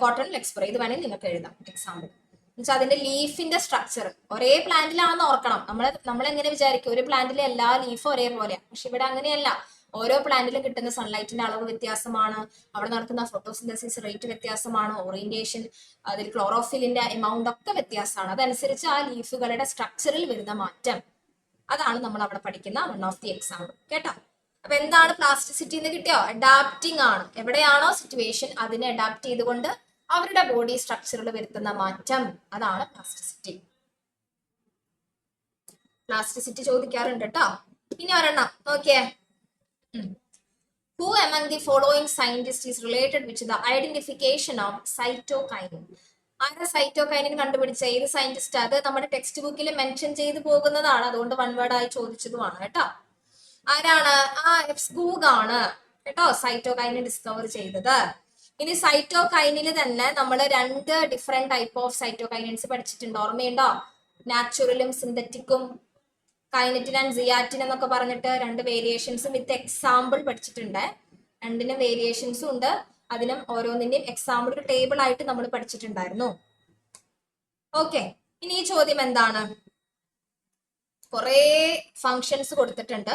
Speaker 1: കോട്ടൺ ലെക്സ്പർ ഇത് വേണമെങ്കിൽ നിങ്ങൾക്ക് എഴുതാം എക്സാമ്പിൾ. എന്നുവെച്ചാൽ അതിന്റെ ലീഫിന്റെ സ്ട്രക്ചർ ഒരേ പ്ലാന്റിലാണെന്ന് ഓർക്കണം. നമ്മൾ എങ്ങനെ വിചാരിക്കും ഒരു പ്ലാന്റിലെ എല്ലാ ലീഫും ഒരേപോലെയാണ്. പക്ഷെ ഇവിടെ അങ്ങനെയല്ല. ഓരോ പ്ലാന്റിലും കിട്ടുന്ന സൺലൈറ്റിന്റെ അളവ് വ്യത്യാസമാണ്, അവിടെ നടത്തുന്ന ഫോട്ടോസിന്തസിസ് റേറ്റ് വ്യത്യാസമാണ്, ഓറിയന്റേഷൻ, അതിൽ ക്ലോറോഫിലിന്റെ എമൗണ്ട് ഒക്കെ വ്യത്യാസമാണ്. അതനുസരിച്ച് ആ ലീഫുകളുടെ സ്ട്രക്ചറിൽ വരുന്ന മാറ്റം, അതാണ് നമ്മൾ അവിടെ പഠിക്കുന്ന വൺ ഓഫ് ദി എക്സാമ്പിൾ. കേട്ടോ? അപ്പൊ എന്താണ് പ്ലാസ്റ്റിസിറ്റി എന്ന് കിട്ടിയോ? അഡാപ്റ്റിംഗ് ആണ്. എവിടെയാണോ സിറ്റുവേഷൻ അതിനെ അഡാപ്റ്റ് ചെയ്തുകൊണ്ട് അവരുടെ ബോഡി സ്ട്രക്ചറിൽ വരുത്തുന്ന മാറ്റം, അതാണ് പ്ലാസ്റ്റിസിറ്റി. പ്ലാസ്റ്റിസിറ്റി ചോദിക്കാറുണ്ട് കേട്ടോ. ഇനി ഒരെണ്ണം നോക്കിയേ. Who among the following scientists is related with the identification of cytokinin? ആരാ സൈറ്റോകൈനിൻ കണ്ടുപിടിച്ച? ഏത് സയന്റിസ്റ്റ്? അത് നമ്മുടെ ടെക്സ്റ്റ് ബുക്കിൽ മെൻഷൻ ചെയ്തു പോകുന്നതാണ്, അതുകൊണ്ട് വൺ വേർഡ് ആയി ചോദിച്ചതുമാണ് കേട്ടോ. ആരാണ്? എഫ് ഗൂഗ് ആണ് കേട്ടോ സൈറ്റോകൈനിൻ ഡിസ്കവർ ചെയ്തത്. ഇനി സൈറ്റോകൈനിൽ തന്നെ നമ്മൾ 2 ഡിഫറെന്റ് ടൈപ്പ് ഓഫ് സൈറ്റോകൈനിൻസ് പഠിച്ചിട്ടുണ്ട്, ഓർമ്മയുണ്ടോ? നാച്ചുറലും സിന്തറ്റിക്കും, കൈനറ്റിൻ ആൻഡ് സിയാറ്റിൻ എന്നൊക്കെ പറഞ്ഞിട്ട് 2 വേരിയേഷൻസും വിത്ത് എക്സാമ്പിൾ പഠിച്ചിട്ടുണ്ട്. 2 വേരിയേഷൻസും ഉണ്ട്. അതിനും ഓരോന്നിന്റെയും എക്സാമ്പിൾ ഒരു ടേബിൾ ആയിട്ട് നമ്മൾ പഠിച്ചിട്ടുണ്ടായിരുന്നു. ഓക്കെ, ഇനി ഈ ചോദ്യം എന്താണ്? കുറെ ഫങ്ഷൻസ് കൊടുത്തിട്ടുണ്ട്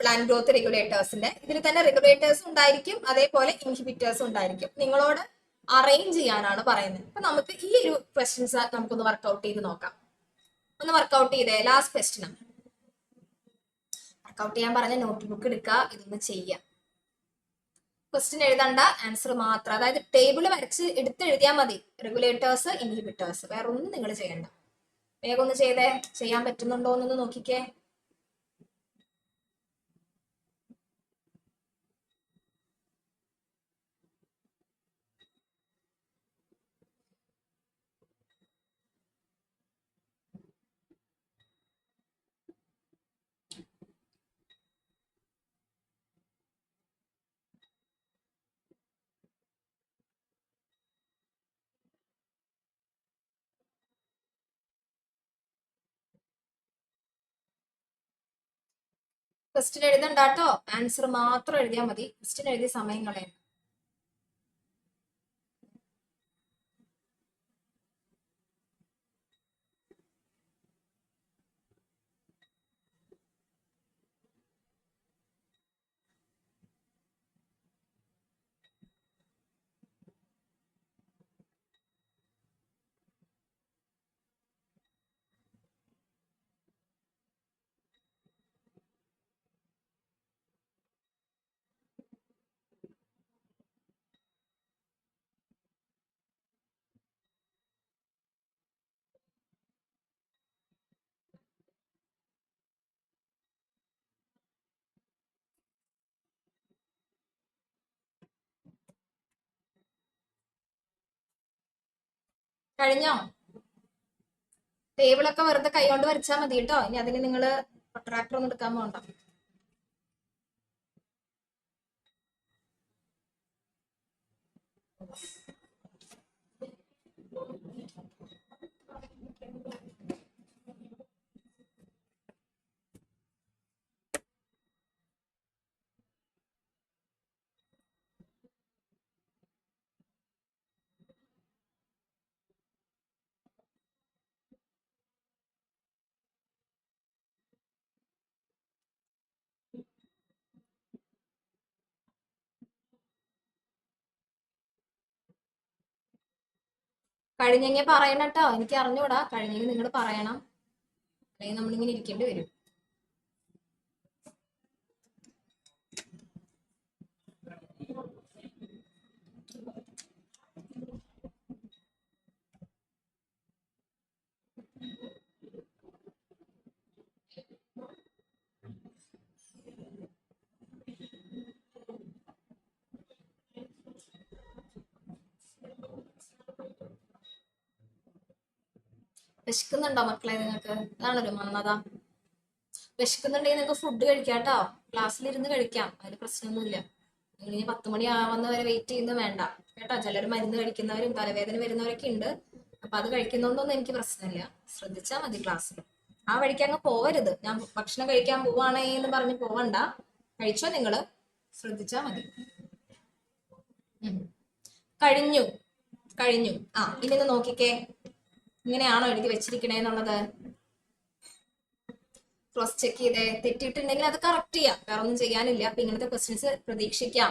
Speaker 1: പ്ലാന്റ് ഗ്രോത്ത് റെഗുലേറ്റേഴ്സിന്റെ. ഇതിൽ തന്നെ റെഗുലേറ്റേഴ്സ് ഉണ്ടായിരിക്കും, അതേപോലെ ഇൻഹിബിറ്റേഴ്സും ഉണ്ടായിരിക്കും. നിങ്ങളോട് അറേഞ്ച് ചെയ്യാനാണ് പറയുന്നത്. അപ്പൊ നമുക്ക് ഈ ഒരു ക്വസ്റ്റ്യൻസ് നമുക്കൊന്ന് വർക്ക്ഔട്ട് ചെയ്ത് നോക്കാം. ഒന്ന് വർക്ക്ഔട്ട് ചെയ്തേ. ലാസ്റ്റ് ക്വസ്റ്റ്യൻ വർക്ക്ഔട്ട് ചെയ്യാൻ പറഞ്ഞ നോട്ട് ബുക്ക് എടുക്കുക, ഇതൊന്ന് ചെയ്യാം. ക്വസ്റ്റ്യൻ എഴുതണ്ട, ആൻസർ മാത്രം. അതായത് ടേബിൾ വരച്ച് എഴുതിയാൽ മതി. റെഗുലേറ്റേഴ്സ്, ഇൻഹിബിറ്റേഴ്സ്, വേറെ ഒന്നും നിങ്ങൾ ചെയ്യണ്ട. വേഗം ഒന്ന് ചെയ്തേ. ചെയ്യാൻ പറ്റുന്നുണ്ടോ എന്നൊന്ന് നോക്കിക്കേ. ക്വസ്റ്റ്യൻ എഴുതണ്ട കേട്ടോ, ആൻസർ മാത്രം എഴുതിയാൽ മതി. ക്വസ്റ്റ്യൻ എഴുതിയ സമയം കളയണ്ട. കഴിഞ്ഞോ? ടേബിളൊക്കെ വെറുതെ കൈകൊണ്ട് വരച്ചാൽ മതി കേട്ടോ. ഇനി അതിന് നിങ്ങൾ ട്രാക്ടർ ഒന്നും എടുക്കാൻ പോകണ്ട. കഴിഞ്ഞെങ്കിൽ പറയണം കേട്ടോ, എനിക്ക് അറിഞ്ഞൂടാ. കഴിഞ്ഞെങ്കിൽ നിങ്ങൾ പറയണം, അല്ലെങ്കിൽ നമ്മളിങ്ങനെ ഇരിക്കേണ്ടി വരും. വിശക്കുന്നുണ്ടോ മക്കളെ നിങ്ങൾക്ക്? അതാണല്ലോ മന്നത. വിശക്കുന്നുണ്ടെങ്കിൽ നിങ്ങൾക്ക് ഫുഡ് കഴിക്കാം കേട്ടോ, ക്ലാസ്സിലിരുന്ന് കഴിക്കാം, അതിന് പ്രശ്നമൊന്നുമില്ല. നിങ്ങൾ ഇനി 10 മണി ആവുന്ന വരെ വെയിറ്റ് ചെയ്യുന്നത് വേണ്ട കേട്ടോ. ചിലർ മരുന്ന് കഴിക്കുന്നവരും തലവേദന വരുന്നവരൊക്കെ ഉണ്ട്. അപ്പൊ അത് കഴിക്കുന്നോണ്ടൊന്നും എനിക്ക് പ്രശ്നമില്ല. ശ്രദ്ധിച്ചാൽ മതി ക്ലാസ്സിൽ. ആ വഴിക്ക് അങ്ങ് പോവരുത്. ഞാൻ ഭക്ഷണം കഴിക്കാൻ പോവാണേ എന്ന് പറഞ്ഞ് പോവണ്ട. കഴിച്ചോ നിങ്ങള്, ശ്രദ്ധിച്ചാൽ മതി. കഴിഞ്ഞു കഴിഞ്ഞു. ഇനി ഒന്ന് നോക്കിക്കേ, ഇങ്ങനെയാണോ എഴുതി വെച്ചിരിക്കണേന്നുള്ളത് ക്രോസ് ചെക്ക് ചെയ്തേ. തെറ്റിയിട്ടുണ്ടെങ്കിൽ അത് കറക്റ്റ് ചെയ്യാം, വേറെ ഒന്നും ചെയ്യാനില്ല. അപ്പൊ ഇങ്ങനത്തെ ക്വസ്റ്റ്യൻസ് പ്രതീക്ഷിക്കാം.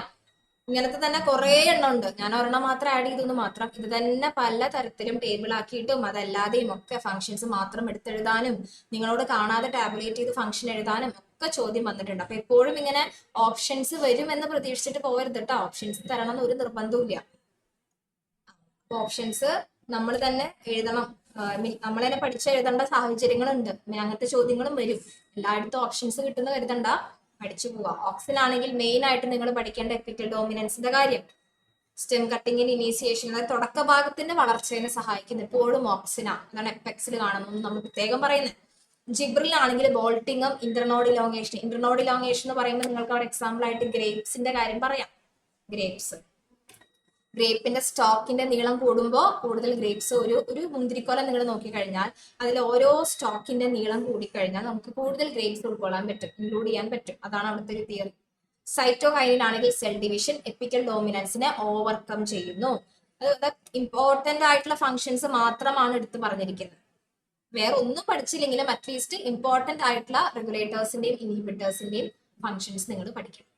Speaker 1: ഇങ്ങനത്തെ തന്നെ കുറെ എണ്ണം ഉണ്ട്. ഞാൻ ഒരെണ്ണം മാത്രം ആഡ് ചെയ്തെന്ന് മാത്രം. ഇത് തന്നെ പല തരത്തിലും ടേബിൾ ആക്കിയിട്ടും അതല്ലാതെയും ഒക്കെ ഫംഗ്ഷൻസ് മാത്രം എടുത്തെഴുതാനും നിങ്ങളോട് കാണാതെ ടാബുലേറ്റ് ചെയ്ത് ഫംഗ്ഷൻ എഴുതാനും ഒക്കെ ചോദ്യം വന്നിട്ടുണ്ട്. അപ്പൊ എപ്പോഴും ഇങ്ങനെ ഓപ്ഷൻസ് വരും എന്ന് പ്രതീക്ഷിച്ചിട്ട് പോകരുത് കേട്ടോ. ഓപ്ഷൻസ് തരണം എന്ന് ഒരു നിർബന്ധവും ഇല്ല. ഓപ്ഷൻസ് നമ്മൾ തന്നെ എഴുതണം. നമ്മൾ തന്നെ പഠിച്ചെഴുതേണ്ട സാഹചര്യങ്ങളുണ്ട്. അങ്ങനത്തെ ചോദ്യങ്ങളും വരും. എല്ലായിടത്തും ഓപ്ഷൻസ് കിട്ടുന്ന കരുതണ്ട, പഠിച്ചു പോവാ. ഓപ്ഷനാണെങ്കിൽ മെയിൻ ആയിട്ട് നിങ്ങൾ പഠിക്കേണ്ട എപ്പിക്കൽ ഡോമിനൻസിന്റെ കാര്യം, സ്റ്റെം കട്ടിങ്ങിന് ഇനീസിയേഷൻ, അതായത് തുടക്ക ഭാഗത്തിന്റെ വളർച്ചയെ സഹായിക്കുന്ന എപ്പോഴും ഓപ്സിനാ. അതാണ് എപ്പെക്സിൽ കാണുന്നത് നമ്മൾ പ്രത്യേകം പറയുന്നത്. ജിബ്രിലാണെങ്കിൽ ബോൾട്ടിങ്ങും ഇന്റർനോഡ് ഇലോങ്ങേഷൻ. ഇന്റർനോഡ് ഇലോങ്ങേഷൻ എന്ന് പറയുമ്പോൾ നിങ്ങൾക്ക് അവിടെ എക്സാമ്പിൾ ആയിട്ട് ഗ്രേപ്സിന്റെ കാര്യം പറയാം. ഗ്രേപ്പിന്റെ സ്റ്റോക്കിന്റെ നീളം കൂടുമ്പോൾ കൂടുതൽ ഗ്രേപ്സ്, ഒരു മുന്തിരിക്കോല നിങ്ങൾ നോക്കിക്കഴിഞ്ഞാൽ അതിൽ ഓരോ സ്റ്റോക്കിന്റെ നീളം കൂടിക്കഴിഞ്ഞാൽ നമുക്ക് കൂടുതൽ ഗ്രേപ്സ് ഉൾക്കൊള്ളാൻ പറ്റും, ഇൻക്ലൂഡ് ചെയ്യാൻ പറ്റും. അതാണ് അവിടുത്തെ ഒരു തിയറി. സൈറ്റോകൈനിൻ ആണെങ്കിൽ സെൽ ഡിവിഷൻ എപ്പിക്കൽ ഡോമിനൻസിനെ ഓവർകം ചെയ്യുന്നു. അത് ഇമ്പോർട്ടന്റ് ആയിട്ടുള്ള ഫങ്ഷൻസ് മാത്രമാണ് എടുത്ത് പറഞ്ഞിരിക്കുന്നത്. വേറെ ഒന്നും പഠിച്ചില്ലെങ്കിലും അറ്റ്ലീസ്റ്റ് ഇമ്പോർട്ടന്റ് ആയിട്ടുള്ള റെഗുലേറ്റേഴ്സിന്റെയും ഇൻഹിബിറ്റേഴ്സിന്റെയും ഫങ്ഷൻസ് നിങ്ങൾ പഠിക്കണം.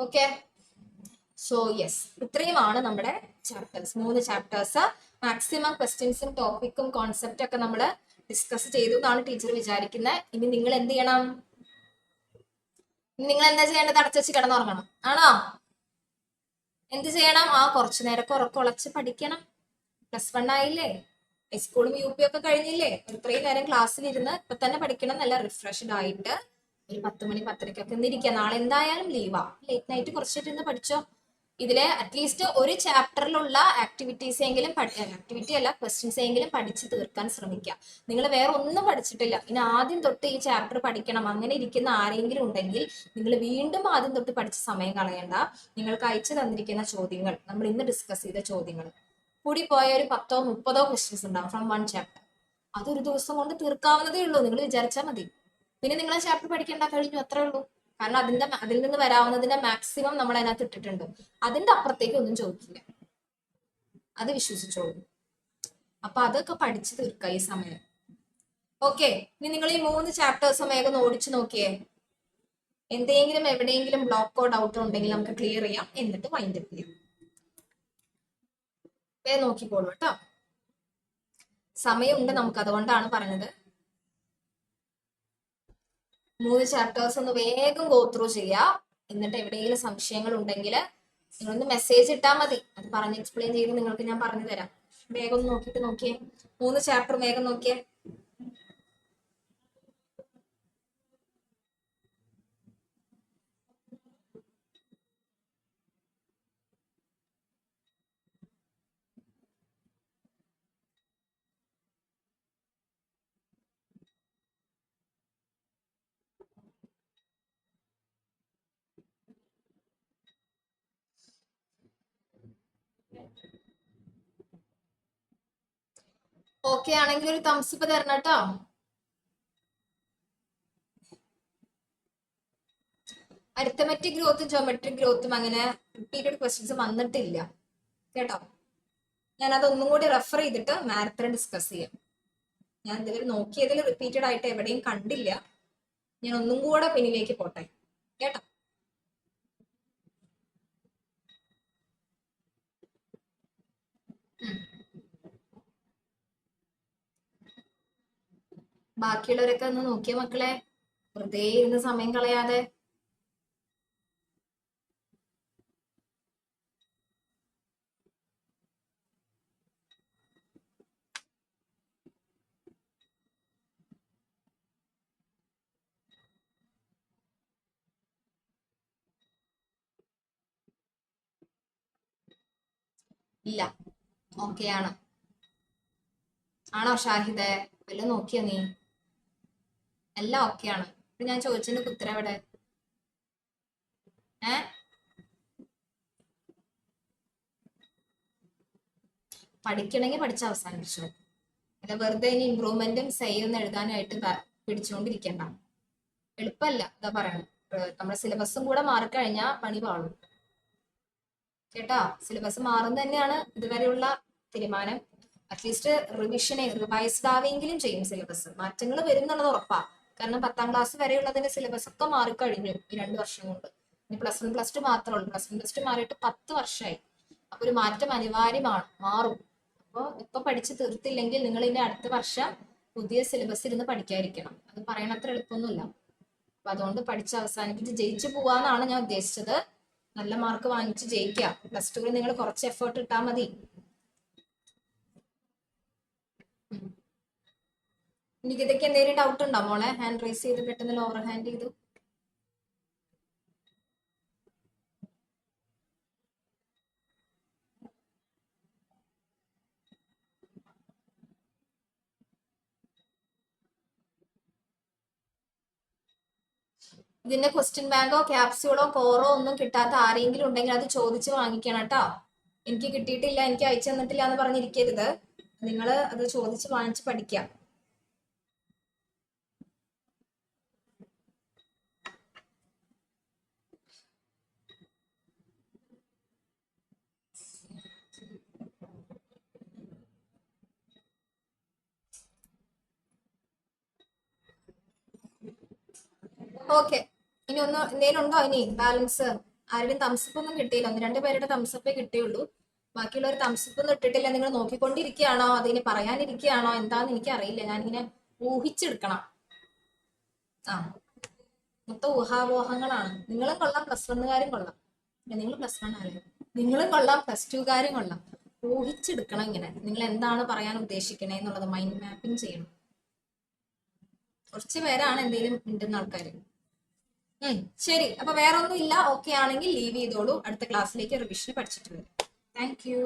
Speaker 1: ഓക്കെ, സോ യെസ്, ഇത്രയുമാണ് നമ്മുടെ ചാപ്റ്റേഴ്സ്. 3 ചാപ്റ്റേഴ്സ്. മാക്സിമം ക്വസ്റ്റ്യൻസും ടോപ്പിക്കും കോൺസെപ്റ്റും ഒക്കെ നമ്മൾ ഡിസ്കസ് ചെയ്തു എന്നാണ് ടീച്ചർ വിചാരിക്കുന്നത്. ഇനി നിങ്ങൾ എന്ത് ചെയ്യണം? നിങ്ങൾ എന്താ ചെയ്യേണ്ടത്? അടച്ചു കിടന്നുറങ്ങണം ആണോ? എന്ത് ചെയ്യണം? കുറച്ചു നേരമൊക്കെ ഉറക്കമുളച്ച് പഠിക്കണം. +1 ആയില്ലേ, ഹൈസ്കൂളും UP ഒക്കെ കഴിഞ്ഞില്ലേ, ഇത്രയും നേരം ക്ലാസ്സിലിരുന്ന് ഇപ്പൊ തന്നെ പഠിക്കണം. നല്ല റിഫ്രഷ്ഡ് ആയിട്ട് ഒരു 10 മണി 10:30 ഇരിക്കുക. നാളെ എന്തായാലും ലീവാ. ലേറ്റ് നൈറ്റ് കുറച്ചിട്ടിരുന്ന് പഠിച്ചോ. ഇതിലെ അറ്റ്ലീസ്റ്റ് ഒരു ചാപ്റ്ററിലുള്ള ആക്ടിവിറ്റീസ് എങ്കിലും ആക്ടിവിറ്റി അല്ല ക്വസ്റ്റ്യൻസ് എങ്കിലും പഠിച്ച് തീർക്കാൻ ശ്രമിക്കുക. നിങ്ങൾ വേറെ ഒന്നും പഠിച്ചിട്ടില്ല, ഇനി ആദ്യം തൊട്ട് ഈ ചാപ്റ്റർ പഠിക്കണം അങ്ങനെ ഇരിക്കുന്ന ആരെങ്കിലും ഉണ്ടെങ്കിൽ നിങ്ങൾ വീണ്ടും ആദ്യം തൊട്ട് പഠിച്ച് സമയം കളയണ്ട. നിങ്ങൾക്ക് അയച്ചു തന്നിരിക്കുന്ന ചോദ്യങ്ങൾ, നമ്മൾ ഇന്ന് ഡിസ്കസ് ചെയ്ത ചോദ്യങ്ങൾ കൂടി പോയ ഒരു 10 30 ക്വസ്റ്റ്യൻസ് ഉണ്ടാവും ഫ്രം 1 ചാപ്റ്റർ. അതൊരു ദിവസം കൊണ്ട് തീർക്കാവുന്നതേ ഉള്ളൂ, നിങ്ങൾ വിചാരിച്ചാൽ മതി. പിന്നെ നിങ്ങൾ ആ ചാപ്റ്റർ പഠിക്കേണ്ട, കഴിഞ്ഞു, അത്രേ ഉള്ളൂ. കാരണം അതിൽ നിന്ന് വരാവുന്നതിന്റെ മാക്സിമം നമ്മൾ അതിനകത്ത് ഇട്ടിട്ടുണ്ട്. അതിന്റെ അപ്പുറത്തേക്ക് ഒന്നും ചോദിക്കില്ല, അത് വിശ്വസിച്ചോളൂ. അപ്പൊ അതൊക്കെ പഠിച്ചു തീർക്കുക ഈ സമയം. ഓക്കെ, ഇനി നിങ്ങൾ ഈ 3 ചാപ്റ്റേഴ്സും വേഗം ഓടിച്ചു നോക്കിയേ. എന്തെങ്കിലും എവിടെയെങ്കിലും ബ്ലോക്കോ ഡൗട്ടോ ഉണ്ടെങ്കിൽ നമുക്ക് ക്ലിയർ ചെയ്യാം, എന്നിട്ട് വൈൻഡ് അപ്പ് ചെയ്യാം. വേഗം നോക്കിക്കോളൂ കേട്ടോ, സമയമുണ്ട് നമുക്ക്, അതുകൊണ്ടാണ് പറഞ്ഞത്. 3 ചാപ്റ്റേഴ്സ് ഒന്ന് വേഗം ഗോ ത്രൂ ചെയ്യാം. എന്നിട്ട് എവിടെയെങ്കിലും സംശയങ്ങൾ ഉണ്ടെങ്കിൽ നിങ്ങളൊന്ന് മെസ്സേജ് ഇട്ടാൽ മതി, അത് പറഞ്ഞ് എക്സ്പ്ലെയിൻ ചെയ്ത് നിങ്ങൾക്ക് ഞാൻ പറഞ്ഞു തരാം. വേഗം ഒന്ന് നോക്കിയിട്ട് നോക്കിയേ, 3 ചാപ്റ്റർ വേഗം നോക്കിയേ. ഓക്കെ ആണെങ്കിൽ ഒരു തംസ് അപ്പ് തരണം കേട്ടോ. അരിത്തമെറ്റിക് ഗ്രോത്തും ജോമെട്രിക് ഗ്രോത്തും അങ്ങനെ റിപ്പീറ്റഡ് ക്വസ്റ്റ്യൻസ് വന്നിട്ടില്ല കേട്ടോ. ഞാൻ അതൊന്നും കൂടി റെഫർ ചെയ്തിട്ട് മാരത്തൺ ഡിസ്കസ് ചെയ്യാം. ഞാൻ ഇതിൽ നോക്കിയതിൽ റിപ്പീറ്റഡ് ആയിട്ട് എവിടെയും കണ്ടില്ല. ഞാൻ ഒന്നും കൂടെ പിന്നിലേക്ക് പോട്ടെ കേട്ടോ. ബാക്കിയുള്ളവരൊക്കെ ഒന്ന് നോക്കിയ മക്കളെ, വെറുതെ ഇരുന്ന് സമയം കളയാതെ. ഇല്ല, ഓക്കെ ആണ്. ആണോ ഷാഹിദെ? വല്ല നോക്കിയോ നീ? എല്ലാം ഓക്കെ ആണ്. ഇപ്പൊ ഞാൻ ചോദിച്ചതിന്റെ ഉത്തരം എവിടെ? ഏ പഠിക്കണമെങ്കിൽ പഠിച്ച അവസാനിപ്പിച്ചു. അല്ല വെറുതെ ഇനി ഇമ്പ്രൂവ്മെന്റും സെയ്യൊന്നും എഴുതാനായിട്ട് പിടിച്ചുകൊണ്ടിരിക്കണ്ട. എളുപ്പമല്ല, ഇതാ പറയണത്. നമ്മുടെ സിലബസും കൂടെ മാറിക്കഴിഞ്ഞാൽ പണി പാളും കേട്ടാ. സിലബസ് മാറുന്ന തന്നെയാണ് ഇതുവരെയുള്ള തീരുമാനം. അറ്റ്ലീസ്റ്റ് റിവൈസ്ഡ് ആവെങ്കിലും ചെയ്യും. സിലബസ് മാറ്റങ്ങൾ വരും എന്നുള്ളത് ഉറപ്പാ. കാരണം 10ാം ക്ലാസ് വരെയുള്ളതിന്റെ സിലബസ് ഒക്കെ മാറിക്കഴിഞ്ഞു ഈ 2 വർഷം കൊണ്ട്. ഇനി +1 +2 മാത്രമേ ഉള്ളൂ. +1 +2 മാറിയിട്ട് 10 വർഷമായി. അപ്പൊ ഒരു മാറ്റം അനിവാര്യമാണ്, മാറും. അപ്പോൾ ഇപ്പൊ പഠിച്ച് തീർത്തില്ലെങ്കിൽ നിങ്ങൾ ഇനി അടുത്ത വർഷം പുതിയ സിലബസ് ഇരുന്ന് പഠിക്കാതിരിക്കണം. അത് പറയണത്ര എളുപ്പമൊന്നുമില്ല. അപ്പൊ അതുകൊണ്ട് പഠിച്ച് അവസാനിപ്പിച്ച് ജയിച്ചു പോവാന്നാണ് ഞാൻ ഉദ്ദേശിച്ചത്. നല്ല മാർക്ക് വാങ്ങിച്ച് ജയിക്കുക. +2 നിങ്ങൾ കുറച്ച് എഫേർട്ട് ഇട്ടാൽ മതി. എനിക്ക് ഇതൊക്കെ എന്തെങ്കിലും ഡൗട്ട് ഉണ്ടോ മോളെ? ഹാൻഡ് റൈസ് ചെയ്ത് പെട്ടെന്ന് ലോവർ ഹാൻഡ് ചെയ്തു. ഇതിന്റെ ക്വസ്റ്റ്യൻ ബാങ്കോ ക്യാപ്സ്യൂളോ കോറോ ഒന്നും കിട്ടാത്ത ആരെങ്കിലും ഉണ്ടെങ്കിൽ അത് ചോദിച്ച് വാങ്ങിക്കണം കേട്ടോ. എനിക്ക് കിട്ടിയിട്ടില്ല, എനിക്ക് അയച്ചു തന്നിട്ടില്ല എന്ന് പറഞ്ഞിരിക്കരുത്. നിങ്ങൾ അത് ചോദിച്ച് വാങ്ങിച്ച് പഠിക്കാം. ഓക്കെ, ഇനി ഒന്ന് എന്തെങ്കിലും ഉണ്ടോ ഇനി ബാലൻസ്? ആരുടെയും തംസപ്പ് ഒന്നും കിട്ടിയില്ല. 1-2 പേരുടെ തംസപ്പേ കിട്ടിയുള്ളൂ. ബാക്കിയുള്ളവർ തംസപ്പ് ഒന്നും ഇട്ടിട്ടില്ല. നിങ്ങൾ നോക്കിക്കൊണ്ടിരിക്കുകയാണോ, അതിന് പറയാനിരിക്കുകയാണോ എന്താന്ന് എനിക്ക് അറിയില്ല. ഞാനിങ്ങനെ ഊഹിച്ചെടുക്കണം. ആ, മൊത്തം ഊഹാപോഹങ്ങളാണ്. നിങ്ങളും കൊള്ളാം, +1കാരും കൊള്ളാം. നിങ്ങൾ +1 ആയാലും നിങ്ങളും കൊള്ളാം, +2കാരും കൊള്ളാം. ഊഹിച്ചെടുക്കണം. ഇങ്ങനെ നിങ്ങൾ എന്താണ് പറയാൻ ഉദ്ദേശിക്കണേ എന്നുള്ളത് മൈൻഡ് മാപ്പിംഗ് ചെയ്യണം. കുറച്ച് പേരാണ് എന്തെങ്കിലും മിണ്ടുന്ന ആൾക്കാർ. ശരി, അപ്പൊ വേറെ ഒന്നും ഇല്ല. ഓക്കെ ആണെങ്കിൽ ലീവ് ചെയ്തോളൂ. അടുത്ത ക്ലാസ്സിലേക്ക് റിവിഷൻ പഠിച്ചിട്ട് വരും. Thank you.